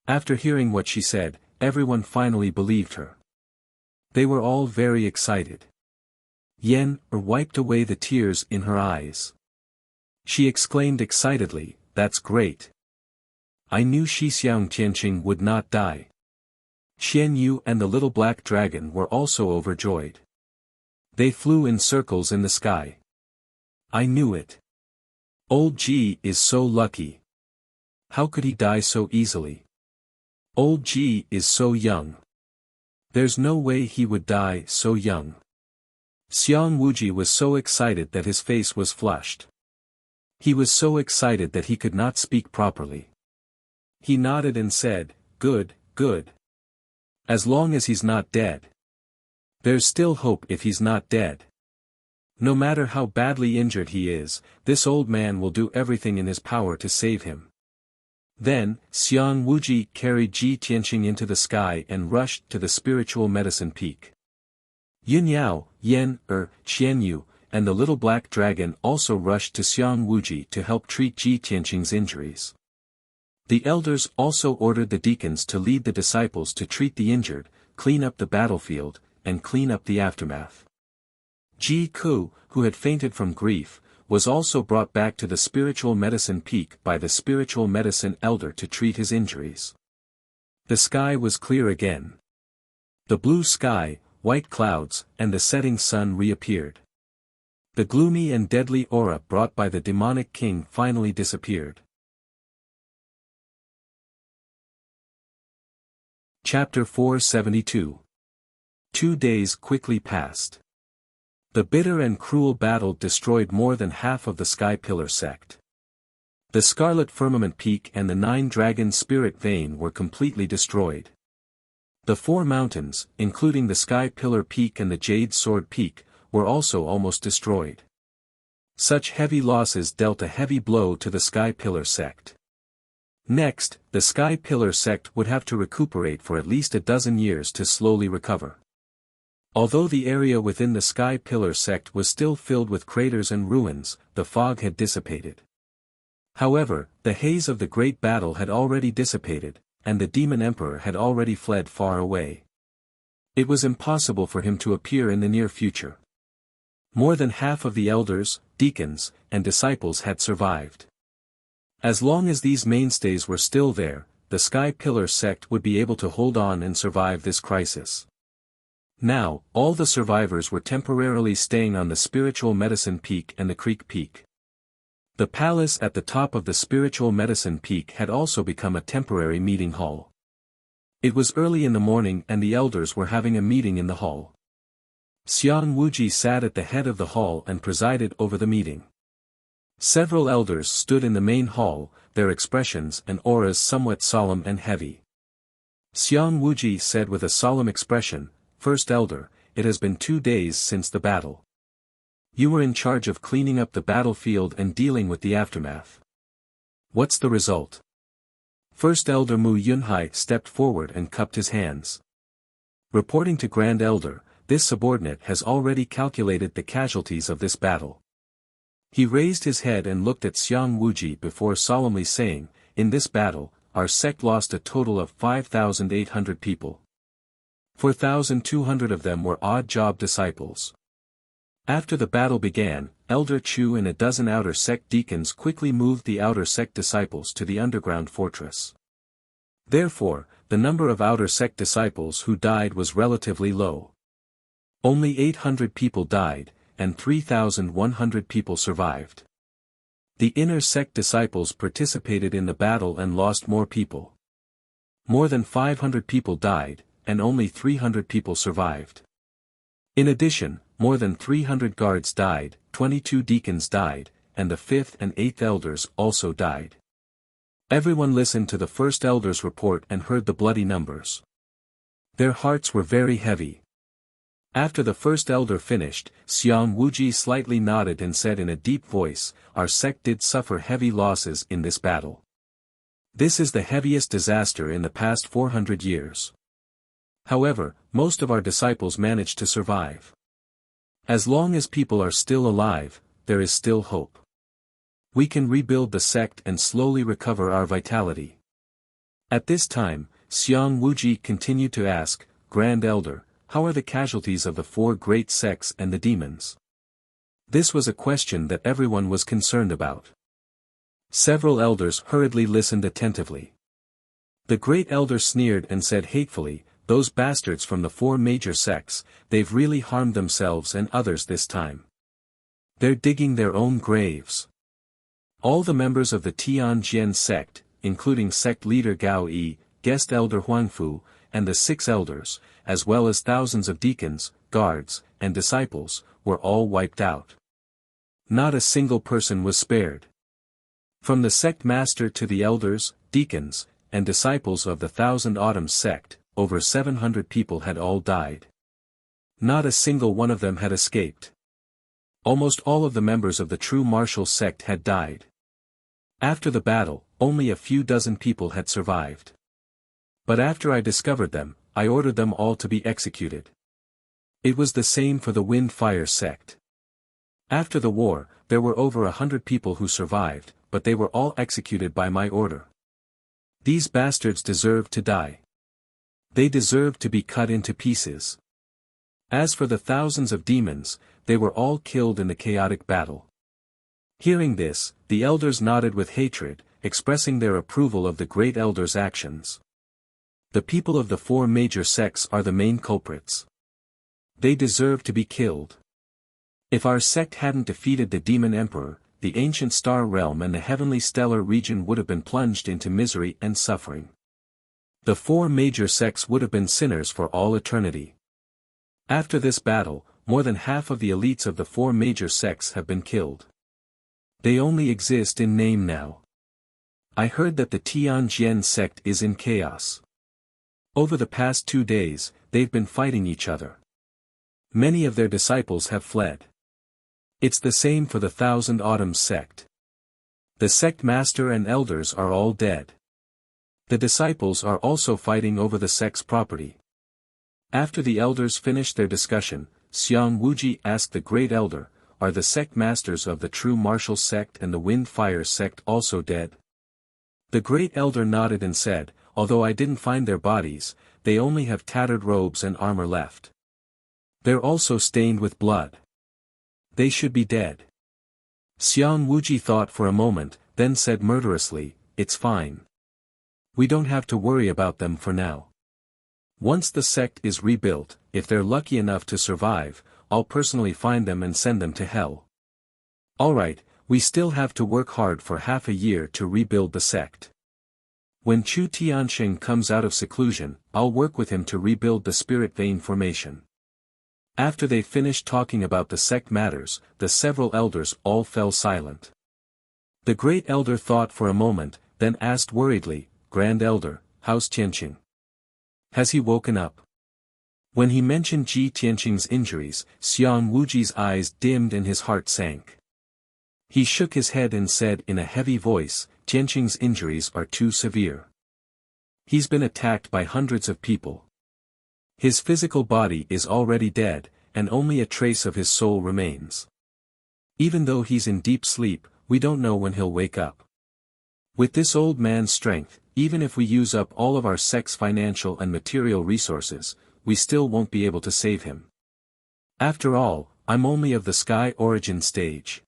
After hearing what she said, everyone finally believed her. They were all very excited. Yen wiped away the tears in her eyes. She exclaimed excitedly, "That's great. I knew Shixiang Tianqing would not die." Xian Yu and the little black dragon were also overjoyed. They flew in circles in the sky. "I knew it. Old Ji is so lucky. How could he die so easily? Old Ji is so young. There's no way he would die so young." Xiang Wuji was so excited that his face was flushed. He was so excited that he could not speak properly. He nodded and said, "Good, good. As long as he's not dead. There's still hope if he's not dead. No matter how badly injured he is, this old man will do everything in his power to save him." Then, Xiang Wuji carried Ji Tianqing into the sky and rushed to the spiritual medicine peak. Yun Yao, Yen, Qian Yu, and the little black dragon also rushed to Xiang Wuji to help treat Ji Tianqing's injuries. The elders also ordered the deacons to lead the disciples to treat the injured, clean up the battlefield, and clean up the aftermath. Ji Ku, who had fainted from grief, was also brought back to the spiritual medicine peak by the spiritual medicine elder to treat his injuries. The sky was clear again. The blue sky, white clouds, and the setting sun reappeared. The gloomy and deadly aura brought by the demonic king finally disappeared. Chapter 472. 2 days quickly passed. The bitter and cruel battle destroyed more than half of the Sky Pillar sect. The Scarlet Firmament Peak and the 9-Dragon Spirit Vein were completely destroyed. The 4 mountains, including the Sky Pillar Peak and the Jade Sword Peak, were also almost destroyed. Such heavy losses dealt a heavy blow to the Sky Pillar sect. Next, the Sky Pillar sect would have to recuperate for at least a dozen years to slowly recover. Although the area within the Sky Pillar sect was still filled with craters and ruins, the fog had dissipated. However, the haze of the great battle had already dissipated, and the Demon Emperor had already fled far away. It was impossible for him to appear in the near future. More than half of the elders, deacons, and disciples had survived. As long as these mainstays were still there, the Sky Pillar sect would be able to hold on and survive this crisis. Now, all the survivors were temporarily staying on the Spiritual Medicine Peak and the Creek Peak. The palace at the top of the Spiritual Medicine Peak had also become a temporary meeting hall. It was early in the morning and the elders were having a meeting in the hall. Xiang Wuji sat at the head of the hall and presided over the meeting. Several elders stood in the main hall, their expressions and auras somewhat solemn and heavy. Xiang Wuji said with a solemn expression, "First Elder, it has been 2 days since the battle. You were in charge of cleaning up the battlefield and dealing with the aftermath. What's the result?" First Elder Mu Yunhai stepped forward and cupped his hands. Reporting to Grand Elder, this subordinate has already calculated the casualties of this battle. He raised his head and looked at Xiang Wuji before solemnly saying, "In this battle, our sect lost a total of 5,800 people. 4,200 of them were odd-job disciples." After the battle began, Elder Chu and a dozen outer sect deacons quickly moved the outer sect disciples to the underground fortress. Therefore, the number of outer sect disciples who died was relatively low. Only 800 people died, and 3,100 people survived. The inner sect disciples participated in the battle and lost more people. More than 500 people died, and only 300 people survived. In addition, more than 300 guards died, 22 deacons died, and the 5th and 8th elders also died. Everyone listened to the first elder's report and heard the bloody numbers. Their hearts were very heavy. After the first elder finished, Xiang Wuji slightly nodded and said in a deep voice, "Our sect did suffer heavy losses in this battle. This is the heaviest disaster in the past 400 years. However, most of our disciples managed to survive. As long as people are still alive, there is still hope. We can rebuild the sect and slowly recover our vitality." At this time, Xiang Wuji continued to ask, "Grand Elder, how are the casualties of the 4 great sects and the demons?" This was a question that everyone was concerned about. Several elders hurriedly listened attentively. The great elder sneered and said hatefully, "Those bastards from the 4 major sects, they've really harmed themselves and others this time. They're digging their own graves." All the members of the Tianjian sect, including sect leader Gao Yi, guest elder Huangfu, and the 6 elders, as well as thousands of deacons, guards, and disciples, were all wiped out. Not a single person was spared. From the sect master to the elders, deacons, and disciples of the Thousand Autumns sect, over 700 people had all died. Not a single one of them had escaped. Almost all of the members of the true martial sect had died. After the battle, only a few dozen people had survived. But after I discovered them, I ordered them all to be executed. It was the same for the Wind-Fire sect. After the war, there were over 100 people who survived, but they were all executed by my order. These bastards deserved to die. They deserved to be cut into pieces. As for the thousands of demons, they were all killed in the chaotic battle. Hearing this, the elders nodded with hatred, expressing their approval of the great elder's actions. The people of the 4 major sects are the main culprits. They deserve to be killed. If our sect hadn't defeated the demon emperor, the ancient star realm and the heavenly stellar region would have been plunged into misery and suffering. The 4 major sects would have been sinners for all eternity. After this battle, more than half of the elites of the 4 major sects have been killed. They only exist in name now. I heard that the Tianjian sect is in chaos. Over the past 2 days, they've been fighting each other. Many of their disciples have fled. It's the same for the Thousand Autumns sect. The sect master and elders are all dead. The disciples are also fighting over the sect's property. After the elders finished their discussion, Xiang Wuji asked the great elder, "Are the sect masters of the true martial sect and the Wind-Fire sect also dead?" The great elder nodded and said, "Although I didn't find their bodies, they only have tattered robes and armor left. They're also stained with blood. They should be dead." Xiang Wuji thought for a moment, then said murderously, "It's fine. We don't have to worry about them for now. Once the sect is rebuilt, if they're lucky enough to survive, I'll personally find them and send them to hell. Alright, we still have to work hard for half a year to rebuild the sect. When Chu Tianxing comes out of seclusion, I'll work with him to rebuild the spirit vein formation." After they finished talking about the sect matters, the several elders all fell silent. The great elder thought for a moment, then asked worriedly, "Grand Elder, how's Tianqing? Has he woken up?" When he mentioned Ji Tianqing's injuries, Xiang Wuji's eyes dimmed and his heart sank. He shook his head and said in a heavy voice, "Tianqing's injuries are too severe. He's been attacked by hundreds of people. His physical body is already dead, and only a trace of his soul remains. Even though he's in deep sleep, we don't know when he'll wake up. With this old man's strength, even if we use up all of our sect's financial and material resources, we still won't be able to save him. After all, I'm only of the Sky Origin stage.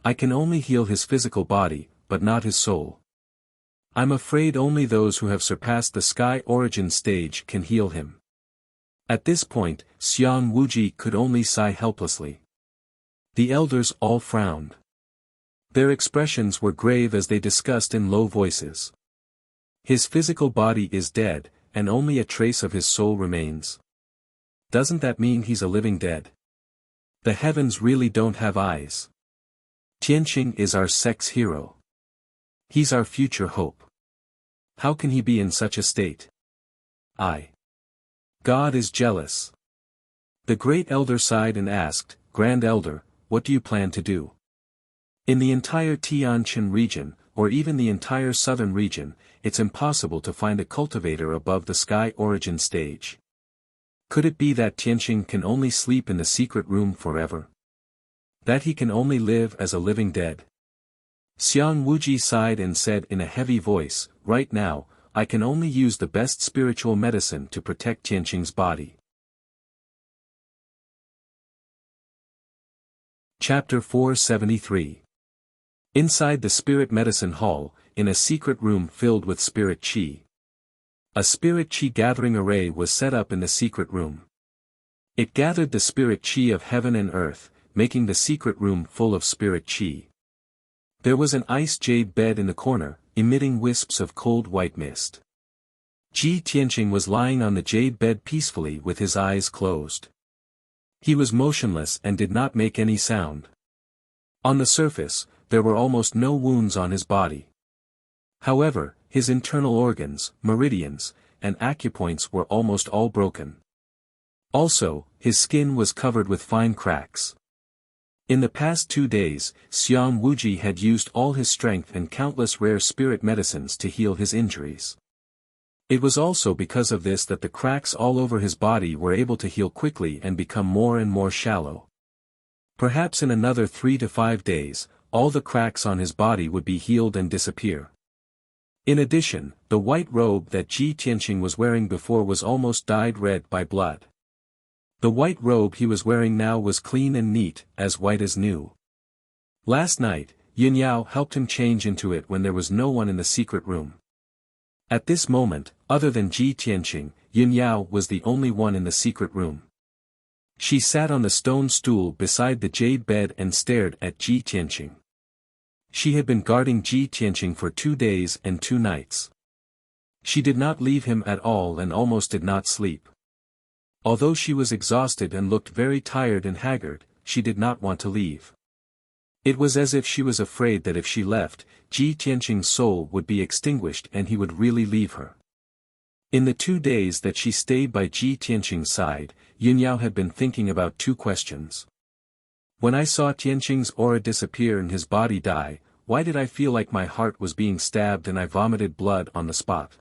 I can only heal his physical body, but not his soul. I'm afraid only those who have surpassed the Sky Origin stage can heal him." At this point, Xiang Wuji could only sigh helplessly. The elders all frowned. Their expressions were grave as they discussed in low voices. His physical body is dead, and only a trace of his soul remains. Doesn't that mean he's a living dead? The heavens really don't have eyes. Tianqing is our sect's hero. He's our future hope. How can he be in such a state? God is jealous. The great elder sighed and asked, Grand Elder, what do you plan to do? In the entire Tianqin region, or even the entire southern region, it's impossible to find a cultivator above the sky origin stage. Could it be that Tianqin can only sleep in the secret room forever? That he can only live as a living dead? Xiang Wuji sighed and said in a heavy voice, right now, I can only use the best spiritual medicine to protect Tianqin's body. Chapter 473. Inside the spirit medicine hall, in a secret room filled with spirit qi. A spirit qi gathering array was set up in the secret room. It gathered the spirit qi of heaven and earth, making the secret room full of spirit qi. There was an ice jade bed in the corner, emitting wisps of cold white mist. Ji Tianqing was lying on the jade bed peacefully with his eyes closed. He was motionless and did not make any sound. On the surface, there were almost no wounds on his body. However, his internal organs, meridians, and acupoints were almost all broken. Also, his skin was covered with fine cracks. In the past 2 days, Xiang Wuji had used all his strength and countless rare spirit medicines to heal his injuries. It was also because of this that the cracks all over his body were able to heal quickly and become more and more shallow. Perhaps in another 3 to 5 days, all the cracks on his body would be healed and disappear. In addition, the white robe that Ji Tianqing was wearing before was almost dyed red by blood. The white robe he was wearing now was clean and neat, as white as new. Last night, Yin Yao helped him change into it when there was no one in the secret room. At this moment, other than Ji Tianqing, Yin Yao was the only one in the secret room. She sat on the stone stool beside the jade bed and stared at Ji Tianqing. She had been guarding Ji Tianqing for 2 days and 2 nights. She did not leave him at all and almost did not sleep. Although she was exhausted and looked very tired and haggard, she did not want to leave. It was as if she was afraid that if she left, Ji Tianqing's soul would be extinguished and he would really leave her. In the 2 days that she stayed by Ji Tianqing's side, Yin Yao had been thinking about 2 questions. When I saw Tianqing's aura disappear and his body die, why did I feel like my heart was being stabbed and I vomited blood on the spot?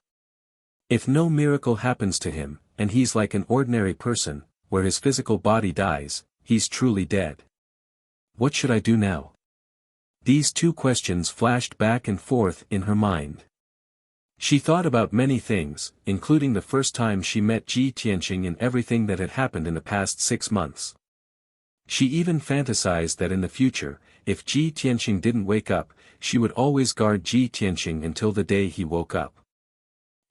If no miracle happens to him, and he's like an ordinary person, where his physical body dies, he's truly dead. What should I do now? These 2 questions flashed back and forth in her mind. She thought about many things, including the first time she met Ji Tianqing and everything that had happened in the past 6 months. She even fantasized that in the future, if Ji Tianqing didn't wake up, she would always guard Ji Tianqing until the day he woke up.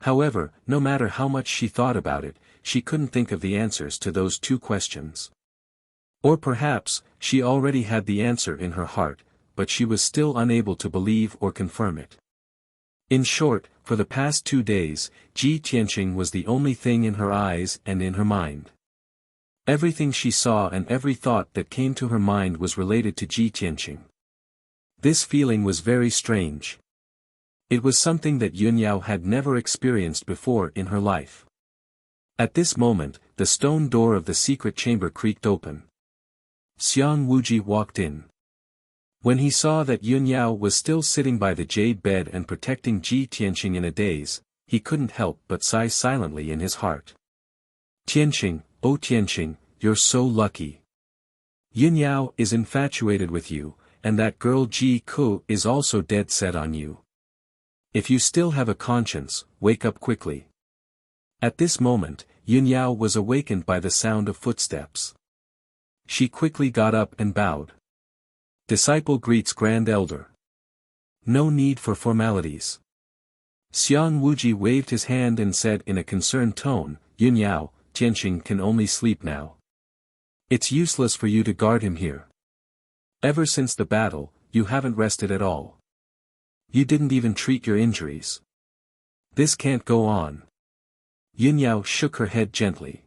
However, no matter how much she thought about it, she couldn't think of the answers to those 2 questions. Or perhaps, she already had the answer in her heart, but she was still unable to believe or confirm it. In short, for the past 2 days, Ji Tianqing was the only thing in her eyes and in her mind. Everything she saw and every thought that came to her mind was related to Ji Tianqing. This feeling was very strange. It was something that Yun Yao had never experienced before in her life. At this moment, the stone door of the secret chamber creaked open. Xiang Wuji walked in. When he saw that Yun Yao was still sitting by the jade bed and protecting Ji Tianqing in a daze, he couldn't help but sigh silently in his heart. Tianqing, oh Tianqing, you're so lucky. Yun Yao is infatuated with you, and that girl Ji Ku is also dead set on you. If you still have a conscience, wake up quickly. At this moment, Yun Yao was awakened by the sound of footsteps. She quickly got up and bowed. Disciple greets Grand Elder. No need for formalities. Xiang Wuji waved his hand and said in a concerned tone, Yun Yao, Tianqing can only sleep now. It's useless for you to guard him here. Ever since the battle, you haven't rested at all. You didn't even treat your injuries. This can't go on. Yin Yao shook her head gently.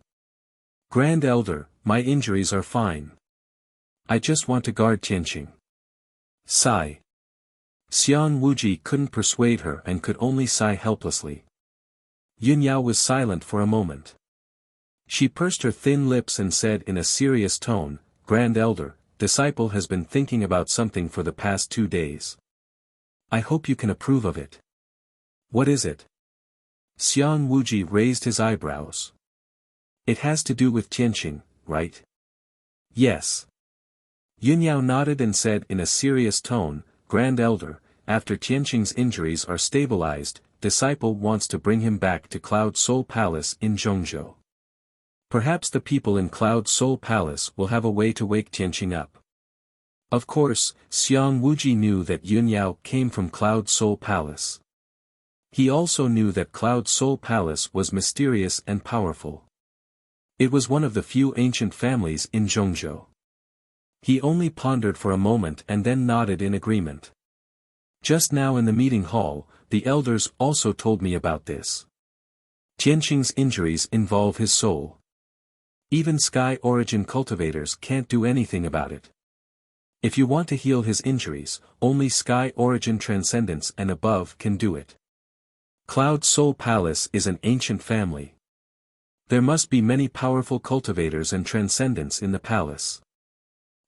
Grand Elder, my injuries are fine. I just want to guard Tianqing. Sigh. Xiang Wuji couldn't persuade her and could only sigh helplessly. Yun Yao was silent for a moment. She pursed her thin lips and said in a serious tone, "Grand Elder, disciple has been thinking about something for the past 2 days. I hope you can approve of it." "What is it?" Xiang Wuji raised his eyebrows. "It has to do with Tianqing, right?" "Yes." Yun Yao nodded and said in a serious tone, "Grand Elder, after Tianqing's injuries are stabilized, disciple wants to bring him back to Cloud Soul Palace in Zhongzhou. Perhaps the people in Cloud Soul Palace will have a way to wake Tianqing up." Of course, Xiang Wuji knew that Yun Yao came from Cloud Soul Palace. He also knew that Cloud Soul Palace was mysterious and powerful. It was one of the few ancient families in Zhongzhou. He only pondered for a moment and then nodded in agreement. "Just now in the meeting hall, the elders also told me about this. Tianqing's injuries involve his soul. Even Sky Origin cultivators can't do anything about it. If you want to heal his injuries, only Sky Origin Transcendence and above can do it. Cloud Soul Palace is an ancient family. There must be many powerful cultivators and transcendents in the palace.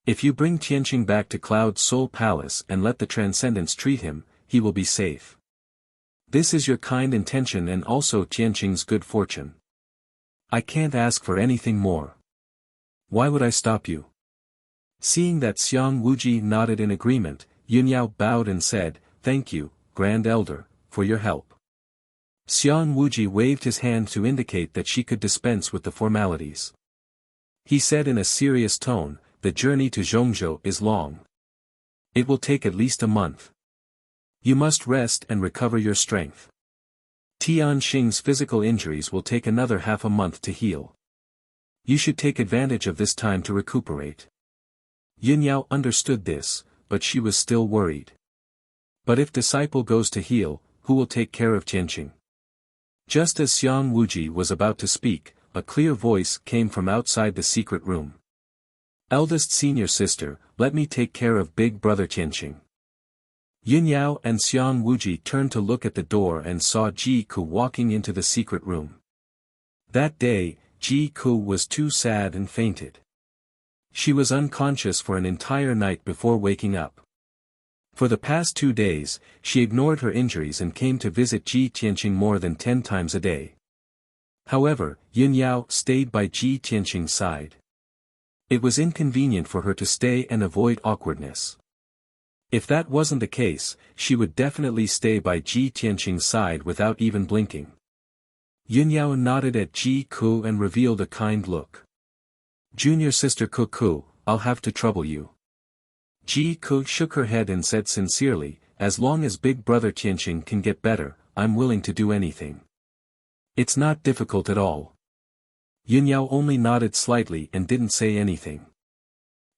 If you bring Tianqing back to Cloud Soul Palace and let the transcendents treat him, he will be safe. This is your kind intention and also Tianqing's good fortune. I can't ask for anything more. Why would I stop you?" Seeing that Xiang Wuji nodded in agreement, Yun Yao bowed and said, "Thank you, Grand Elder, for your help." Xiang Wuji waved his hand to indicate that she could dispense with the formalities. He said in a serious tone, "The journey to Zhongzhou is long. It will take at least a month. You must rest and recover your strength. Tianqing's physical injuries will take another half a month to heal. You should take advantage of this time to recuperate." Yun Yao understood this, but she was still worried. But if disciple goes to heal, who will take care of Tianqing? Just as Xiang Wuji was about to speak, a clear voice came from outside the secret room. "Eldest senior sister, let me take care of big brother Tianqing." Yun Yao and Xiang Wuji turned to look at the door and saw Ji Ku walking into the secret room. That day, Ji Ku was too sad and fainted. She was unconscious for an entire night before waking up. For the past 2 days, she ignored her injuries and came to visit Ji Tianqing more than 10 times a day. However, Yun Yao stayed by Ji Tianqing's side. It was inconvenient for her to stay and avoid awkwardness. If that wasn't the case, she would definitely stay by Ji Tianqing's side without even blinking. Yun Yao nodded at Ji Ku and revealed a kind look. "Junior sister Ku, I'll have to trouble you." Ji Ku shook her head and said sincerely, "As long as big brother Tianqing can get better, I'm willing to do anything. It's not difficult at all." Yun Yao only nodded slightly and didn't say anything.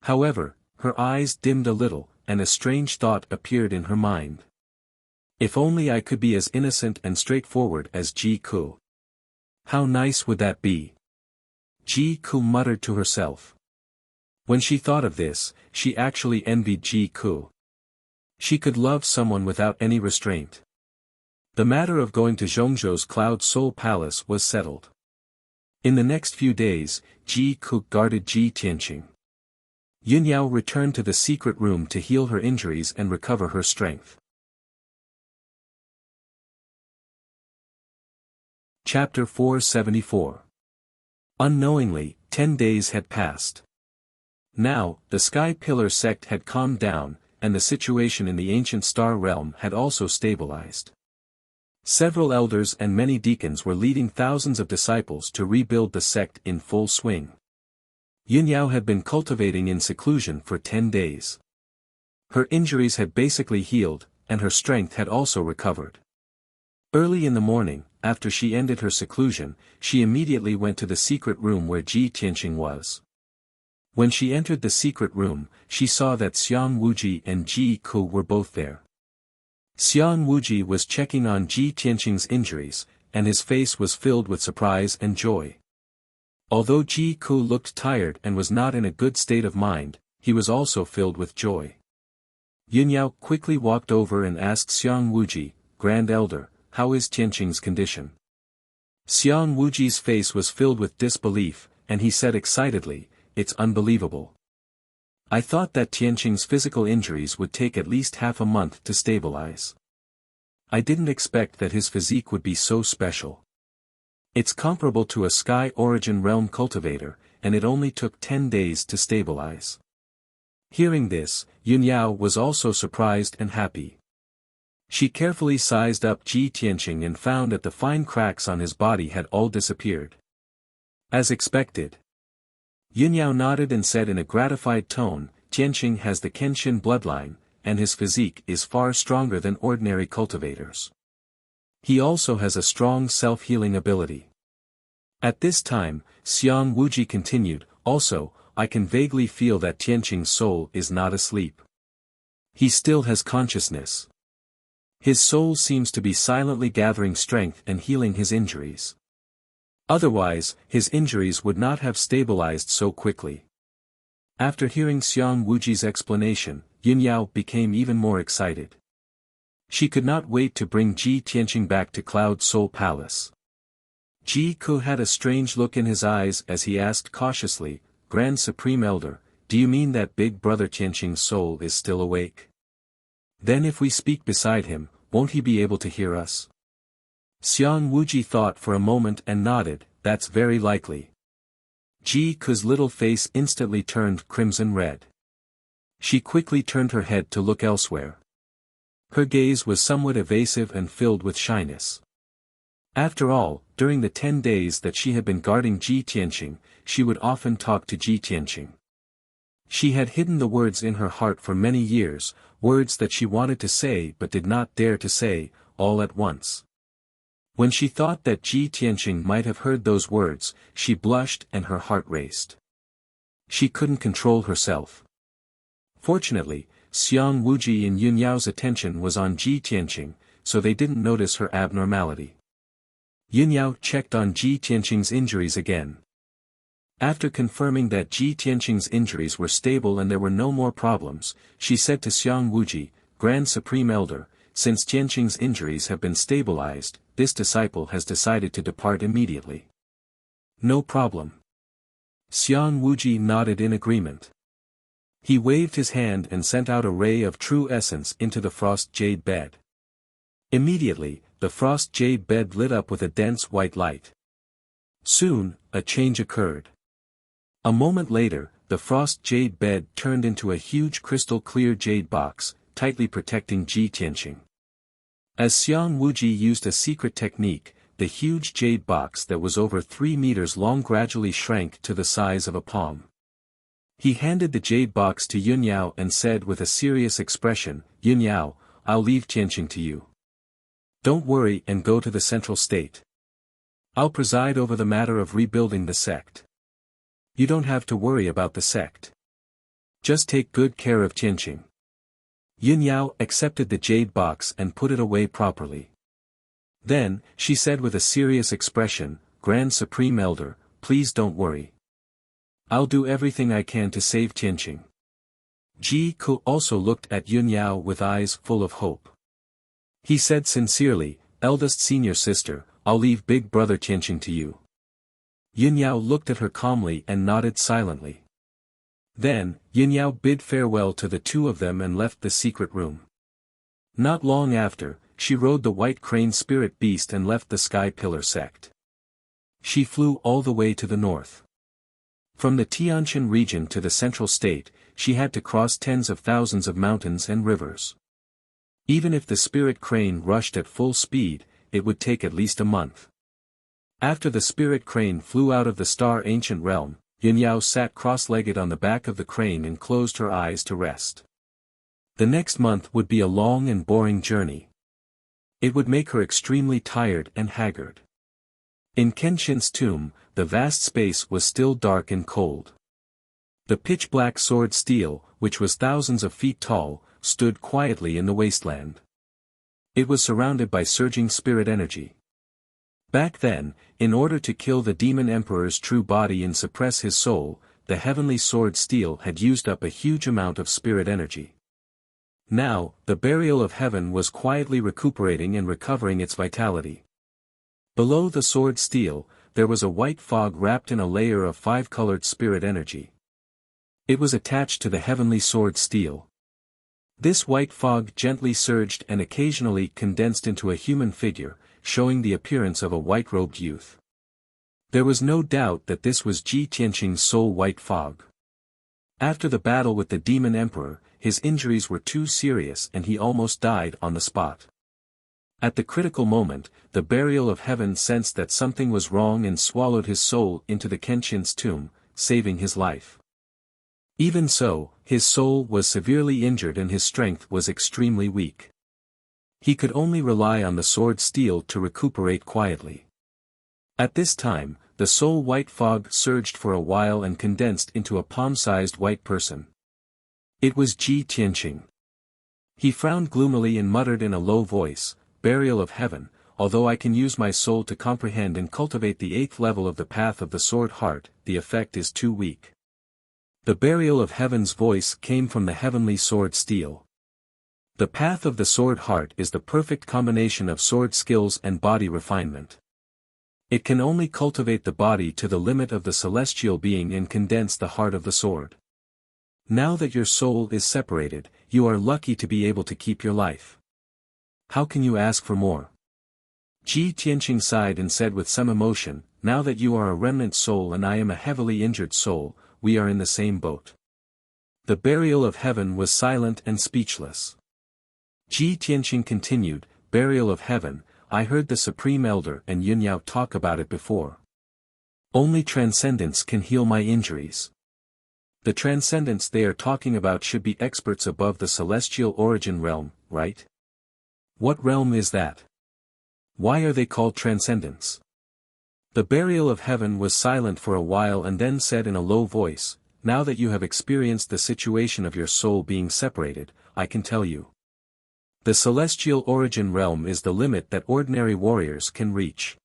However, her eyes dimmed a little, and a strange thought appeared in her mind. If only I could be as innocent and straightforward as Ji Ku. How nice would that be? Ji Ku muttered to herself. When she thought of this, she actually envied Ji Ku. She could love someone without any restraint. The matter of going to Zhongzhou's Cloud Soul Palace was settled. In the next few days, Ji Ku guarded Ji Tianqing. Yun Yao returned to the secret room to heal her injuries and recover her strength. Chapter 474. Unknowingly, 10 days had passed. Now, the Sky Pillar sect had calmed down, and the situation in the ancient star realm had also stabilized. Several elders and many deacons were leading thousands of disciples to rebuild the sect in full swing. Yun Yao had been cultivating in seclusion for 10 days. Her injuries had basically healed, and her strength had also recovered. Early in the morning, after she ended her seclusion, she immediately went to the secret room where Ji Tianqing was. When she entered the secret room, she saw that Xiang Wuji and Ji Ku were both there. Xiang Wuji was checking on Ji Tianqing's injuries, and his face was filled with surprise and joy. Although Ji Ku looked tired and was not in a good state of mind, he was also filled with joy. Yunyao quickly walked over and asked Xiang Wuji, Grand Elder, how is Tianqing's condition? Xiang Wuji's face was filled with disbelief, and he said excitedly, it's unbelievable. I thought that Tianqing's physical injuries would take at least half a month to stabilize. I didn't expect that his physique would be so special. It's comparable to a Sky Origin Realm cultivator, and it only took 10 days to stabilize. Hearing this, Yunyao was also surprised and happy. She carefully sized up Ji Tianqing and found that the fine cracks on his body had all disappeared. As expected. Yunyao nodded and said in a gratified tone, Tianqing has the Kenshin bloodline, and his physique is far stronger than ordinary cultivators. He also has a strong self-healing ability. At this time, Xiang Wuji continued, also, I can vaguely feel that Tianqing's soul is not asleep. He still has consciousness. His soul seems to be silently gathering strength and healing his injuries. Otherwise, his injuries would not have stabilized so quickly. After hearing Xiang Wuji's explanation, Yunyao became even more excited. She could not wait to bring Ji Tianqing back to Cloud Soul Palace. Ji Ku had a strange look in his eyes as he asked cautiously, Grand Supreme Elder, do you mean that big brother Tianqing's soul is still awake? Then if we speak beside him, won't he be able to hear us? Xiang Wuji thought for a moment and nodded, that's very likely. Ji Ku's little face instantly turned crimson red. She quickly turned her head to look elsewhere. Her gaze was somewhat evasive and filled with shyness. After all, during the 10 days that she had been guarding Ji Tianqing, she would often talk to Ji Tianqing. She had hidden the words in her heart for many years, words that she wanted to say but did not dare to say, all at once. When she thought that Ji Tianqing might have heard those words, she blushed and her heart raced. She couldn't control herself. Fortunately, Xiang Wuji and Yunyao's attention was on Ji Tianqing, so they didn't notice her abnormality. Yunyao checked on Ji Tianqing's injuries again. After confirming that Ji Tianqing's injuries were stable and there were no more problems, she said to Xiang Wuji, Grand Supreme Elder, since Tianqing's injuries have been stabilized, this disciple has decided to depart immediately. No problem. Xiang Wuji nodded in agreement. He waved his hand and sent out a ray of true essence into the frost jade bed. Immediately, the frost jade bed lit up with a dense white light. Soon, a change occurred. A moment later, the frost jade bed turned into a huge crystal-clear jade box, tightly protecting Ji Tianqing. As Xiang Wuji used a secret technique, the huge jade box that was over 3 meters long gradually shrank to the size of a palm. He handed the jade box to Yunyao and said with a serious expression, Yunyao, I'll leave Tianqing to you. Don't worry and go to the central state. I'll preside over the matter of rebuilding the sect. You don't have to worry about the sect. Just take good care of Tianqing. Yunyao accepted the jade box and put it away properly. Then, she said with a serious expression, Grand Supreme Elder, please don't worry. I'll do everything I can to save Tianqing. Ji Ku also looked at Yunyao with eyes full of hope. He said sincerely, eldest senior sister, I'll leave big brother Tianqing to you. Yunyao looked at her calmly and nodded silently. Then, Yunyao bid farewell to the two of them and left the secret room. Not long after, she rode the white crane spirit beast and left the Sky Pillar sect. She flew all the way to the north. From the Tianjin region to the central state, she had to cross tens of thousands of mountains and rivers. Even if the spirit crane rushed at full speed, it would take at least a month. After the spirit crane flew out of the star ancient realm, Yunyao sat cross-legged on the back of the crane and closed her eyes to rest. The next month would be a long and boring journey. It would make her extremely tired and haggard. In Kenshin's tomb, the vast space was still dark and cold. The pitch-black sword steel, which was thousands of feet tall, stood quietly in the wasteland. It was surrounded by surging spirit energy. Back then, in order to kill the demon emperor's true body and suppress his soul, the heavenly sword steel had used up a huge amount of spirit energy. Now, the burial of heaven was quietly recuperating and recovering its vitality. Below the sword steel, there was a white fog wrapped in a layer of five-colored spirit energy. It was attached to the heavenly sword steel. This white fog gently surged and occasionally condensed into a human figure, showing the appearance of a white-robed youth. There was no doubt that this was Ji Tianqing's soul white fog. After the battle with the demon emperor, his injuries were too serious and he almost died on the spot. At the critical moment, the burial of heaven sensed that something was wrong and swallowed his soul into the Kenshin's tomb, saving his life. Even so, his soul was severely injured and his strength was extremely weak. He could only rely on the sword steel to recuperate quietly. At this time, the soul white fog surged for a while and condensed into a palm-sized white person. It was Ji Tianqing. He frowned gloomily and muttered in a low voice, "Burial of heaven, although I can use my soul to comprehend and cultivate the 8th level of the path of the sword heart, the effect is too weak." The burial of heaven's voice came from the heavenly sword steel. The path of the sword heart is the perfect combination of sword skills and body refinement. It can only cultivate the body to the limit of the celestial being and condense the heart of the sword. Now that your soul is separated, you are lucky to be able to keep your life. How can you ask for more? Ji Tianqing sighed and said with some emotion, "Now that you are a remnant soul and I am a heavily injured soul, we are in the same boat." The burial of heaven was silent and speechless. Ji Tianqing continued, "Burial of heaven, I heard the Supreme Elder and Yunyao talk about it before. Only transcendence can heal my injuries. The transcendence they are talking about should be experts above the celestial origin realm, right? What realm is that? Why are they called transcendents?" The burial of heaven was silent for a while and then said in a low voice, "Now that you have experienced the situation of your soul being separated, I can tell you. The celestial origin realm is the limit that ordinary warriors can reach.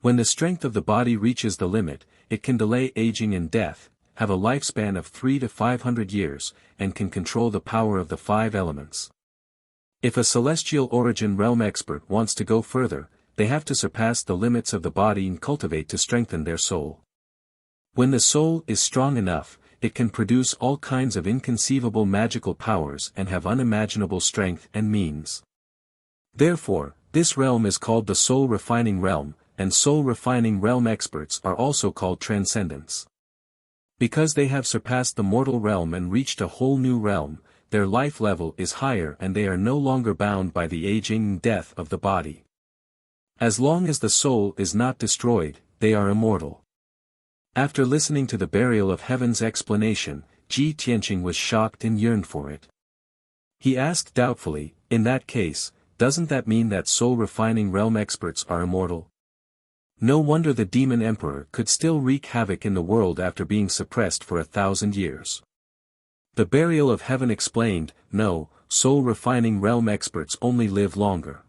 When the strength of the body reaches the limit, it can delay aging and death, have a lifespan of 300 to 500 years, and can control the power of the 5 elements. If a celestial origin realm expert wants to go further, they have to surpass the limits of the body and cultivate to strengthen their soul. When the soul is strong enough, it can produce all kinds of inconceivable magical powers and have unimaginable strength and means. Therefore, this realm is called the soul refining realm, and soul refining realm experts are also called transcendents. Because they have surpassed the mortal realm and reached a whole new realm, their life level is higher and they are no longer bound by the aging and death of the body. As long as the soul is not destroyed, they are immortal." After listening to the burial of heaven's explanation, Ji Tianqing was shocked and yearned for it. He asked doubtfully, "In that case, doesn't that mean that soul-refining realm experts are immortal? No wonder the demon emperor could still wreak havoc in the world after being suppressed for 1,000 years." The burial of heaven explained, "No, soul-refining realm experts only live longer.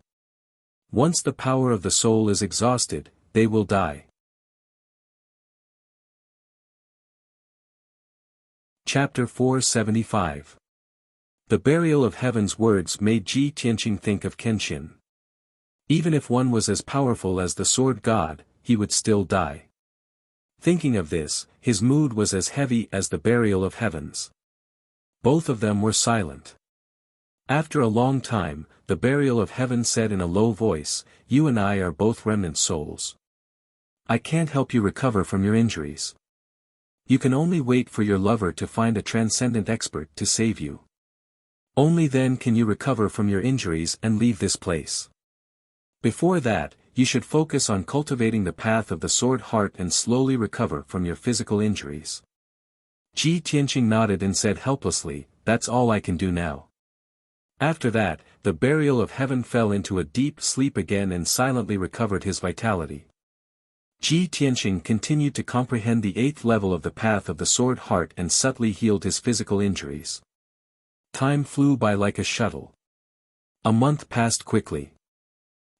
Once the power of the soul is exhausted, they will die." Chapter 475. The burial of heaven's words made Ji Tianqing think of Kenshin. Even if one was as powerful as the sword god, he would still die. Thinking of this, his mood was as heavy as the burial of heavens. Both of them were silent. After a long time, the burial of heaven said in a low voice, "You and I are both remnant souls. I can't help you recover from your injuries. You can only wait for your lover to find a transcendent expert to save you. Only then can you recover from your injuries and leave this place. Before that, you should focus on cultivating the path of the sword heart and slowly recover from your physical injuries." Ji Tianqing nodded and said helplessly, "That's all I can do now." After that, the burial of heaven fell into a deep sleep again and silently recovered his vitality. Ji Tianqing continued to comprehend the 8th level of the path of the sword heart and subtly healed his physical injuries. Time flew by like a shuttle. A month passed quickly.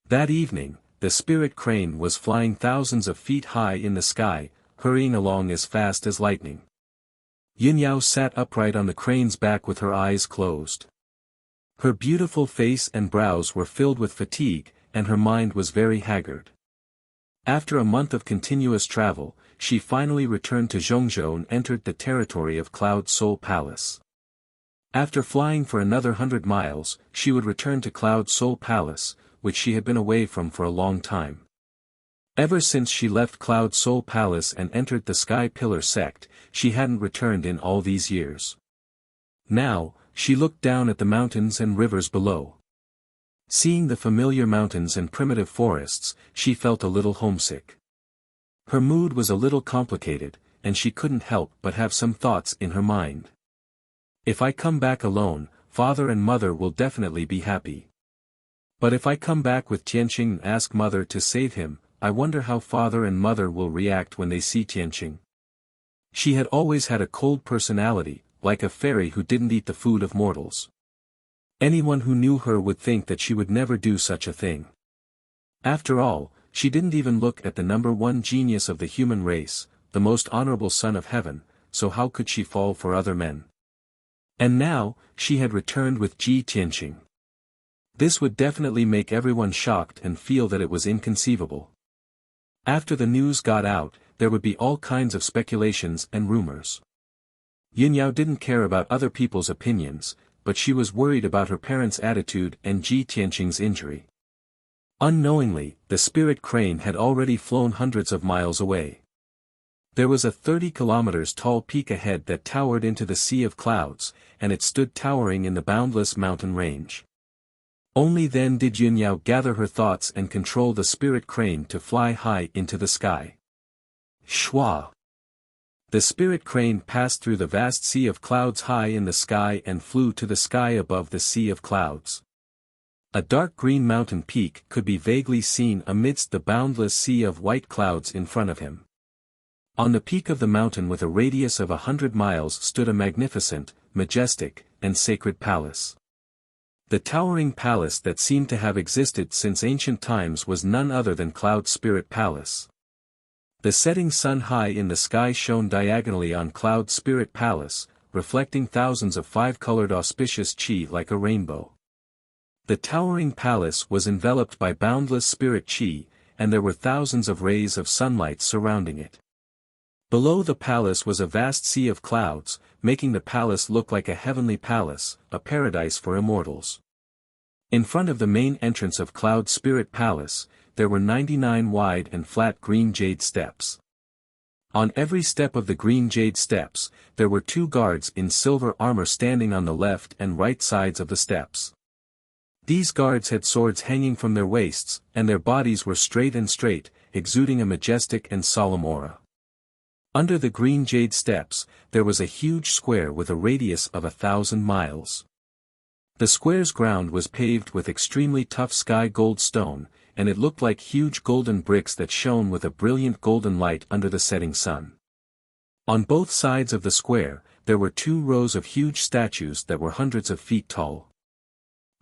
That evening, the spirit crane was flying thousands of feet high in the sky, hurrying along as fast as lightning. Yunyao sat upright on the crane's back with her eyes closed. Her beautiful face and brows were filled with fatigue, and her mind was very haggard. After a month of continuous travel, she finally returned to Zhongzhou and entered the territory of Cloud Soul Palace. After flying for another 100 miles, she would return to Cloud Soul Palace, which she had been away from for a long time. Ever since she left Cloud Soul Palace and entered the Sky Pillar sect, she hadn't returned in all these years. Now, she looked down at the mountains and rivers below. Seeing the familiar mountains and primitive forests, she felt a little homesick. Her mood was a little complicated, and she couldn't help but have some thoughts in her mind. If I come back alone, father and mother will definitely be happy. But if I come back with Tianqing and ask mother to save him, I wonder how father and mother will react when they see Tianqing. She had always had a cold personality, like a fairy who didn't eat the food of mortals. Anyone who knew her would think that she would never do such a thing. After all, she didn't even look at the number one genius of the human race, the most honorable son of heaven, so how could she fall for other men? And now, she had returned with Ji Tianqing. This would definitely make everyone shocked and feel that it was inconceivable. After the news got out, there would be all kinds of speculations and rumors. Yunyao didn't care about other people's opinions, but she was worried about her parents' attitude and Ji Tianqing's injury. Unknowingly, the spirit crane had already flown hundreds of miles away. There was a 30 kilometers tall peak ahead that towered into the sea of clouds, and it stood towering in the boundless mountain range. Only then did Yunyao gather her thoughts and control the spirit crane to fly high into the sky. Shwa! The spirit crane passed through the vast sea of clouds high in the sky and flew to the sky above the sea of clouds. A dark green mountain peak could be vaguely seen amidst the boundless sea of white clouds in front of him. On the peak of the mountain with a radius of 100 miles stood a magnificent, majestic, and sacred palace. The towering palace that seemed to have existed since ancient times was none other than Cloud Spirit Palace. The setting sun high in the sky shone diagonally on Cloud Spirit Palace, reflecting thousands of five-colored auspicious chi like a rainbow. The towering palace was enveloped by boundless spirit chi, and there were thousands of rays of sunlight surrounding it. Below the palace was a vast sea of clouds, making the palace look like a heavenly palace, a paradise for immortals. In front of the main entrance of Cloud Spirit Palace, there were 99 wide and flat green jade steps. On every step of the green jade steps, there were 2 guards in silver armor standing on the left and right sides of the steps. These guards had swords hanging from their waists, and their bodies were straight, exuding a majestic and solemn aura. Under the green jade steps, there was a huge square with a radius of 1,000 miles. The square's ground was paved with extremely tough sky gold stone, and it looked like huge golden bricks that shone with a brilliant golden light under the setting sun. On both sides of the square, there were 2 rows of huge statues that were hundreds of feet tall.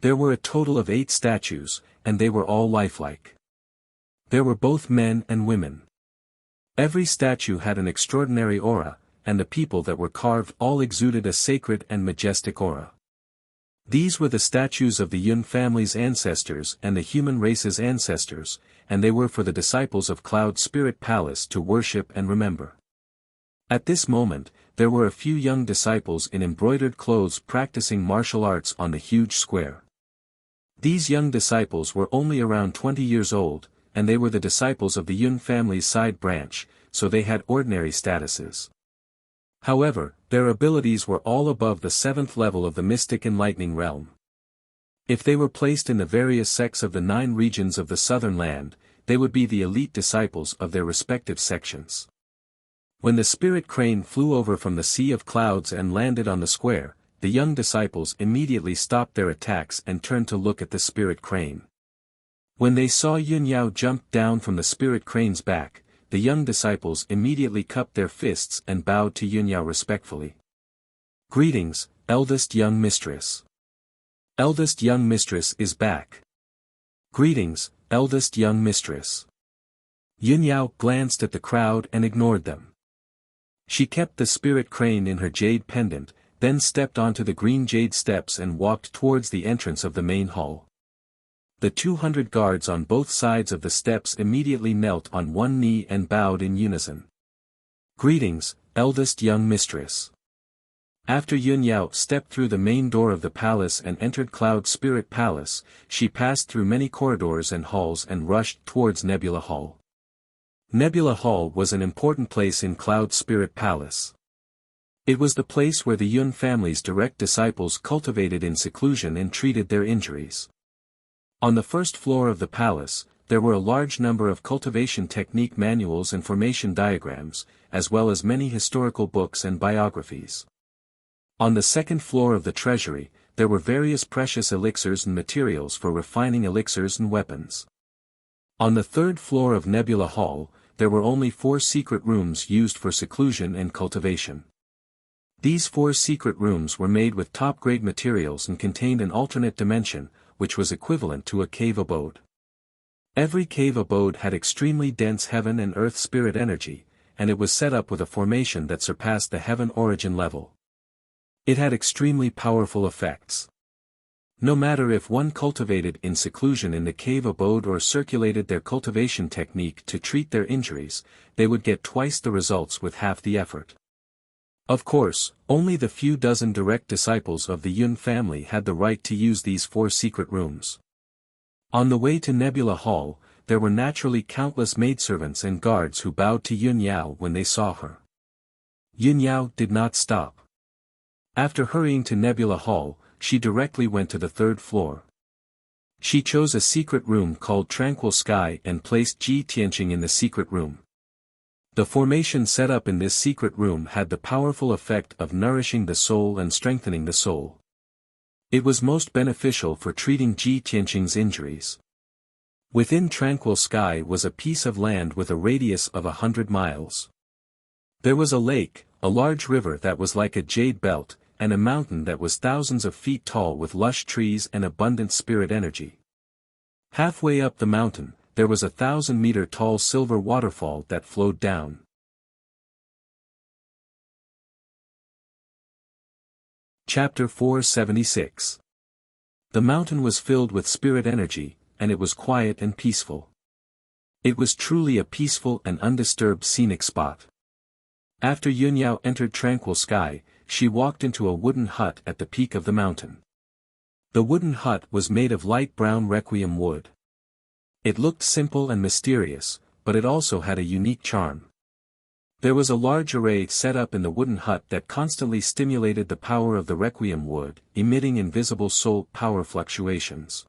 There were a total of 8 statues, and they were all lifelike. There were both men and women. Every statue had an extraordinary aura, and the people that were carved all exuded a sacred and majestic aura. These were the statues of the Yun family's ancestors and the human race's ancestors, and they were for the disciples of Cloud Spirit Palace to worship and remember. At this moment, there were a few young disciples in embroidered clothes practicing martial arts on the huge square. These young disciples were only around 20 years old, and they were the disciples of the Yun family's side branch, so they had ordinary statuses. However, their abilities were all above the 7th level of the mystic enlightening realm. If they were placed in the various sects of the 9 regions of the southern land, they would be the elite disciples of their respective sections. When the spirit crane flew over from the sea of clouds and landed on the square, the young disciples immediately stopped their attacks and turned to look at the spirit crane. When they saw Yunyao jump down from the spirit crane's back, the young disciples immediately cupped their fists and bowed to Yunyao respectfully. "Greetings, eldest young mistress. Eldest young mistress is back. Greetings, eldest young mistress." Yunyao glanced at the crowd and ignored them. She kept the spirit crane in her jade pendant, then stepped onto the green jade steps and walked towards the entrance of the main hall. The 200 guards on both sides of the steps immediately knelt on one knee and bowed in unison. "Greetings, eldest young mistress." After Yun Yao stepped through the main door of the palace and entered Cloud Spirit Palace, she passed through many corridors and halls and rushed towards Nebula Hall. Nebula Hall was an important place in Cloud Spirit Palace. It was the place where the Yun family's direct disciples cultivated in seclusion and treated their injuries. On the first floor of the palace, there were a large number of cultivation technique manuals and formation diagrams, as well as many historical books and biographies. On the second floor of the treasury, there were various precious elixirs and materials for refining elixirs and weapons. On the third floor of Nebula Hall, there were only 4 secret rooms used for seclusion and cultivation. These 4 secret rooms were made with top-grade materials and contained an alternate dimension, which was equivalent to a cave abode. Every cave abode had extremely dense heaven and earth spirit energy, and it was set up with a formation that surpassed the heaven origin level. It had extremely powerful effects. No matter if one cultivated in seclusion in the cave abode or circulated their cultivation technique to treat their injuries, they would get twice the results with half the effort. Of course, only the few dozen direct disciples of the Yun family had the right to use these 4 secret rooms. On the way to Nebula Hall, there were naturally countless maidservants and guards who bowed to Yun Yao when they saw her. Yun Yao did not stop. After hurrying to Nebula Hall, she directly went to the 3rd floor. She chose a secret room called Tranquil Sky and placed Ji Tianqing in the secret room. The formation set up in this secret room had the powerful effect of nourishing the soul and strengthening the soul. It was most beneficial for treating Ji Tianqing's injuries. Within Tranquil Sky was a piece of land with a radius of 100 miles. There was a lake, a large river that was like a jade belt, and a mountain that was thousands of feet tall with lush trees and abundant spirit energy. Halfway up the mountain, there was a 1,000-meter tall silver waterfall that flowed down. Chapter 476. The mountain was filled with spirit energy, and it was quiet and peaceful. It was truly a peaceful and undisturbed scenic spot. After Yun Yao entered Tranquil Sky, she walked into a wooden hut at the peak of the mountain. The wooden hut was made of light brown requiem wood. It looked simple and mysterious, but it also had a unique charm. There was a large array set up in the wooden hut that constantly stimulated the power of the requiem wood, emitting invisible soul power fluctuations.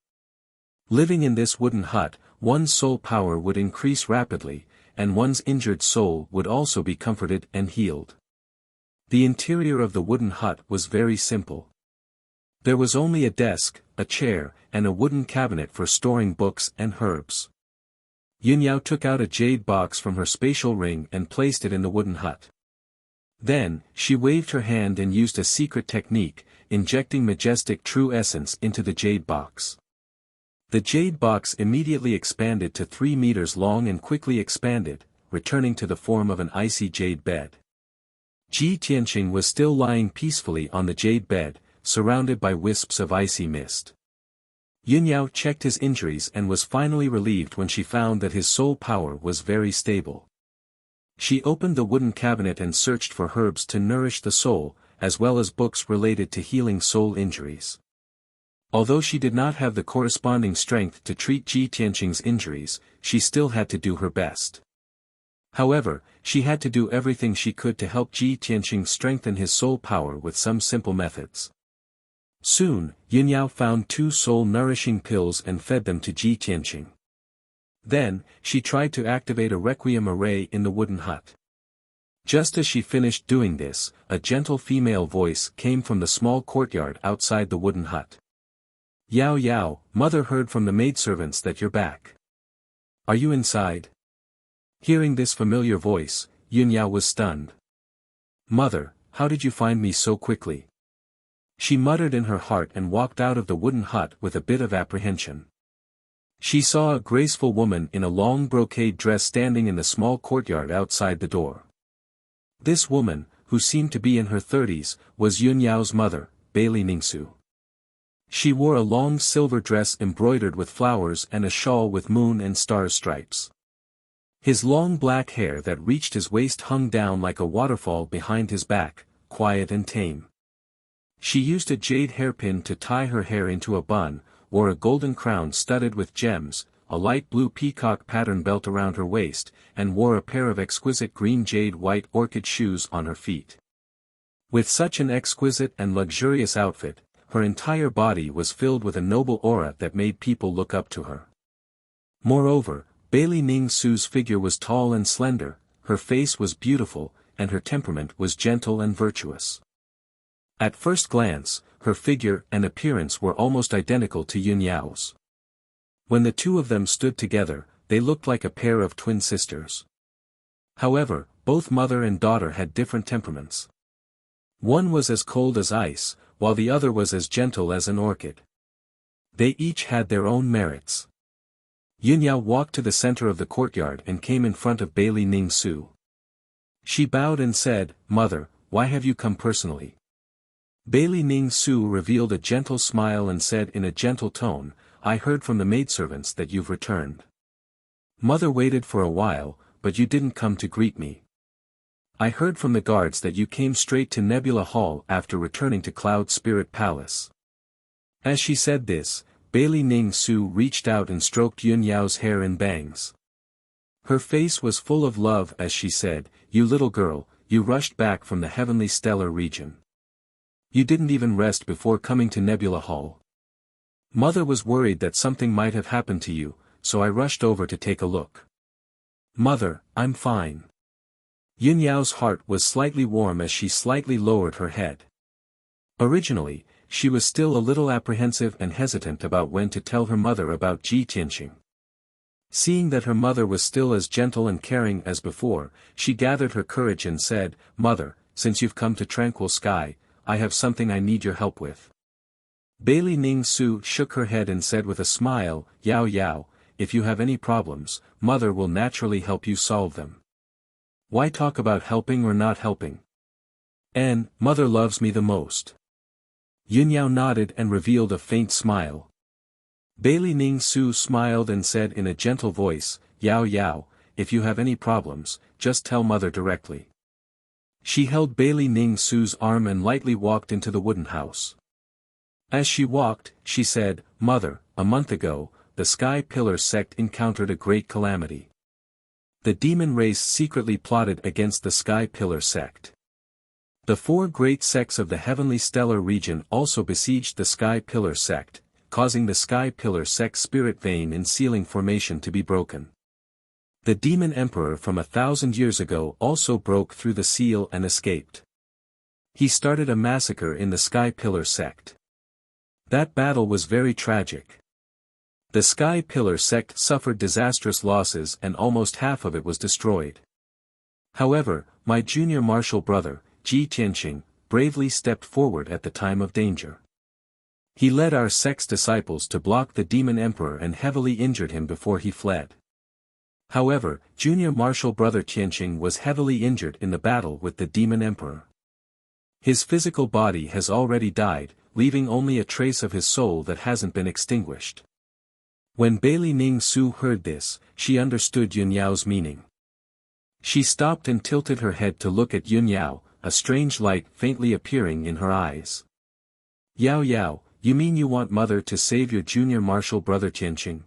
Living in this wooden hut, one's soul power would increase rapidly, and one's injured soul would also be comforted and healed. The interior of the wooden hut was very simple. There was only a desk, a chair, and a wooden cabinet for storing books and herbs. Yun Yao took out a jade box from her spatial ring and placed it in the wooden hut. Then, she waved her hand and used a secret technique, injecting majestic true essence into the jade box. The jade box immediately expanded to 3 meters long and quickly expanded, returning to the form of an icy jade bed. Ji Tianqing was still lying peacefully on the jade bed, surrounded by wisps of icy mist. Yun Yao checked his injuries and was finally relieved when she found that his soul power was very stable. She opened the wooden cabinet and searched for herbs to nourish the soul, as well as books related to healing soul injuries. Although she did not have the corresponding strength to treat Ji Tianqing's injuries, she still had to do her best. However, she had to do everything she could to help Ji Tianqing strengthen his soul power with some simple methods. Soon, Yun Yao found 2 soul-nourishing pills and fed them to Ji Tianqing. Then, she tried to activate a requiem array in the wooden hut. Just as she finished doing this, a gentle female voice came from the small courtyard outside the wooden hut. "Yao Yao, mother heard from the maidservants that you're back. Are you inside?" Hearing this familiar voice, Yun Yao was stunned. "Mother, how did you find me so quickly?" She muttered in her heart and walked out of the wooden hut with a bit of apprehension. She saw a graceful woman in a long brocade dress standing in the small courtyard outside the door. This woman, who seemed to be in her 30s, was Yun Yao's mother, Bailey Ningsu. She wore a long silver dress embroidered with flowers and a shawl with moon and stars stripes. His long black hair that reached his waist hung down like a waterfall behind his back, quiet and tame. She used a jade hairpin to tie her hair into a bun, wore a golden crown studded with gems, a light blue peacock pattern belt around her waist, and wore a pair of exquisite green jade white orchid shoes on her feet. With such an exquisite and luxurious outfit, her entire body was filled with a noble aura that made people look up to her. Moreover, Bailey Ningsu's figure was tall and slender, her face was beautiful, and her temperament was gentle and virtuous. At first glance, her figure and appearance were almost identical to Yun Yao's. When the two of them stood together, they looked like a pair of twin sisters. However, both mother and daughter had different temperaments. One was as cold as ice, while the other was as gentle as an orchid. They each had their own merits. Yun Yao walked to the center of the courtyard and came in front of Bailey Ningsu. She bowed and said, "Mother, why have you come personally?" Bailey Ningsu revealed a gentle smile and said in a gentle tone, "I heard from the maidservants that you've returned. Mother waited for a while, but you didn't come to greet me. I heard from the guards that you came straight to Nebula Hall after returning to Cloud Spirit Palace." As she said this, Bailey Ningsu reached out and stroked Yun Yao's hair in bangs. Her face was full of love as she said, "You little girl, you rushed back from the heavenly stellar region. You didn't even rest before coming to Nebula Hall. Mother was worried that something might have happened to you, so I rushed over to take a look. Mother, I'm fine." Yun Yao's heart was slightly warm as she slightly lowered her head. Originally, she was still a little apprehensive and hesitant about when to tell her mother about Ji Tianqing. Seeing that her mother was still as gentle and caring as before, she gathered her courage and said, "Mother, since you've come to Tranquil Sky, I have something I need your help with." Bailey Ningsu shook her head and said with a smile, "Yao Yao, if you have any problems, Mother will naturally help you solve them. Why talk about helping or not helping? And, Mother loves me the most." Yun Yao nodded and revealed a faint smile. Bailey Ningsu smiled and said in a gentle voice, "Yao Yao, if you have any problems, just tell Mother directly." She held Bailey Ningsu's arm and lightly walked into the wooden house. As she walked, she said, "Mother, a month ago, the Sky Pillar sect encountered a great calamity. The demon race secretly plotted against the Sky Pillar sect. The four great sects of the heavenly stellar region also besieged the Sky Pillar sect, causing the Sky Pillar sect's spirit vein and sealing formation to be broken. The demon emperor from 1,000 years ago also broke through the seal and escaped. He started a massacre in the Sky Pillar sect. That battle was very tragic. The Sky Pillar sect suffered disastrous losses and almost half of it was destroyed. However, my junior martial brother, Ji Tianqing, bravely stepped forward at the time of danger. He led our sect's disciples to block the demon emperor and heavily injured him before he fled. However, junior martial brother Tianqing was heavily injured in the battle with the demon emperor. His physical body has already died, leaving only a trace of his soul that hasn't been extinguished." When Bailey Ningsu heard this, she understood Yun Yao's meaning. She stopped and tilted her head to look at Yun Yao, a strange light faintly appearing in her eyes. "Yao Yao, you mean you want Mother to save your junior martial brother Tianqing?"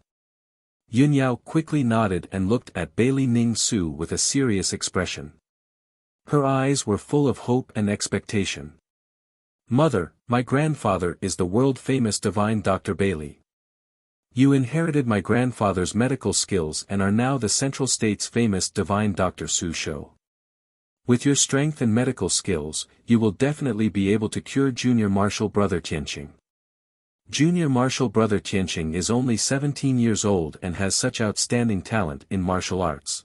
Yun Yao quickly nodded and looked at Bailey Ningsu with a serious expression. Her eyes were full of hope and expectation. "Mother, my grandfather is the world-famous divine Dr. Bailey. You inherited my grandfather's medical skills and are now the Central State's famous divine Dr. Su Shou. With your strength and medical skills, you will definitely be able to cure junior martial brother Tianqing. Junior martial brother Tianqing is only 17 years old and has such outstanding talent in martial arts.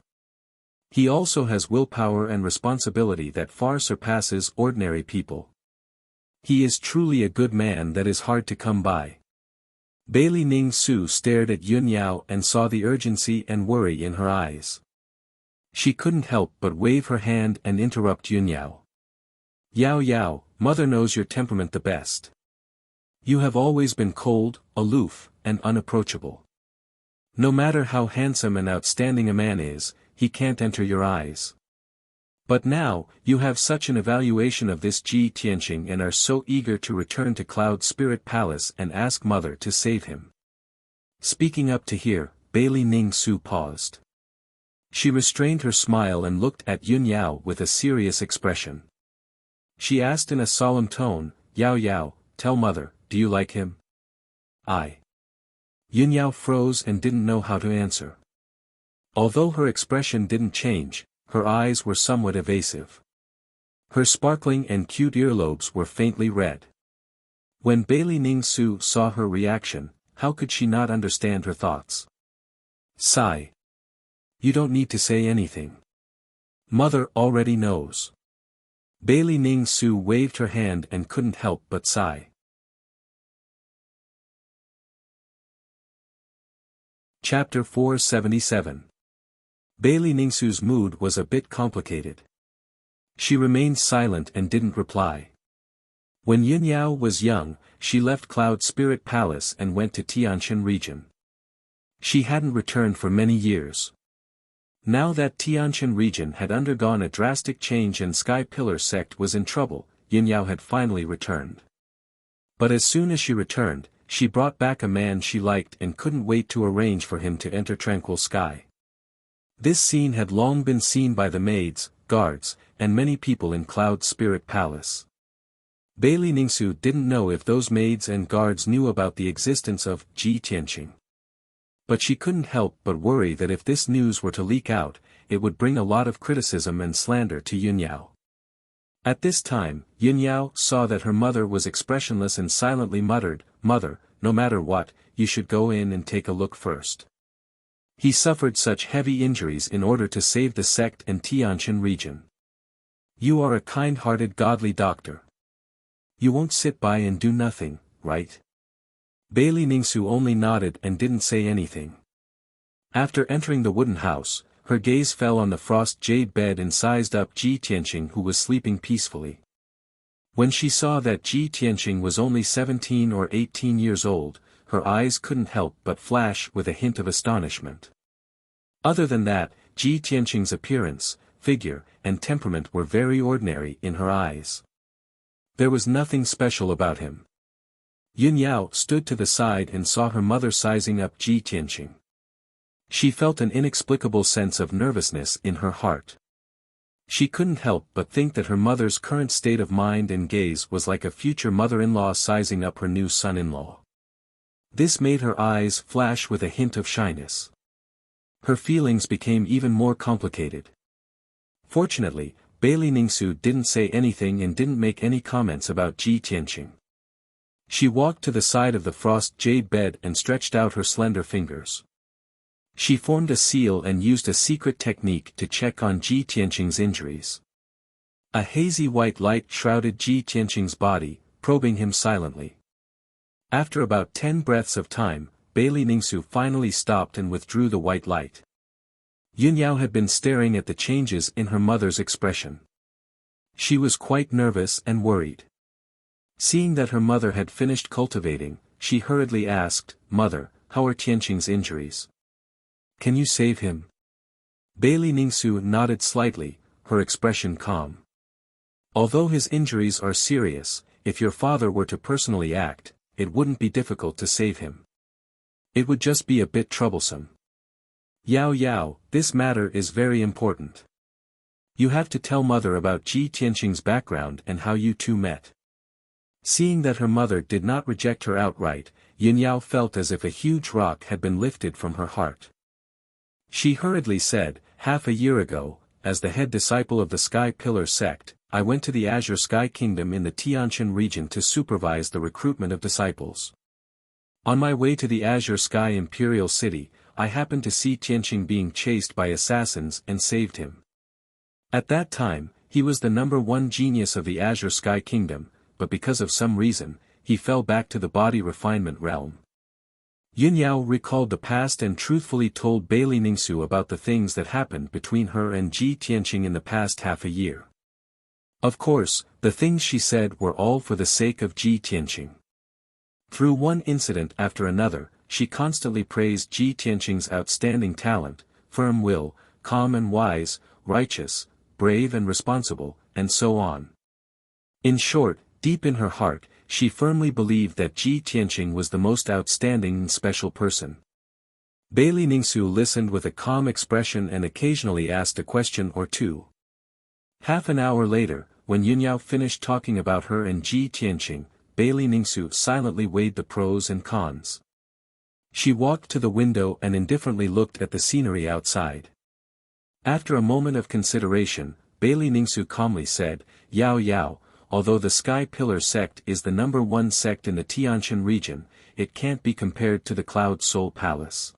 He also has willpower and responsibility that far surpasses ordinary people. He is truly a good man that is hard to come by." Bailey Ningsu stared at Yun Yao and saw the urgency and worry in her eyes. She couldn't help but wave her hand and interrupt Yun Yao. Yao Yao, mother knows your temperament the best. You have always been cold, aloof, and unapproachable. No matter how handsome and outstanding a man is, he can't enter your eyes. But now, you have such an evaluation of this Ji Tianqing and are so eager to return to Cloud Spirit Palace and ask mother to save him. Speaking up to hear, Bailey Ning Su paused. She restrained her smile and looked at Yun Yao with a serious expression. She asked in a solemn tone, Yao Yao, tell mother, do you like him? Yun Yao froze and didn't know how to answer. Although her expression didn't change, her eyes were somewhat evasive. Her sparkling and cute earlobes were faintly red. When Bailey Ning Su saw her reaction, how could she not understand her thoughts? Sigh. You don't need to say anything. Mother already knows. Bailey Ning Su waved her hand and couldn't help but sigh. Chapter 477. Bailey Ningsu's mood was a bit complicated. She remained silent and didn't reply. When Yun Yao was young, she left Cloud Spirit Palace and went to Tianqian region. She hadn't returned for many years. Now that Tianqian region had undergone a drastic change and Sky Pillar sect was in trouble, Yun Yao had finally returned. But as soon as she returned, she brought back a man she liked and couldn't wait to arrange for him to enter Tranquil Sky. This scene had long been seen by the maids, guards, and many people in Cloud Spirit Palace. Bailey Ningsu didn't know if those maids and guards knew about the existence of Ji Tianqing. But she couldn't help but worry that if this news were to leak out, it would bring a lot of criticism and slander to Yun Yao. At this time, Yun Yao saw that her mother was expressionless and silently muttered, "Mother, no matter what, you should go in and take a look first." He suffered such heavy injuries in order to save the sect and Tianqian region. You are a kind-hearted godly doctor. You won't sit by and do nothing, right? Bailey Ningsu only nodded and didn't say anything. After entering the wooden house, her gaze fell on the frost jade bed and sized up Ji Tianqing who was sleeping peacefully. When she saw that Ji Tianqing was only 17 or 18 years old, her eyes couldn't help but flash with a hint of astonishment. Other than that, Ji Tianqing's appearance, figure, and temperament were very ordinary in her eyes. There was nothing special about him. Yun Yao stood to the side and saw her mother sizing up Ji Tianqing. She felt an inexplicable sense of nervousness in her heart. She couldn't help but think that her mother's current state of mind and gaze was like a future mother-in-law sizing up her new son-in-law. This made her eyes flash with a hint of shyness. Her feelings became even more complicated. Fortunately, Bailey Ningsu didn't say anything and didn't make any comments about Ji Tianqing. She walked to the side of the frost jade bed and stretched out her slender fingers. She formed a seal and used a secret technique to check on Ji Tianqing's injuries. A hazy white light shrouded Ji Tianqing's body, probing him silently. After about 10 breaths of time, Bailey Ningsu finally stopped and withdrew the white light. Yun Yao had been staring at the changes in her mother's expression. She was quite nervous and worried. Seeing that her mother had finished cultivating, she hurriedly asked, "Mother, how are Tianqing's injuries? Can you save him?" Bailey Ningsu nodded slightly, her expression calm. "Although his injuries are serious, if your father were to personally act, it wouldn't be difficult to save him. It would just be a bit troublesome. Yao Yao, this matter is very important. You have to tell mother about Ji Tianqing's background and how you two met." Seeing that her mother did not reject her outright, Yun Yao felt as if a huge rock had been lifted from her heart. She hurriedly said, "Half a year ago, as the head disciple of the Sky Pillar sect, I went to the Azure Sky Kingdom in the Tianqian region to supervise the recruitment of disciples. On my way to the Azure Sky Imperial City, I happened to see Tianqing being chased by assassins and saved him. At that time, he was the #1 genius of the Azure Sky Kingdom, but because of some reason, he fell back to the body refinement realm." Yun Yao recalled the past and truthfully told Bailey Ningsu about the things that happened between her and Ji Tianqing in the past half a year. Of course, the things she said were all for the sake of Ji Tianqing. Through one incident after another, she constantly praised Ji Tianqing's outstanding talent, firm will, calm and wise, righteous, brave and responsible, and so on. In short, deep in her heart, she firmly believed that Ji Tianqing was the most outstanding and special person. Bailey Ningsu listened with a calm expression and occasionally asked a question or two. Half an hour later, when Yunyao finished talking about her and Ji Tianqing, Bailey Ningsu silently weighed the pros and cons. She walked to the window and indifferently looked at the scenery outside. After a moment of consideration, Bailey Ningsu calmly said, "Yao Yao, although the Sky Pillar sect is the #1 sect in the Tianshan region, it can't be compared to the Cloud Soul Palace.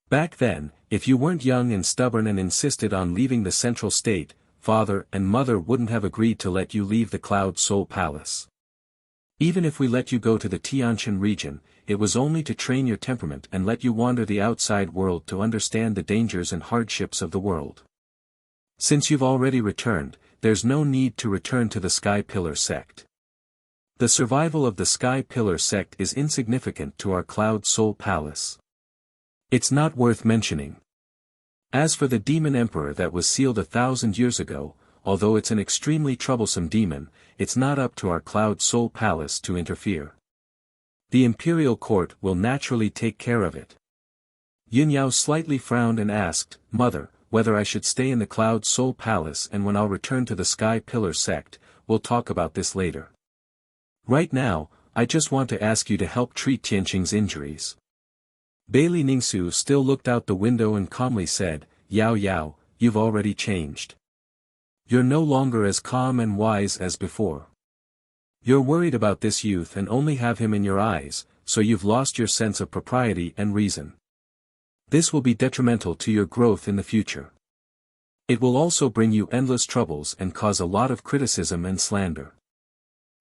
Back then, if you weren't young and stubborn and insisted on leaving the central state, father and mother wouldn't have agreed to let you leave the Cloud Soul Palace. Even if we let you go to the Tianshan region, it was only to train your temperament and let you wander the outside world to understand the dangers and hardships of the world. Since you've already returned, there's no need to return to the Sky Pillar sect. The survival of the Sky Pillar sect is insignificant to our Cloud Soul Palace. It's not worth mentioning. As for the Demon Emperor that was sealed 1,000 years ago, although it's an extremely troublesome demon, it's not up to our Cloud Soul Palace to interfere. The Imperial Court will naturally take care of it." Yunyao slightly frowned and asked, "Mother, whether I should stay in the Cloud Soul Palace, and when I'll return to the Sky Pillar sect, we'll talk about this later. Right now, I just want to ask you to help treat Tianqing's injuries." Bailey Ningsu still looked out the window and calmly said, "Yao Yao, you've already changed. You're no longer as calm and wise as before. You're worried about this youth and only have him in your eyes, so you've lost your sense of propriety and reason. This will be detrimental to your growth in the future. It will also bring you endless troubles and cause a lot of criticism and slander."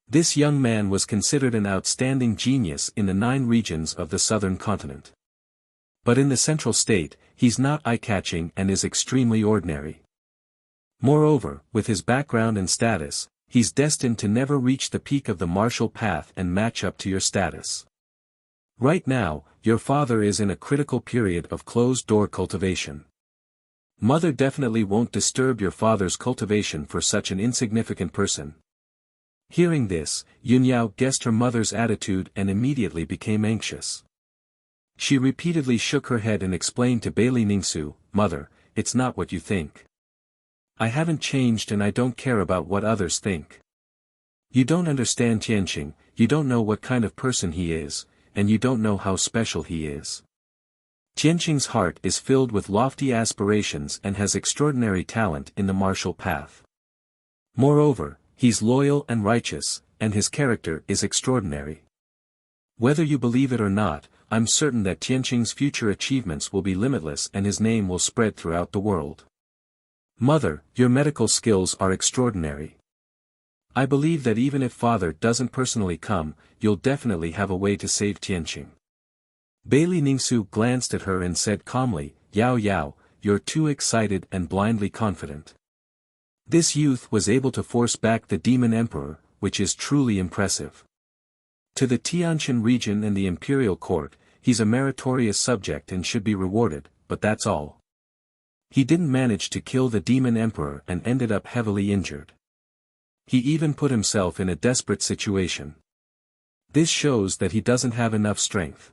This young man was considered an outstanding genius in the 9 regions of the southern continent. But in the central state, he's not eye-catching and is extremely ordinary. Moreover, with his background and status, he's destined to never reach the peak of the martial path and match up to your status. Right now, your father is in a critical period of closed-door cultivation. Mother definitely won't disturb your father's cultivation for such an insignificant person. Hearing this, Yunyao guessed her mother's attitude and immediately became anxious. She repeatedly shook her head and explained to Bailey Ningsu, "Mother, it's not what you think. I haven't changed and I don't care about what others think. You don't understand Tianqing, you don't know what kind of person he is, and you don't know how special he is. Tianqing's heart is filled with lofty aspirations and has extraordinary talent in the martial path. Moreover, he's loyal and righteous, and his character is extraordinary. Whether you believe it or not, I'm certain that Tianqing's future achievements will be limitless and his name will spread throughout the world. Mother, your medical skills are extraordinary. I believe that even if father doesn't personally come, you'll definitely have a way to save Tianqing." Bailey Ningsu glanced at her and said calmly, "Yao Yao, you're too excited and blindly confident. This youth was able to force back the Demon Emperor, which is truly impressive. To the Tianshan region and the Imperial Court, he's a meritorious subject and should be rewarded, but that's all. He didn't manage to kill the Demon Emperor and ended up heavily injured. He even put himself in a desperate situation. This shows that he doesn't have enough strength.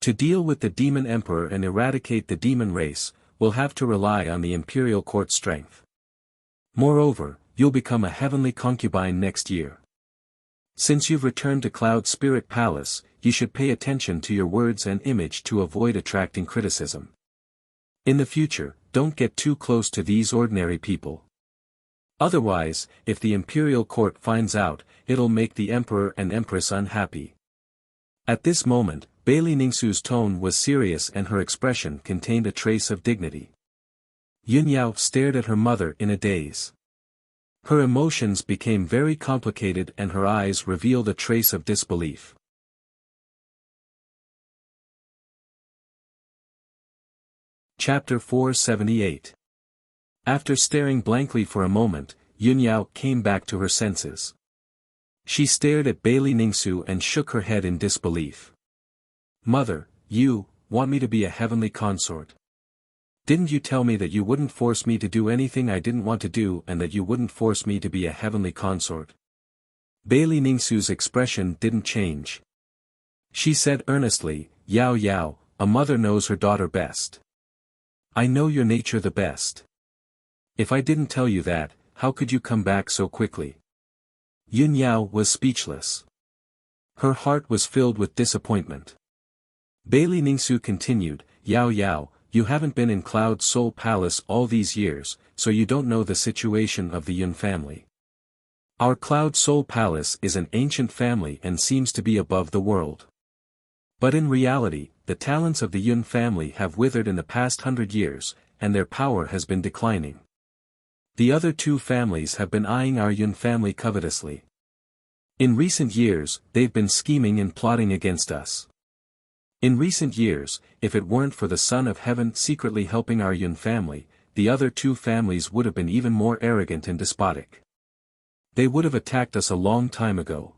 To deal with the Demon Emperor and eradicate the demon race, we'll have to rely on the Imperial Court's strength. Moreover, you'll become a heavenly concubine next year. Since you've returned to Cloud Spirit Palace, you should pay attention to your words and image to avoid attracting criticism. In the future, don't get too close to these ordinary people. Otherwise, if the Imperial Court finds out, it'll make the Emperor and Empress unhappy." At this moment, Bailey Ningsu's tone was serious and her expression contained a trace of dignity. Yunyao stared at her mother in a daze. Her emotions became very complicated and her eyes revealed a trace of disbelief. Chapter 478. After staring blankly for a moment, Yunyao came back to her senses. She stared at Bailey Ningsu and shook her head in disbelief. Mother, you want me to be a heavenly consort? Didn't you tell me that you wouldn't force me to do anything I didn't want to do and that you wouldn't force me to be a heavenly consort? Bailey Ningsu's expression didn't change. She said earnestly, Yao Yao, a mother knows her daughter best. I know your nature the best. If I didn't tell you that, how could you come back so quickly? Yunyao was speechless. Her heart was filled with disappointment. Bailey Ningsu continued, Yao Yao, you haven't been in Cloud Soul Palace all these years, so you don't know the situation of the Yun family. Our Cloud Soul Palace is an ancient family and seems to be above the world. But in reality, the talents of the Yun family have withered in the past 100 years, and their power has been declining. The other two families have been eyeing our Yun family covetously. In recent years, they've been scheming and plotting against us. In recent years, if it weren't for the Son of Heaven secretly helping our Yun family, the other two families would have been even more arrogant and despotic. They would have attacked us a long time ago.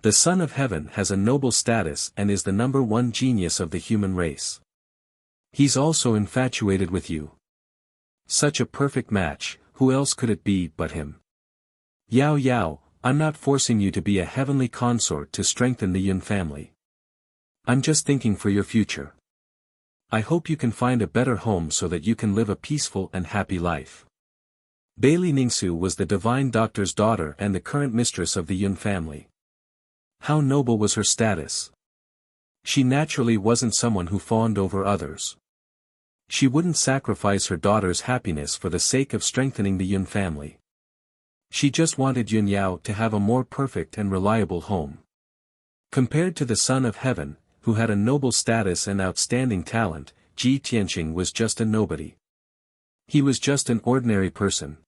The Son of Heaven has a noble status and is the #1 genius of the human race. He's also infatuated with you. Such a perfect match, who else could it be but him? Yao Yao, I'm not forcing you to be a heavenly consort to strengthen the Yun family. I'm just thinking for your future. I hope you can find a better home so that you can live a peaceful and happy life. Bailey Ningsu was the divine doctor's daughter and the current mistress of the Yun family. How noble was her status. She naturally wasn't someone who fawned over others. She wouldn't sacrifice her daughter's happiness for the sake of strengthening the Yun family. She just wanted Yunyao to have a more perfect and reliable home. Compared to the Son of Heaven, who had a noble status and outstanding talent, Ji Tianqing was just a nobody. He was just an ordinary person.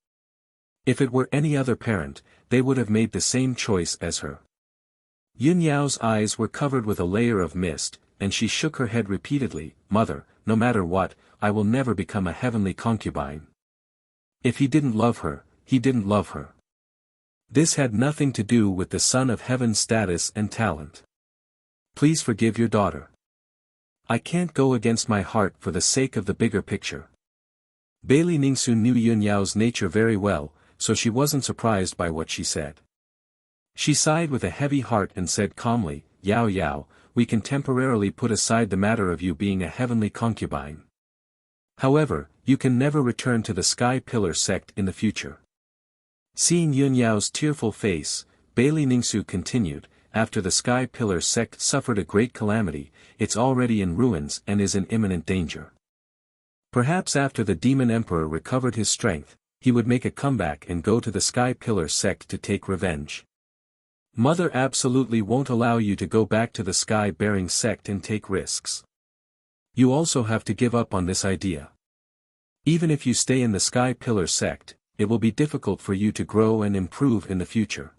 If it were any other parent, they would have made the same choice as her. Yunyao's eyes were covered with a layer of mist, and she shook her head repeatedly, Mother, no matter what, I will never become a heavenly concubine. If he didn't love her, he didn't love her. This had nothing to do with the Son of Heaven's status and talent. Please forgive your daughter. I can't go against my heart for the sake of the bigger picture. Bailey Ningsu knew Yunyao's nature very well, so she wasn't surprised by what she said. She sighed with a heavy heart and said calmly, Yao Yao, we can temporarily put aside the matter of you being a heavenly concubine. However, you can never return to the Sky Pillar sect in the future. Seeing Yunyao's tearful face, Bailey Ningsu continued, after the Sky Pillar sect suffered a great calamity, it's already in ruins and is in imminent danger. Perhaps after the Demon Emperor recovered his strength, he would make a comeback and go to the Sky Pillar sect to take revenge. Mother absolutely won't allow you to go back to the Sky-bearing sect and take risks. You also have to give up on this idea. Even if you stay in the Sky Pillar sect, it will be difficult for you to grow and improve in the future.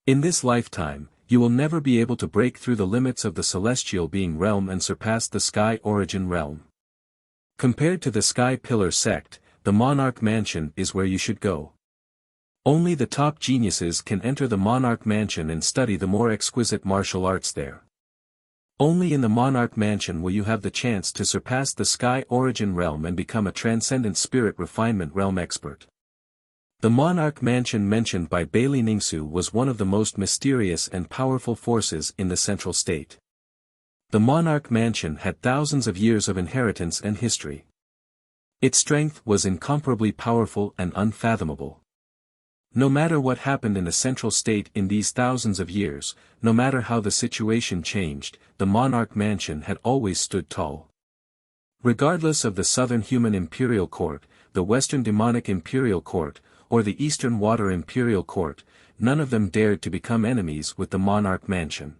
In this lifetime, you will never be able to break through the limits of the celestial being realm and surpass the Sky Origin realm. Compared to the Sky Pillar sect, the Monarch Mansion is where you should go. Only the top geniuses can enter the Monarch Mansion and study the more exquisite martial arts there. Only in the Monarch Mansion will you have the chance to surpass the Sky Origin realm and become a transcendent spirit refinement realm expert. The Monarch Mansion mentioned by Bailey Ningsu was one of the most mysterious and powerful forces in the Central State. The Monarch Mansion had thousands of years of inheritance and history. Its strength was incomparably powerful and unfathomable. No matter what happened in the Central State in these thousands of years, no matter how the situation changed, the Monarch Mansion had always stood tall. Regardless of the Southern Human Imperial Court, the Western Demonic Imperial Court, or the Eastern Water Imperial Court, none of them dared to become enemies with the Monarch Mansion.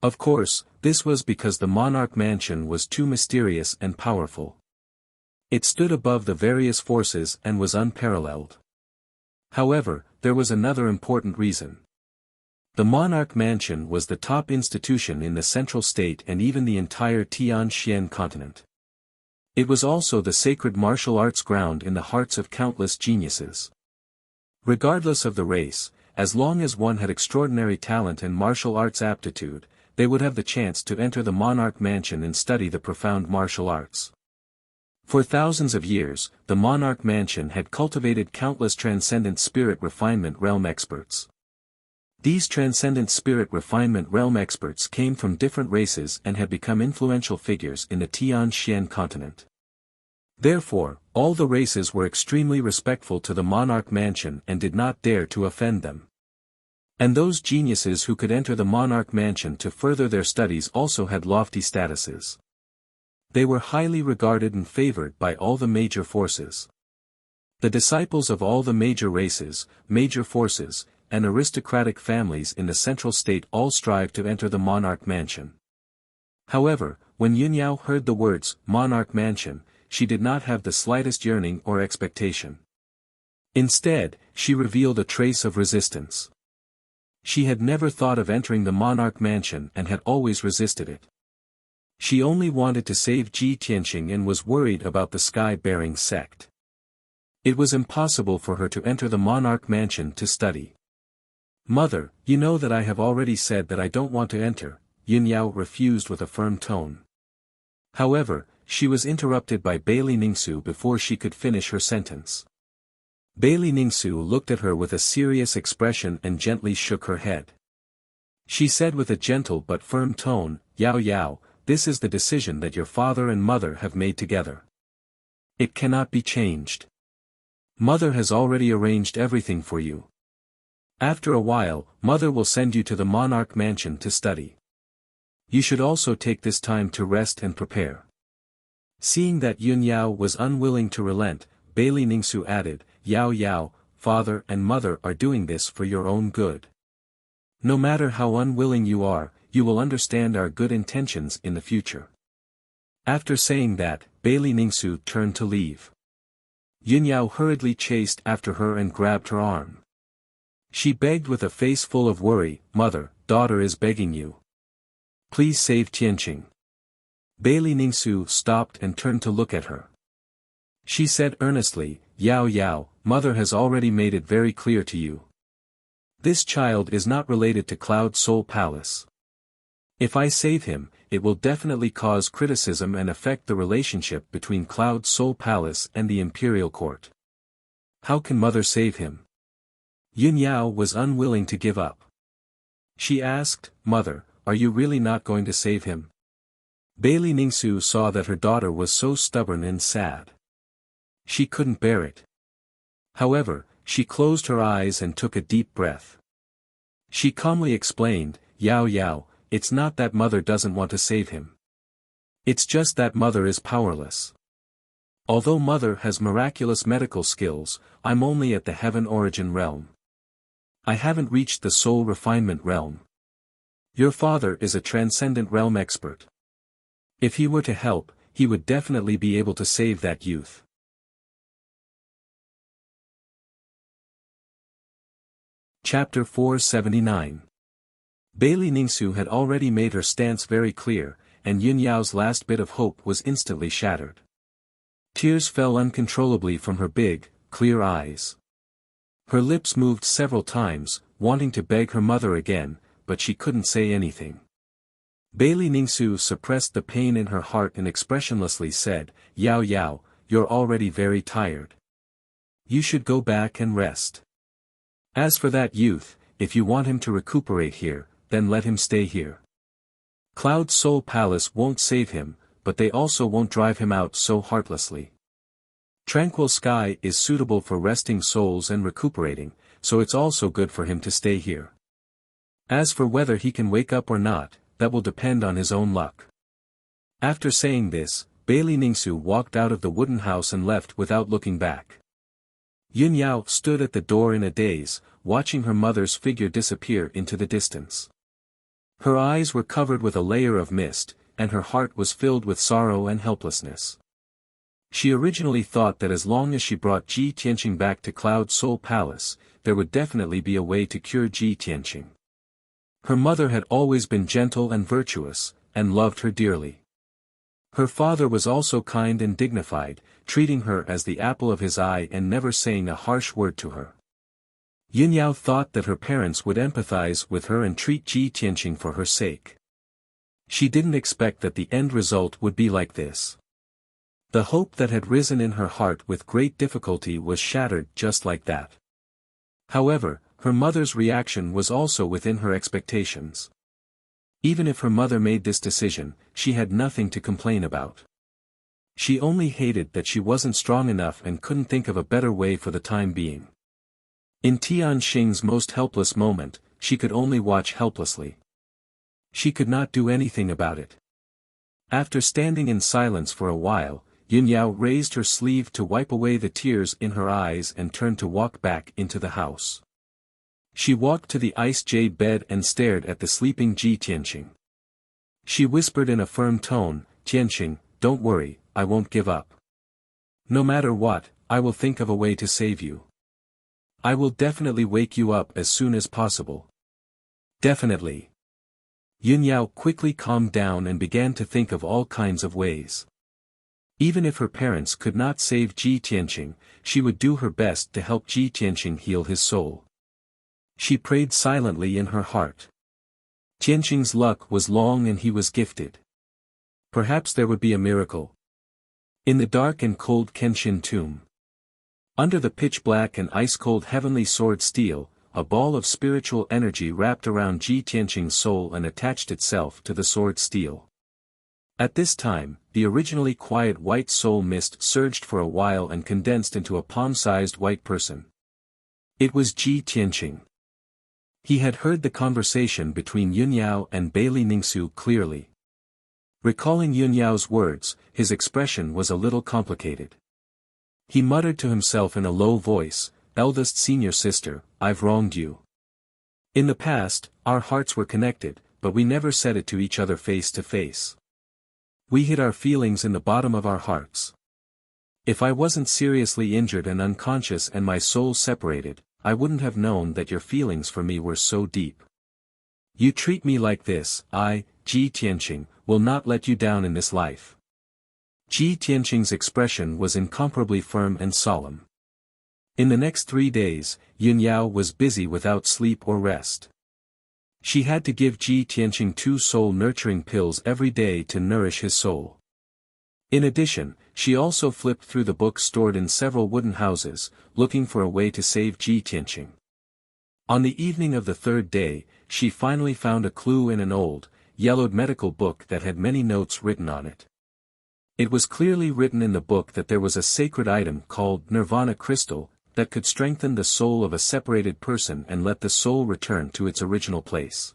Of course, this was because the Monarch Mansion was too mysterious and powerful. It stood above the various forces and was unparalleled. However, there was another important reason. The Monarch Mansion was the top institution in the Central State and even the entire Tianxian continent. It was also the sacred martial arts ground in the hearts of countless geniuses. Regardless of the race, as long as one had extraordinary talent and martial arts aptitude, they would have the chance to enter the monarch mansion and study the profound martial arts. For thousands of years, the monarch mansion had cultivated countless transcendent spirit refinement realm experts. These transcendent spirit refinement realm experts came from different races and had become influential figures in the Tian-Xian continent. Therefore, all the races were extremely respectful to the monarch mansion and did not dare to offend them. And those geniuses who could enter the monarch mansion to further their studies also had lofty statuses. They were highly regarded and favored by all the major forces. The disciples of all the major races, major forces, and aristocratic families in the central state all strived to enter the monarch mansion. However, when Yunyao heard the words, monarch mansion, she did not have the slightest yearning or expectation. Instead, she revealed a trace of resistance. She had never thought of entering the monarch mansion and had always resisted it. She only wanted to save Ji Tianqing and was worried about the sky-bearing sect. It was impossible for her to enter the monarch mansion to study. "Mother, you know that I have already said that I don't want to enter," Yunyao refused with a firm tone. However, she was interrupted by Bailey Ningsu before she could finish her sentence. Bailey Ningsu looked at her with a serious expression and gently shook her head. She said with a gentle but firm tone, "Yao Yao, this is the decision that your father and mother have made together. It cannot be changed. Mother has already arranged everything for you. After a while, Mother will send you to the monarch mansion to study. You should also take this time to rest and prepare." Seeing that Yunyao was unwilling to relent, Bailey Ningsu added, "Yao Yao, father and mother are doing this for your own good. No matter how unwilling you are, you will understand our good intentions in the future." After saying that, Bailey Ningsu turned to leave. Yunyao hurriedly chased after her and grabbed her arm. She begged with a face full of worry, "Mother, daughter is begging you. Please save Tianqing." Bailey Ningsu stopped and turned to look at her. She said earnestly, "Yao Yao, Mother has already made it very clear to you. This child is not related to Cloud Soul Palace. If I save him, it will definitely cause criticism and affect the relationship between Cloud Soul Palace and the Imperial Court. How can Mother save him?" Yunyao was unwilling to give up. She asked, "Mother, are you really not going to save him?" Bailey Ningsu saw that her daughter was so stubborn and sad. She couldn't bear it. However, she closed her eyes and took a deep breath. She calmly explained, "Yao Yao, it's not that Mother doesn't want to save him. It's just that Mother is powerless. Although Mother has miraculous medical skills, I'm only at the heaven origin realm. I haven't reached the soul refinement realm. Your father is a transcendent realm expert. If he were to help, he would definitely be able to save that youth." Chapter 479. Bailey Ningsu had already made her stance very clear, and Yunyao's last bit of hope was instantly shattered. Tears fell uncontrollably from her big, clear eyes. Her lips moved several times, wanting to beg her mother again, but she couldn't say anything. Bailey Ningsu suppressed the pain in her heart and expressionlessly said, "Yao Yao, you're already very tired. You should go back and rest. As for that youth, if you want him to recuperate here, then let him stay here. Cloud Soul Palace won't save him, but they also won't drive him out so heartlessly. Tranquil Sky is suitable for resting souls and recuperating, so it's also good for him to stay here. As for whether he can wake up or not, that will depend on his own luck." After saying this, Bailey Ningsu walked out of the wooden house and left without looking back. Yunyao stood at the door in a daze, watching her mother's figure disappear into the distance. Her eyes were covered with a layer of mist, and her heart was filled with sorrow and helplessness. She originally thought that as long as she brought Ji Tianqing back to Cloud Soul Palace, there would definitely be a way to cure Ji Tianqing. Her mother had always been gentle and virtuous, and loved her dearly. Her father was also kind and dignified, treating her as the apple of his eye and never saying a harsh word to her. Yun Yao thought that her parents would empathize with her and treat Ji Tianqing for her sake. She didn't expect that the end result would be like this. The hope that had risen in her heart with great difficulty was shattered just like that. However, her mother's reaction was also within her expectations. Even if her mother made this decision, she had nothing to complain about. She only hated that she wasn't strong enough and couldn't think of a better way for the time being. In Tianxing's most helpless moment, she could only watch helplessly. She could not do anything about it. After standing in silence for a while, Yun Yao raised her sleeve to wipe away the tears in her eyes and turned to walk back into the house. She walked to the ice jade bed and stared at the sleeping Ji Tianqing. She whispered in a firm tone, "Tianqing, don't worry, I won't give up. No matter what, I will think of a way to save you. I will definitely wake you up as soon as possible." Definitely. Yun Yao quickly calmed down and began to think of all kinds of ways. Even if her parents could not save Ji Tianqing, she would do her best to help Ji Tianqing heal his soul. She prayed silently in her heart. Tianqing's luck was long and he was gifted. Perhaps there would be a miracle. In the dark and cold Kenshin tomb. Under the pitch-black and ice-cold heavenly sword steel, a ball of spiritual energy wrapped around Ji Tianqing's soul and attached itself to the sword steel. At this time, the originally quiet white soul mist surged for a while and condensed into a palm-sized white person. It was Ji Tianqing. He had heard the conversation between Yun Yao and Bailey Ningsu clearly. Recalling Yun Yao's words, his expression was a little complicated. He muttered to himself in a low voice, "Eldest senior sister, I've wronged you. In the past, our hearts were connected, but we never said it to each other face to face. We hid our feelings in the bottom of our hearts. If I wasn't seriously injured and unconscious and my soul separated, I wouldn't have known that your feelings for me were so deep. You treat me like this, I, Ji Tianqing, will not let you down in this life." Ji Tianqing's expression was incomparably firm and solemn. In the next 3 days, Yun Yao was busy without sleep or rest. She had to give Ji Tianqing 2 soul-nurturing pills every day to nourish his soul. In addition, she also flipped through the books stored in several wooden houses, looking for a way to save Ji Tianqing. On the evening of the 3rd day, she finally found a clue in an old, yellowed medical book that had many notes written on it. It was clearly written in the book that there was a sacred item called Nirvana Crystal, that could strengthen the soul of a separated person and let the soul return to its original place.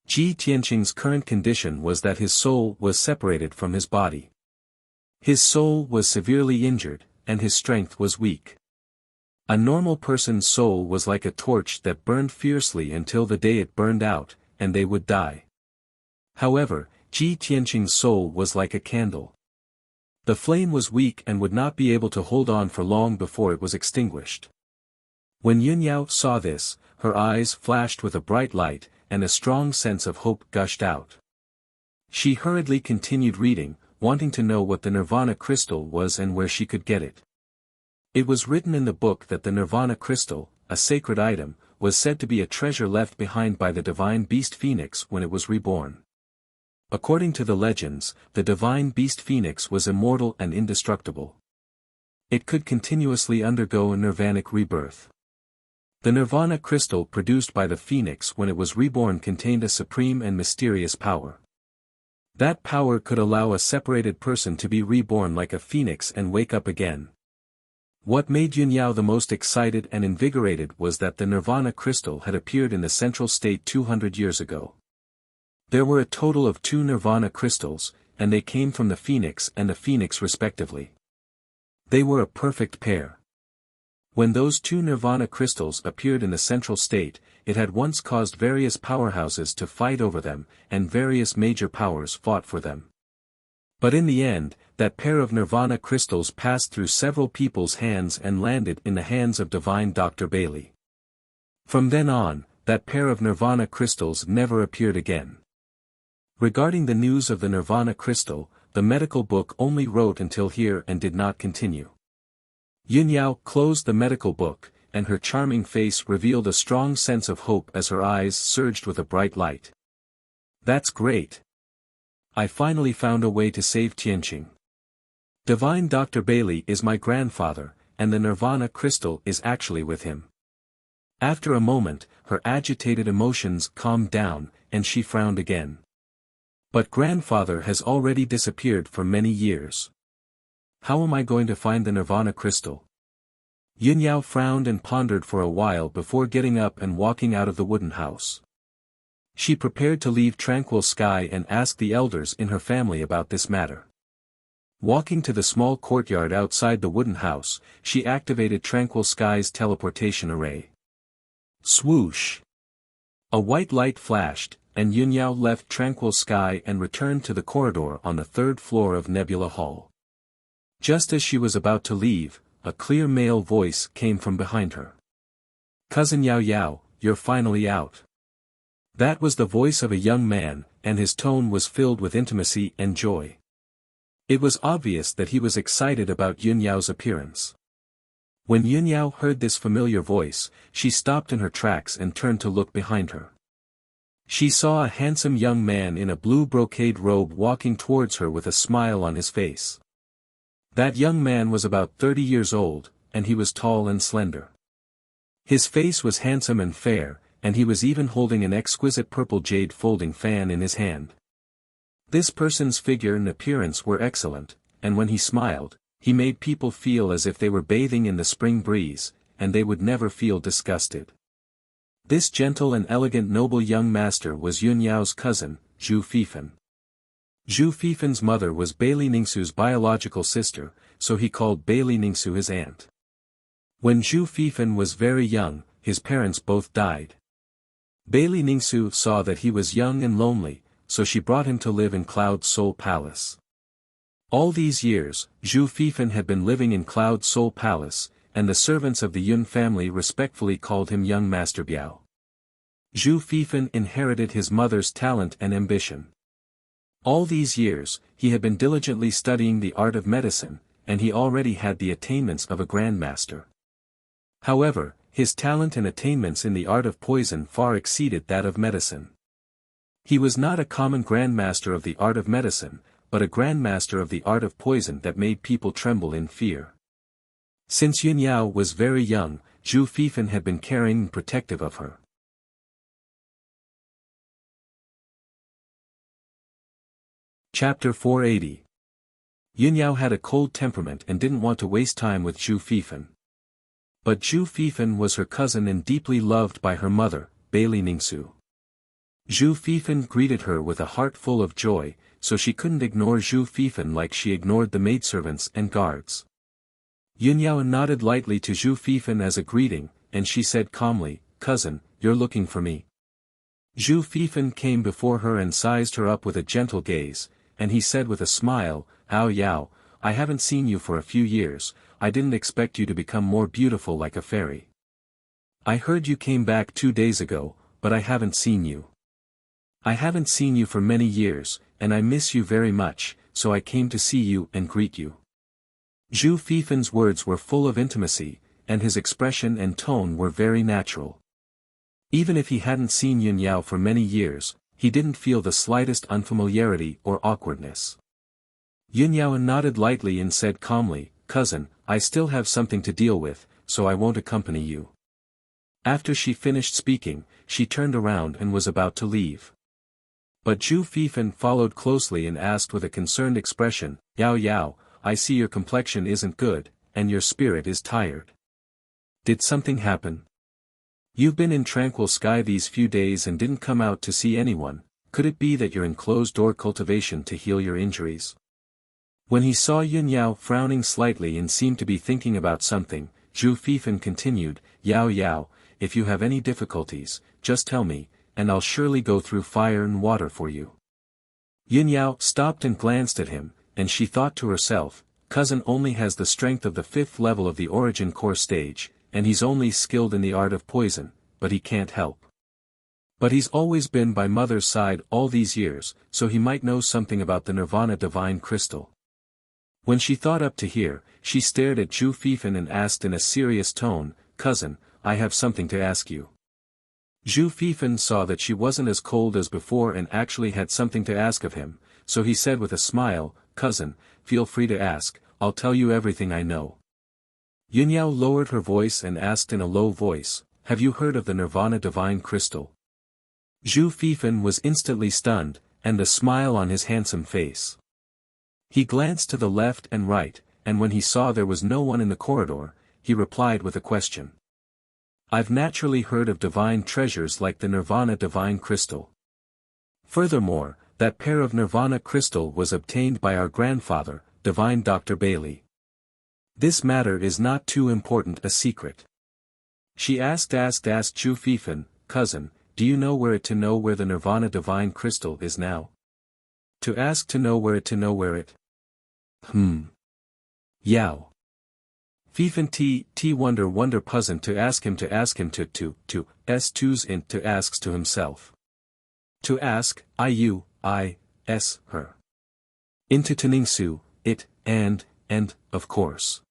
Ji Tianqing's current condition was that his soul was separated from his body. His soul was severely injured, and his strength was weak. A normal person's soul was like a torch that burned fiercely until the day it burned out, and they would die. However, Ji Tianqing's soul was like a candle. The flame was weak and would not be able to hold on for long before it was extinguished. When Yun Yao saw this, her eyes flashed with a bright light, and a strong sense of hope gushed out. She hurriedly continued reading, wanting to know what the Nirvana Crystal was and where she could get it. It was written in the book that the Nirvana Crystal, a sacred item, was said to be a treasure left behind by the divine beast Phoenix when it was reborn. According to the legends, the divine beast Phoenix was immortal and indestructible. It could continuously undergo a nirvanic rebirth. The Nirvana Crystal produced by the Phoenix when it was reborn contained a supreme and mysterious power. That power could allow a separated person to be reborn like a phoenix and wake up again. What made Yun Yao the most excited and invigorated was that the Nirvana Crystal had appeared in the Central State 200 years ago. There were a total of 2 Nirvana Crystals, and they came from the Phoenix and the Phoenix respectively. They were a perfect pair. When those 2 Nirvana Crystals appeared in the Central State, it had once caused various powerhouses to fight over them, and various major powers fought for them. But in the end, that pair of Nirvana Crystals passed through several people's hands and landed in the hands of divine Dr. Bailey. From then on, that pair of Nirvana Crystals never appeared again. Regarding the news of the Nirvana Crystal, the medical book only wrote until here and did not continue. Yun Yao closed the medical book, and her charming face revealed a strong sense of hope as her eyes surged with a bright light. That's great. I finally found a way to save Tianqing. Divine Dr. Bailey is my grandfather, and the Nirvana crystal is actually with him. After a moment, her agitated emotions calmed down, and she frowned again. But grandfather has already disappeared for many years. How am I going to find the Nirvana crystal? Yunyao frowned and pondered for a while before getting up and walking out of the wooden house. She prepared to leave Tranquil Sky and ask the elders in her family about this matter. Walking to the small courtyard outside the wooden house, she activated Tranquil Sky's teleportation array. Swoosh! A white light flashed, and Yunyao left Tranquil Sky and returned to the corridor on the third floor of Nebula Hall. Just as she was about to leave, a clear male voice came from behind her. Cousin Yao Yao, you're finally out. That was the voice of a young man, and his tone was filled with intimacy and joy. It was obvious that he was excited about Yunyao's appearance. When Yunyao heard this familiar voice, she stopped in her tracks and turned to look behind her. She saw a handsome young man in a blue brocade robe walking towards her with a smile on his face. That young man was about 30 years old, and he was tall and slender. His face was handsome and fair, and he was even holding an exquisite purple jade folding fan in his hand. This person's figure and appearance were excellent, and when he smiled, he made people feel as if they were bathing in the spring breeze, and they would never feel disgusted. This gentle and elegant noble young master was Yunyao's cousin, Zhu Fifan. Zhu Fifan's mother was Bailey Ningsu's biological sister, so he called Bailey Ningsu his aunt. When Zhu Fifan was very young, his parents both died. Bailey Ningsu saw that he was young and lonely, so she brought him to live in Cloud Soul Palace. All these years, Zhu Fifan had been living in Cloud Soul Palace, and the servants of the Yun family respectfully called him Young Master Biao. Zhu Fifan inherited his mother's talent and ambition. All these years, he had been diligently studying the art of medicine, and he already had the attainments of a grandmaster. However, his talent and attainments in the art of poison far exceeded that of medicine. He was not a common grandmaster of the art of medicine, but a grandmaster of the art of poison that made people tremble in fear. Since Yunyao was very young, Zhu Fifan had been caring and protective of her. Chapter 480. Yunyao had a cold temperament and didn't want to waste time with Zhu Fifan. But Zhu Fifan was her cousin and deeply loved by her mother, Bailey Ningsu. Zhu Fifan greeted her with a heart full of joy, so she couldn't ignore Zhu Fifan like she ignored the maidservants and guards. Yunyao nodded lightly to Zhu Fifan as a greeting, and she said calmly, "Cousin, you're looking for me." Zhu Fifan came before her and sized her up with a gentle gaze, and he said with a smile, "Ao Yao, I haven't seen you for a few years, I didn't expect you to become more beautiful like a fairy. I heard you came back 2 days ago, but I haven't seen you. I haven't seen you for many years, and I miss you very much, so I came to see you and greet you." Zhu Fifan's words were full of intimacy, and his expression and tone were very natural. Even if he hadn't seen Yunyao for many years, he didn't feel the slightest unfamiliarity or awkwardness. Yunyao nodded lightly and said calmly, "Cousin, I still have something to deal with, so I won't accompany you." After she finished speaking, she turned around and was about to leave. But Zhu Fifan followed closely and asked with a concerned expression, "Yao Yao, I see your complexion isn't good, and your spirit is tired. Did something happen? You've been in Tranquil Sky these few days and didn't come out to see anyone, could it be that you're in closed-door cultivation to heal your injuries?" When he saw Yunyao frowning slightly and seemed to be thinking about something, Zhu Fifan continued, "Yao Yao, if you have any difficulties, just tell me, and I'll surely go through fire and water for you." Yunyao stopped and glanced at him, and she thought to herself, "Cousin only has the strength of the 5th level of the Origin Core stage, and he's only skilled in the art of poison, but he can't help. But he's always been by mother's side all these years, so he might know something about the Nirvana Divine Crystal." When she thought up to here, she stared at Zhu Fifan and asked in a serious tone, cousin, I have something to ask you. Zhu Fifan saw that she wasn't as cold as before and actually had something to ask of him, so he said with a smile, cousin, feel free to ask, I'll tell you everything I know. Yunyao lowered her voice and asked in a low voice, have you heard of the Nirvana Divine Crystal? Zhu Fifan was instantly stunned, and a smile on his handsome face. He glanced to the left and right, and when he saw there was no one in the corridor, he replied with a question. I've naturally heard of divine treasures like the Nirvana Divine Crystal. Furthermore, that pair of Nirvana crystal was obtained by our grandfather, Divine Dr. Bailey. This matter is not too important a secret. She asked Zhu Fifan, cousin, do you know where the Nirvana Divine Crystal is now? To know where it. Yao. Fifan t wonder puzzled to ask him to asks to himself. To ask, her. Into Taningsu, it, and, of course.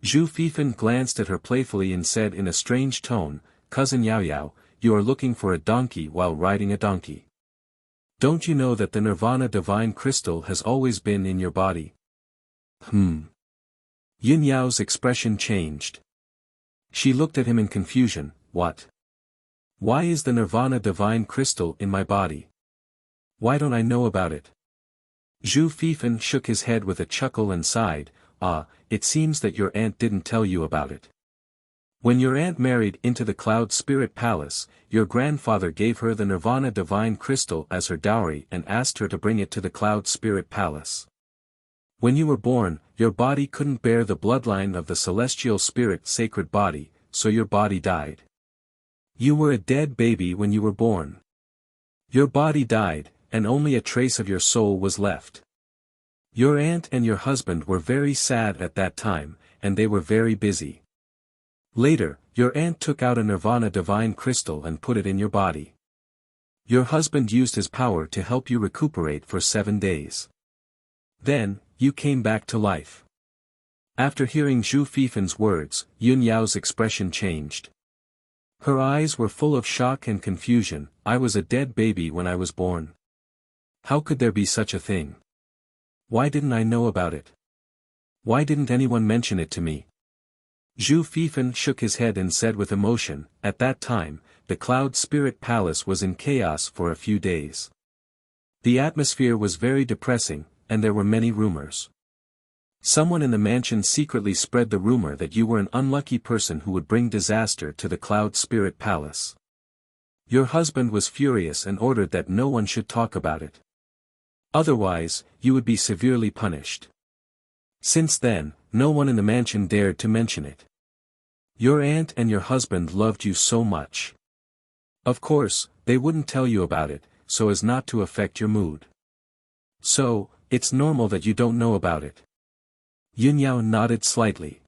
Zhu Fifan glanced at her playfully and said in a strange tone, cousin Yao, you are looking for a donkey while riding a donkey. Don't you know that the Nirvana Divine Crystal has always been in your body? Yin Yao's expression changed. She looked at him in confusion, what? Why is the Nirvana Divine Crystal in my body? Why don't I know about it? Zhu Fifan shook his head with a chuckle and sighed, it seems that your aunt didn't tell you about it. When your aunt married into the Cloud Spirit Palace, your grandfather gave her the Nirvana Divine Crystal as her dowry and asked her to bring it to the Cloud Spirit Palace. When you were born, your body couldn't bear the bloodline of the celestial spirit sacred body, so your body died. You were a dead baby when you were born. Your body died, and only a trace of your soul was left. Your aunt and your husband were very sad at that time, and they were very busy. Later, your aunt took out a Nirvana Divine Crystal and put it in your body. Your husband used his power to help you recuperate for 7 days. Then, you came back to life. After hearing Zhu Fifan's words, Yun Yao's expression changed. Her eyes were full of shock and confusion. I was a dead baby when I was born. How could there be such a thing? Why didn't I know about it? Why didn't anyone mention it to me? Zhu Fifan shook his head and said with emotion, at that time, the Cloud Spirit Palace was in chaos for a few days. The atmosphere was very depressing, and there were many rumors. Someone in the mansion secretly spread the rumor that you were an unlucky person who would bring disaster to the Cloud Spirit Palace. Your husband was furious and ordered that no one should talk about it. Otherwise, you would be severely punished. Since then, no one in the mansion dared to mention it. Your aunt and your husband loved you so much. Of course, they wouldn't tell you about it, so as not to affect your mood. So, it's normal that you don't know about it. Yun Yao nodded slightly.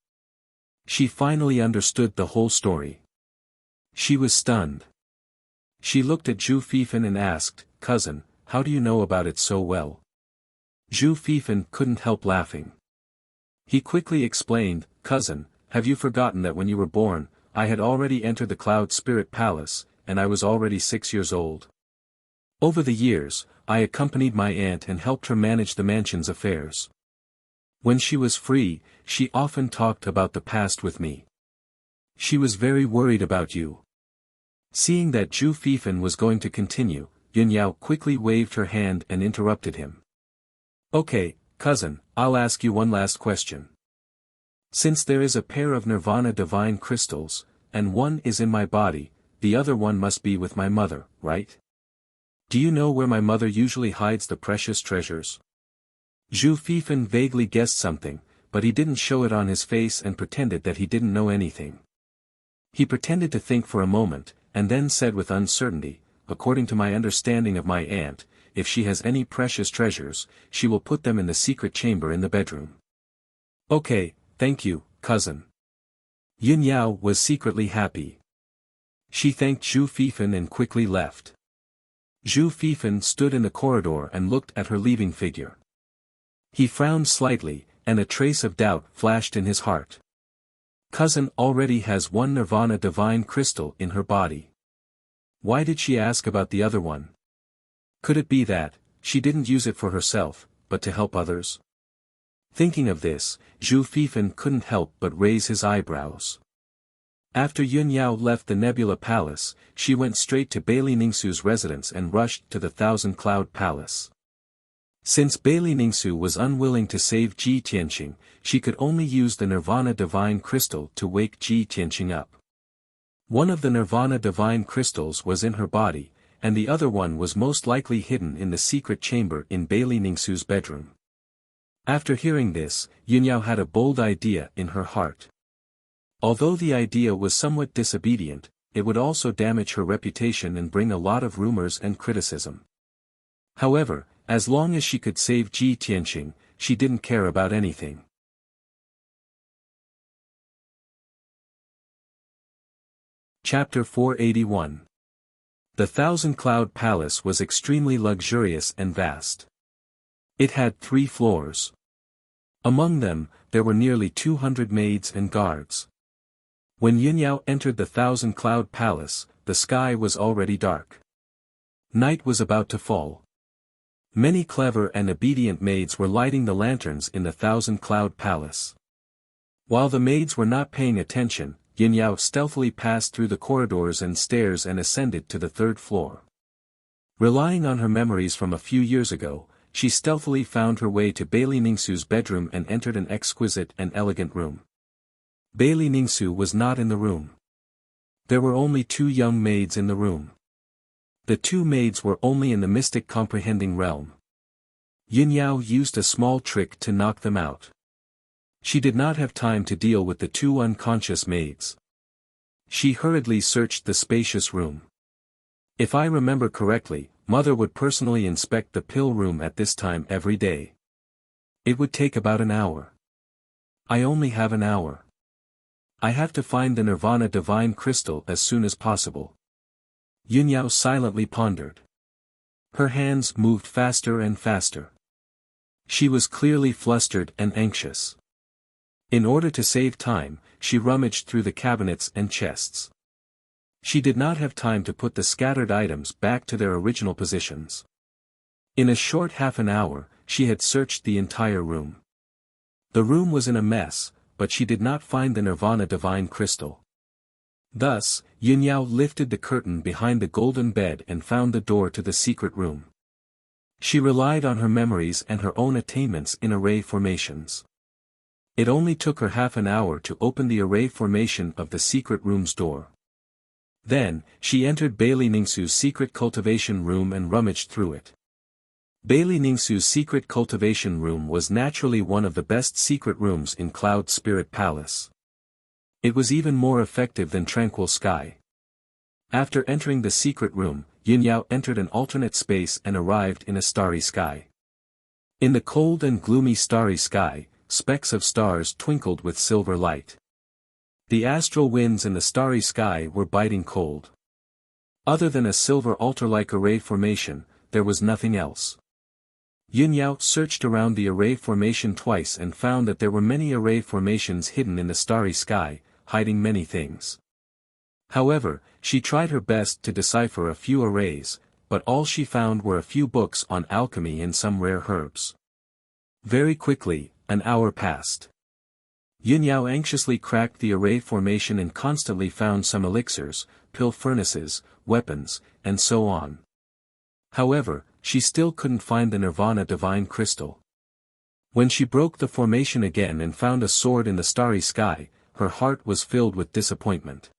She finally understood the whole story. She was stunned. She looked at Zhu Fifan and asked, cousin, how do you know about it so well? Zhu Fifan couldn't help laughing. He quickly explained, cousin, have you forgotten that when you were born, I had already entered the Cloud Spirit Palace, and I was already 6 years old. Over the years, I accompanied my aunt and helped her manage the mansion's affairs. When she was free, she often talked about the past with me. She was very worried about you. Seeing that Zhu Fifan was going to continue, Yun Yao quickly waved her hand and interrupted him. Okay, cousin, I'll ask you one last question. Since there is a pair of Nirvana Divine Crystals, and one is in my body, the other one must be with my mother, right? Do you know where my mother usually hides the precious treasures? Zhu Fifan vaguely guessed something, but he didn't show it on his face and pretended that he didn't know anything. He pretended to think for a moment, and then said with uncertainty, according to my understanding of my aunt, if she has any precious treasures, she will put them in the secret chamber in the bedroom. Okay, thank you, cousin. Yun Yao was secretly happy. She thanked Zhu Fifan and quickly left. Zhu Fifan stood in the corridor and looked at her leaving figure. He frowned slightly, and a trace of doubt flashed in his heart. cousin already has one Nirvana divine crystal in her body. Why did she ask about the other one? Could it be that she didn't use it for herself, but to help others? Thinking of this, Zhu Fifan couldn't help but raise his eyebrows. After Yun Yao left the Nebula Palace, she went straight to Bailey Ningsu's residence and rushed to the Thousand Cloud Palace. Since Bailey Ningsu was unwilling to save Ji Tianqing, she could only use the Nirvana Divine Crystal to wake Ji Tianqing up. One of the Nirvana Divine Crystals was in her body, and the other one was most likely hidden in the secret chamber in Bailey Ningsu's bedroom. After hearing this, Yun Yao had a bold idea in her heart. Although the idea was somewhat disobedient, it would also damage her reputation and bring a lot of rumors and criticism. However, as long as she could save Ji Tianqing, she didn't care about anything. Chapter 481. The Thousand Cloud Palace was extremely luxurious and vast. It had 3 floors. Among them, there were nearly 200 maids and guards. When Yun Yao entered the Thousand Cloud Palace, the sky was already dark. Night was about to fall. Many clever and obedient maids were lighting the lanterns in the Thousand Cloud Palace. While the maids were not paying attention, Yun Yao stealthily passed through the corridors and stairs and ascended to the 3rd floor. Relying on her memories from a few years ago, she stealthily found her way to Bailey Ningsu's bedroom and entered an exquisite and elegant room. Bailey Ningsu was not in the room. There were only 2 young maids in the room. The 2 maids were only in the mystic comprehending realm. Yun Yao used a small trick to knock them out. She did not have time to deal with the 2 unconscious maids. She hurriedly searched the spacious room. If I remember correctly, Mother would personally inspect the pill room at this time every day. It would take about an hour. I only have an hour. I have to find the Nirvana Divine Crystal as soon as possible. Yun Yao silently pondered. Her hands moved faster and faster. She was clearly flustered and anxious. In order to save time, she rummaged through the cabinets and chests. She did not have time to put the scattered items back to their original positions. In a short half an hour, she had searched the entire room. The room was in a mess, but she did not find the Nirvana Divine Crystal. Thus, Yun Yao lifted the curtain behind the golden bed and found the door to the secret room. She relied on her memories and her own attainments in array formations. It only took her half an hour to open the array formation of the secret room's door. Then, she entered Bailey Ningsu's secret cultivation room and rummaged through it. Bailey Ningsu's secret cultivation room was naturally one of the best secret rooms in Cloud Spirit Palace. It was even more effective than Tranquil Sky. After entering the secret room, Yun Yao entered an alternate space and arrived in a starry sky. In the cold and gloomy starry sky, specks of stars twinkled with silver light. The astral winds in the starry sky were biting cold. Other than a silver altar-like array formation, there was nothing else. Yun Yao searched around the array formation twice and found that there were many array formations hidden in the starry sky, hiding many things. However, she tried her best to decipher a few arrays, but all she found were a few books on alchemy and some rare herbs. Very quickly, an hour passed. Yun Yao anxiously cracked the array formation and constantly found some elixirs, pill furnaces, weapons, and so on. However, she still couldn't find the Nirvana Divine Crystal. When she broke the formation again and found a sword in the starry sky, her heart was filled with disappointment.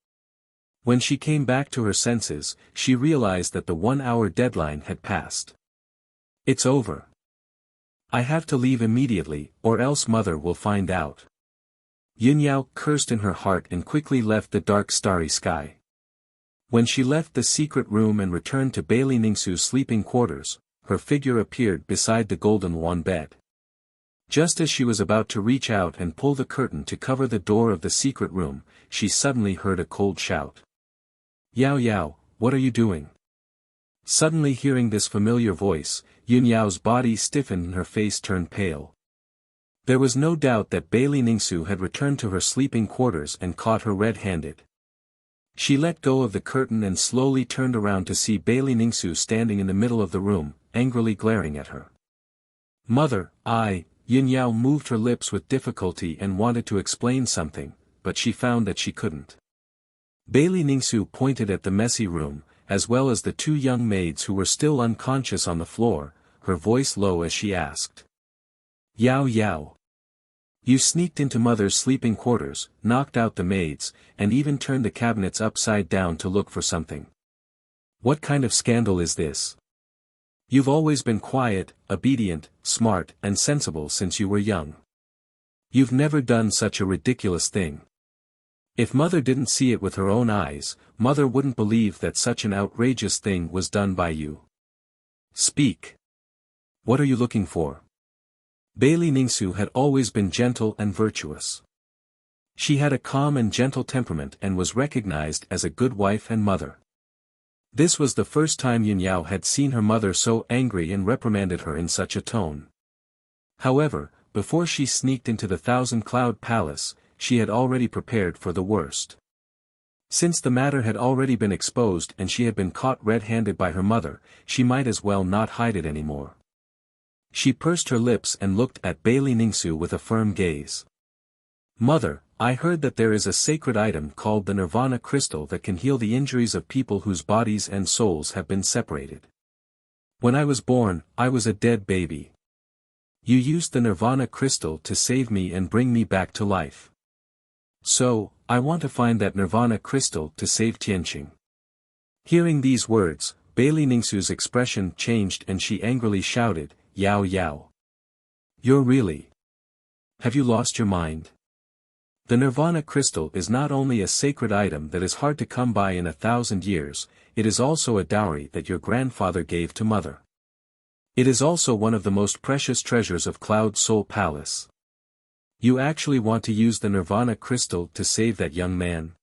When she came back to her senses, she realized that the 1-hour deadline had passed. It's over. I have to leave immediately, or else Mother will find out. Yun Yao cursed in her heart and quickly left the dark starry sky. When she left the secret room and returned to Bailey Ningsu's sleeping quarters, her figure appeared beside the golden wand bed. Just as she was about to reach out and pull the curtain to cover the door of the secret room, she suddenly heard a cold shout. "Yao Yao, what are you doing?" Suddenly hearing this familiar voice, Yun Yao's body stiffened and her face turned pale. There was no doubt that Bailey Ningsu had returned to her sleeping quarters and caught her red-handed. She let go of the curtain and slowly turned around to see Bailey Ningsu standing in the middle of the room, angrily glaring at her. "Mother, Yin Yao moved her lips with difficulty and wanted to explain something, but she found that she couldn't. Bailey Ningsu pointed at the messy room, as well as the two young maids who were still unconscious on the floor, her voice low as she asked. "Yao Yao. You sneaked into Mother's sleeping quarters, knocked out the maids, and even turned the cabinets upside down to look for something. What kind of scandal is this? You've always been quiet, obedient, smart, and sensible since you were young. You've never done such a ridiculous thing. If Mother didn't see it with her own eyes, Mother wouldn't believe that such an outrageous thing was done by you. Speak. What are you looking for?" Bailey Ningsu had always been gentle and virtuous. She had a calm and gentle temperament and was recognized as a good wife and mother. This was the first time Yin Yao had seen her mother so angry and reprimanded her in such a tone. However, before she sneaked into the Thousand Cloud Palace, she had already prepared for the worst. Since the matter had already been exposed and she had been caught red-handed by her mother, she might as well not hide it anymore. She pursed her lips and looked at Bailey Ningsu with a firm gaze. "Mother, I heard that there is a sacred item called the Nirvana Crystal that can heal the injuries of people whose bodies and souls have been separated. When I was born, I was a dead baby. You used the Nirvana Crystal to save me and bring me back to life. So, I want to find that Nirvana Crystal to save Tianqing." Hearing these words, Bailey Ningsu's expression changed and she angrily shouted, "Yao Yao. You're really... Have you lost your mind? The Nirvana Crystal is not only a sacred item that is hard to come by in 1,000 years, it is also a dowry that your grandfather gave to Mother. It is also one of the most precious treasures of Cloud Soul Palace. You actually want to use the Nirvana Crystal to save that young man?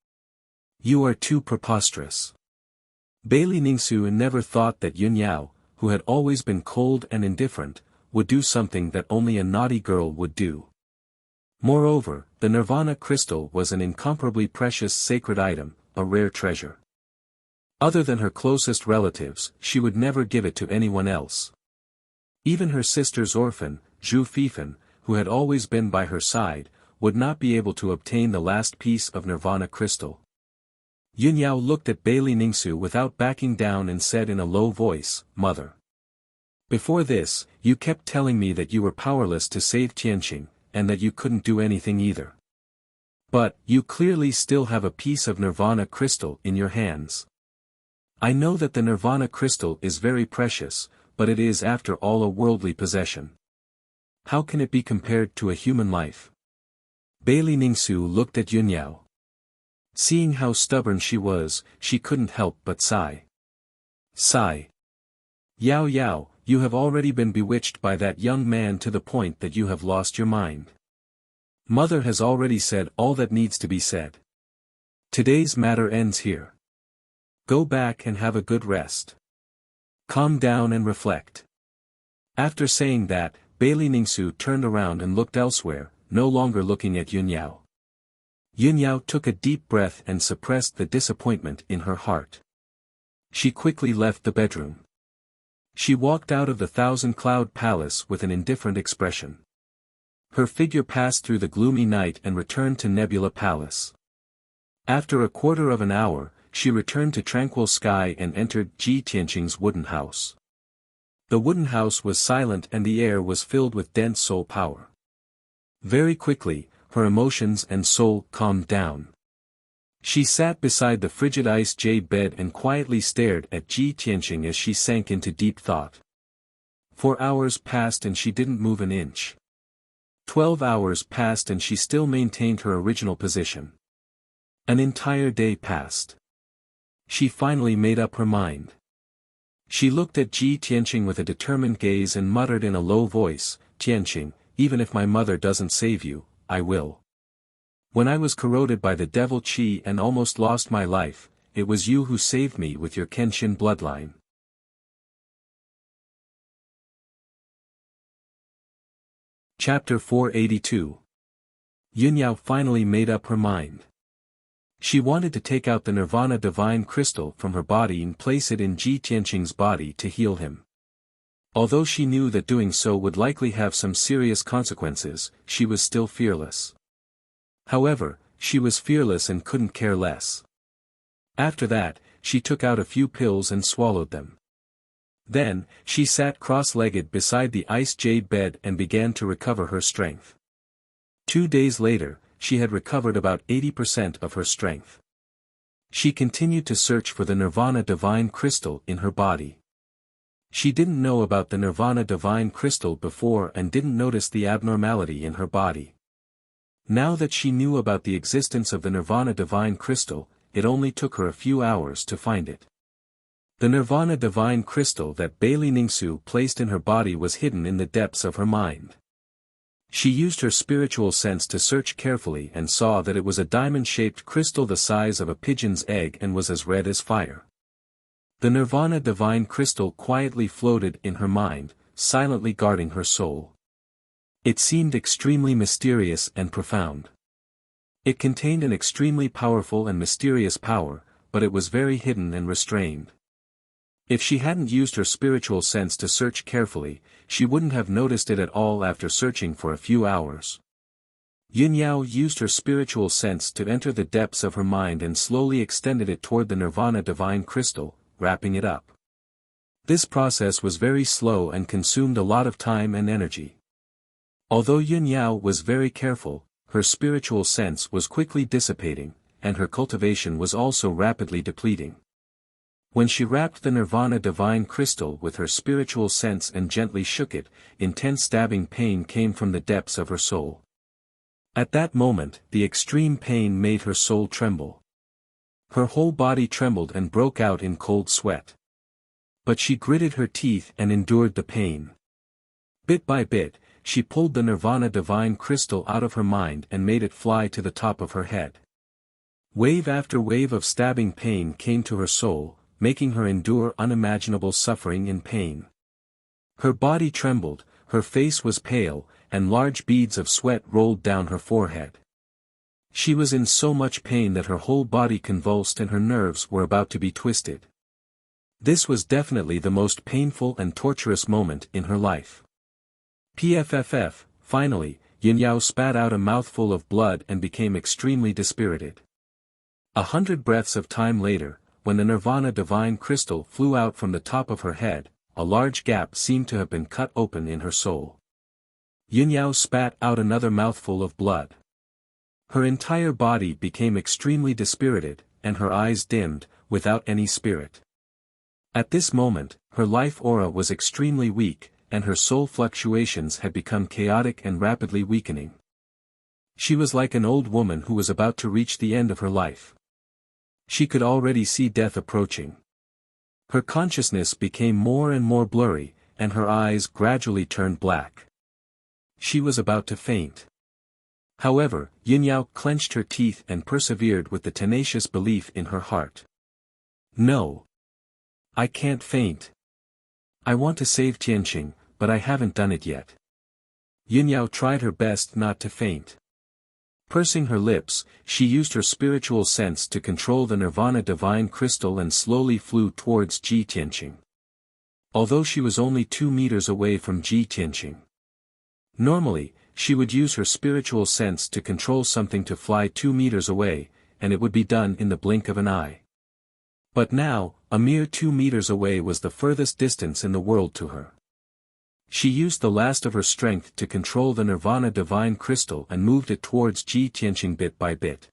You are too preposterous." Bailey Ningsu never thought that Yin Yao, who had always been cold and indifferent, would do something that only a naughty girl would do. Moreover, the Nirvana Crystal was an incomparably precious sacred item, a rare treasure. Other than her closest relatives, she would never give it to anyone else. Even her sister's orphan, Zhu Fifan, who had always been by her side, would not be able to obtain the last piece of Nirvana Crystal. Yin Yao looked at Bailey Ningsu without backing down and said in a low voice, "Mother. Before this, you kept telling me that you were powerless to save Tianqing, and that you couldn't do anything either. But, you clearly still have a piece of Nirvana Crystal in your hands. I know that the Nirvana Crystal is very precious, but it is after all a worldly possession. How can it be compared to a human life?" Bailey Ningsu looked at Yin Yao. Seeing how stubborn she was, she couldn't help but sigh. "Sigh. Yao Yao, you have already been bewitched by that young man to the point that you have lost your mind. Mother has already said all that needs to be said. Today's matter ends here. Go back and have a good rest. Calm down and reflect." After saying that, Bailey Ningsu turned around and looked elsewhere, no longer looking at Yin Yao. Yin Yao took a deep breath and suppressed the disappointment in her heart. She quickly left the bedroom. She walked out of the Thousand Cloud Palace with an indifferent expression. Her figure passed through the gloomy night and returned to Nebula Palace. After a quarter of an hour, she returned to Tranquil Sky and entered Ji Tianqing's wooden house. The wooden house was silent and the air was filled with dense soul power. Very quickly, her emotions and soul calmed down. She sat beside the frigid ice jade bed and quietly stared at Ji Tianqing as she sank into deep thought. 4 hours passed and she didn't move an inch. 12 hours passed and she still maintained her original position. An entire day passed. She finally made up her mind. She looked at Ji Tianqing with a determined gaze and muttered in a low voice, "Tianqing, even if my mother doesn't save you, I will. When I was corroded by the devil Qi and almost lost my life, it was you who saved me with your Kenshin bloodline." Chapter 482. Yunyao finally made up her mind. She wanted to take out the Nirvana Divine Crystal from her body and place it in Ji Tianqing's body to heal him. Although she knew that doing so would likely have some serious consequences, she was still fearless. However, she was fearless and couldn't care less. After that, she took out a few pills and swallowed them. Then, she sat cross-legged beside the ice jade bed and began to recover her strength. 2 days later, she had recovered about 80% of her strength. She continued to search for the Nirvana Divine Crystal in her body. She didn't know about the Nirvana Divine Crystal before and didn't notice the abnormality in her body. Now that she knew about the existence of the Nirvana Divine Crystal, it only took her a few hours to find it. The Nirvana Divine Crystal that Bailey Ningsu placed in her body was hidden in the depths of her mind. She used her spiritual sense to search carefully and saw that it was a diamond-shaped crystal the size of a pigeon's egg and was as red as fire. The Nirvana Divine Crystal quietly floated in her mind, silently guarding her soul. It seemed extremely mysterious and profound. It contained an extremely powerful and mysterious power, but it was very hidden and restrained. If she hadn't used her spiritual sense to search carefully, she wouldn't have noticed it at all after searching for a few hours. Yunyao used her spiritual sense to enter the depths of her mind and slowly extended it toward the Nirvana Divine Crystal, wrapping it up. This process was very slow and consumed a lot of time and energy. Although Yunyao was very careful, her spiritual sense was quickly dissipating, and her cultivation was also rapidly depleting. When she wrapped the Nirvana Divine Crystal with her spiritual sense and gently shook it, intense stabbing pain came from the depths of her soul. At that moment, the extreme pain made her soul tremble. Her whole body trembled and broke out in cold sweat. But she gritted her teeth and endured the pain. Bit by bit, she pulled the Nirvana Divine Crystal out of her mind and made it fly to the top of her head. Wave after wave of stabbing pain came to her soul, making her endure unimaginable suffering and pain. Her body trembled, her face was pale, and large beads of sweat rolled down her forehead. She was in so much pain that her whole body convulsed and her nerves were about to be twisted. This was definitely the most painful and torturous moment in her life. PFFF, finally, Yunyao spat out a mouthful of blood and became extremely dispirited. 100 breaths of time later, when the Nirvana Divine Crystal flew out from the top of her head, a large gap seemed to have been cut open in her soul. Yunyao spat out another mouthful of blood. Her entire body became extremely dispirited, and her eyes dimmed, without any spirit. At this moment, her life aura was extremely weak, and her soul fluctuations had become chaotic and rapidly weakening. She was like an old woman who was about to reach the end of her life. She could already see death approaching. Her consciousness became more and more blurry, and her eyes gradually turned black. She was about to faint. However, Yunyao clenched her teeth and persevered with the tenacious belief in her heart. No. I can't faint. I want to save Tianqing, but I haven't done it yet. Yunyao tried her best not to faint. Pursing her lips, she used her spiritual sense to control the Nirvana Divine Crystal and slowly flew towards Ji Tianqing. Although she was only 2 meters away from Ji Tianqing. Normally, she would use her spiritual sense to control something to fly 2 meters away, and it would be done in the blink of an eye. But now, a mere 2 meters away was the furthest distance in the world to her. She used the last of her strength to control the Nirvana Divine Crystal and moved it towards Ji Tianqing bit by bit.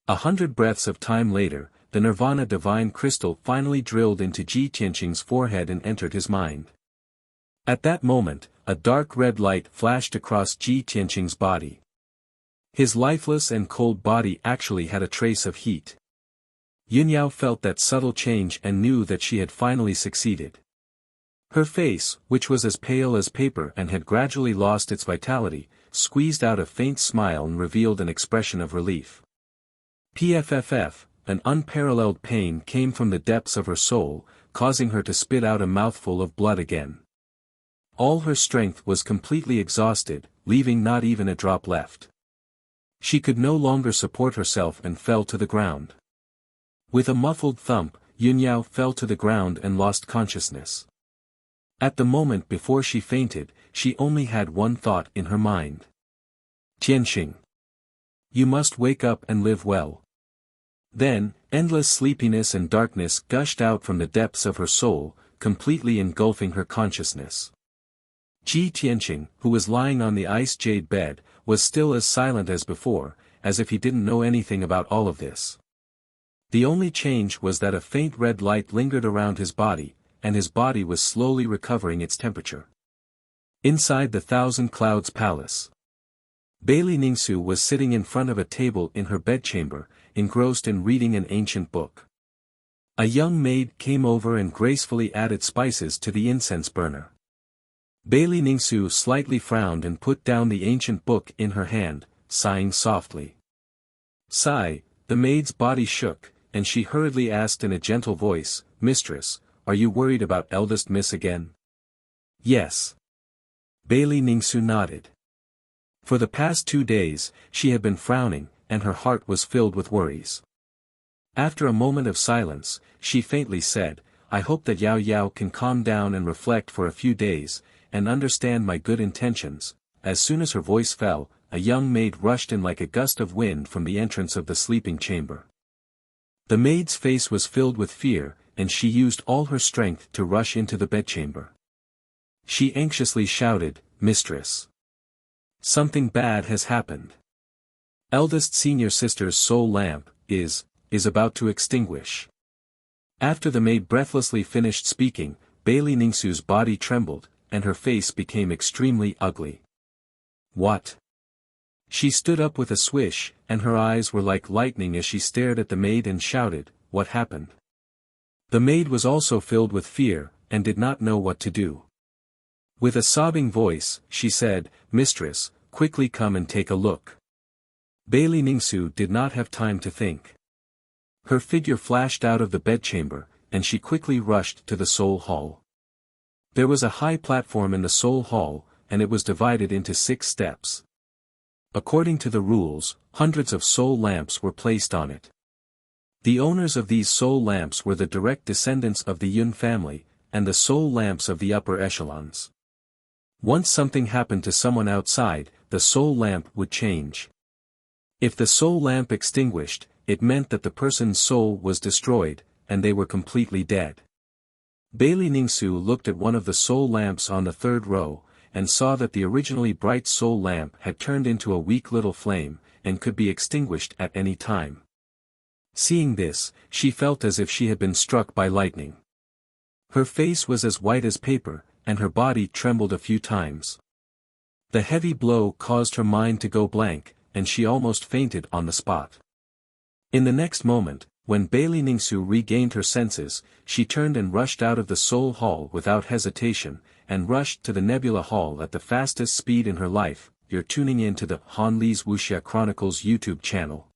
100 breaths of time later, the Nirvana Divine Crystal finally drilled into Ji Tianqing's forehead and entered his mind. At that moment, a dark red light flashed across Ji Tianqing's body. His lifeless and cold body actually had a trace of heat. Yunyao felt that subtle change and knew that she had finally succeeded. Her face, which was as pale as paper and had gradually lost its vitality, squeezed out a faint smile and revealed an expression of relief. PFFF, an unparalleled pain came from the depths of her soul, causing her to spit out a mouthful of blood again. All her strength was completely exhausted, leaving not even a drop left. She could no longer support herself and fell to the ground. With a muffled thump, Yunyao fell to the ground and lost consciousness. At the moment before she fainted, she only had one thought in her mind. Tianxing. You must wake up and live well. Then, endless sleepiness and darkness gushed out from the depths of her soul, completely engulfing her consciousness. Ji Tianxing, who was lying on the ice jade bed, was still as silent as before, as if he didn't know anything about all of this. The only change was that a faint red light lingered around his body, and his body was slowly recovering its temperature. Inside the Thousand Clouds Palace, Bailey Ningsu was sitting in front of a table in her bedchamber, engrossed in reading an ancient book. A young maid came over and gracefully added spices to the incense burner. Bailey Ningsu slightly frowned and put down the ancient book in her hand, sighing softly. Sigh, the maid's body shook, and she hurriedly asked in a gentle voice, "Mistress, are you worried about eldest miss again?" "Yes." Bailey Ningsu nodded. For the past 2 days, she had been frowning, and her heart was filled with worries. After a moment of silence, she faintly said, "I hope that Yao Yao can calm down and reflect for a few days, and understand my good intentions." As soon as her voice fell, a young maid rushed in like a gust of wind from the entrance of the sleeping chamber. The maid's face was filled with fear, and she used all her strength to rush into the bedchamber. She anxiously shouted, "Mistress! Something bad has happened. Eldest senior sister's soul lamp is about to extinguish." After the maid breathlessly finished speaking, Bailey Ningsu's body trembled, and her face became extremely ugly. "What?" She stood up with a swish, and her eyes were like lightning as she stared at the maid and shouted, "What happened?" The maid was also filled with fear, and did not know what to do. With a sobbing voice, she said, "Mistress, quickly come and take a look." Bailey Ningsu did not have time to think. Her figure flashed out of the bedchamber, and she quickly rushed to the Soul Hall. There was a high platform in the Soul Hall, and it was divided into 6 steps. According to the rules, hundreds of soul lamps were placed on it. The owners of these soul lamps were the direct descendants of the Yun family, and the soul lamps of the upper echelons. Once something happened to someone outside, the soul lamp would change. If the soul lamp extinguished, it meant that the person's soul was destroyed, and they were completely dead. Bailey Ningsu looked at one of the soul lamps on the 3rd row, and saw that the originally bright soul lamp had turned into a weak little flame, and could be extinguished at any time. Seeing this, she felt as if she had been struck by lightning. Her face was as white as paper, and her body trembled a few times. The heavy blow caused her mind to go blank, and she almost fainted on the spot. In the next moment, when Bailey Ningsu regained her senses, she turned and rushed out of the Soul Hall without hesitation, and rushed to the Nebula Hall at the fastest speed in her life. You're tuning in to the Han Li's Wuxia Chronicles YouTube channel.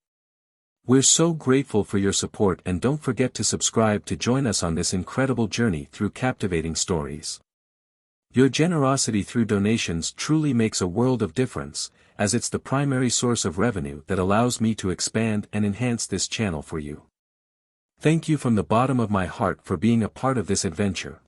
We're so grateful for your support, and don't forget to subscribe to join us on this incredible journey through captivating stories. Your generosity through donations truly makes a world of difference, as it's the primary source of revenue that allows me to expand and enhance this channel for you. Thank you from the bottom of my heart for being a part of this adventure.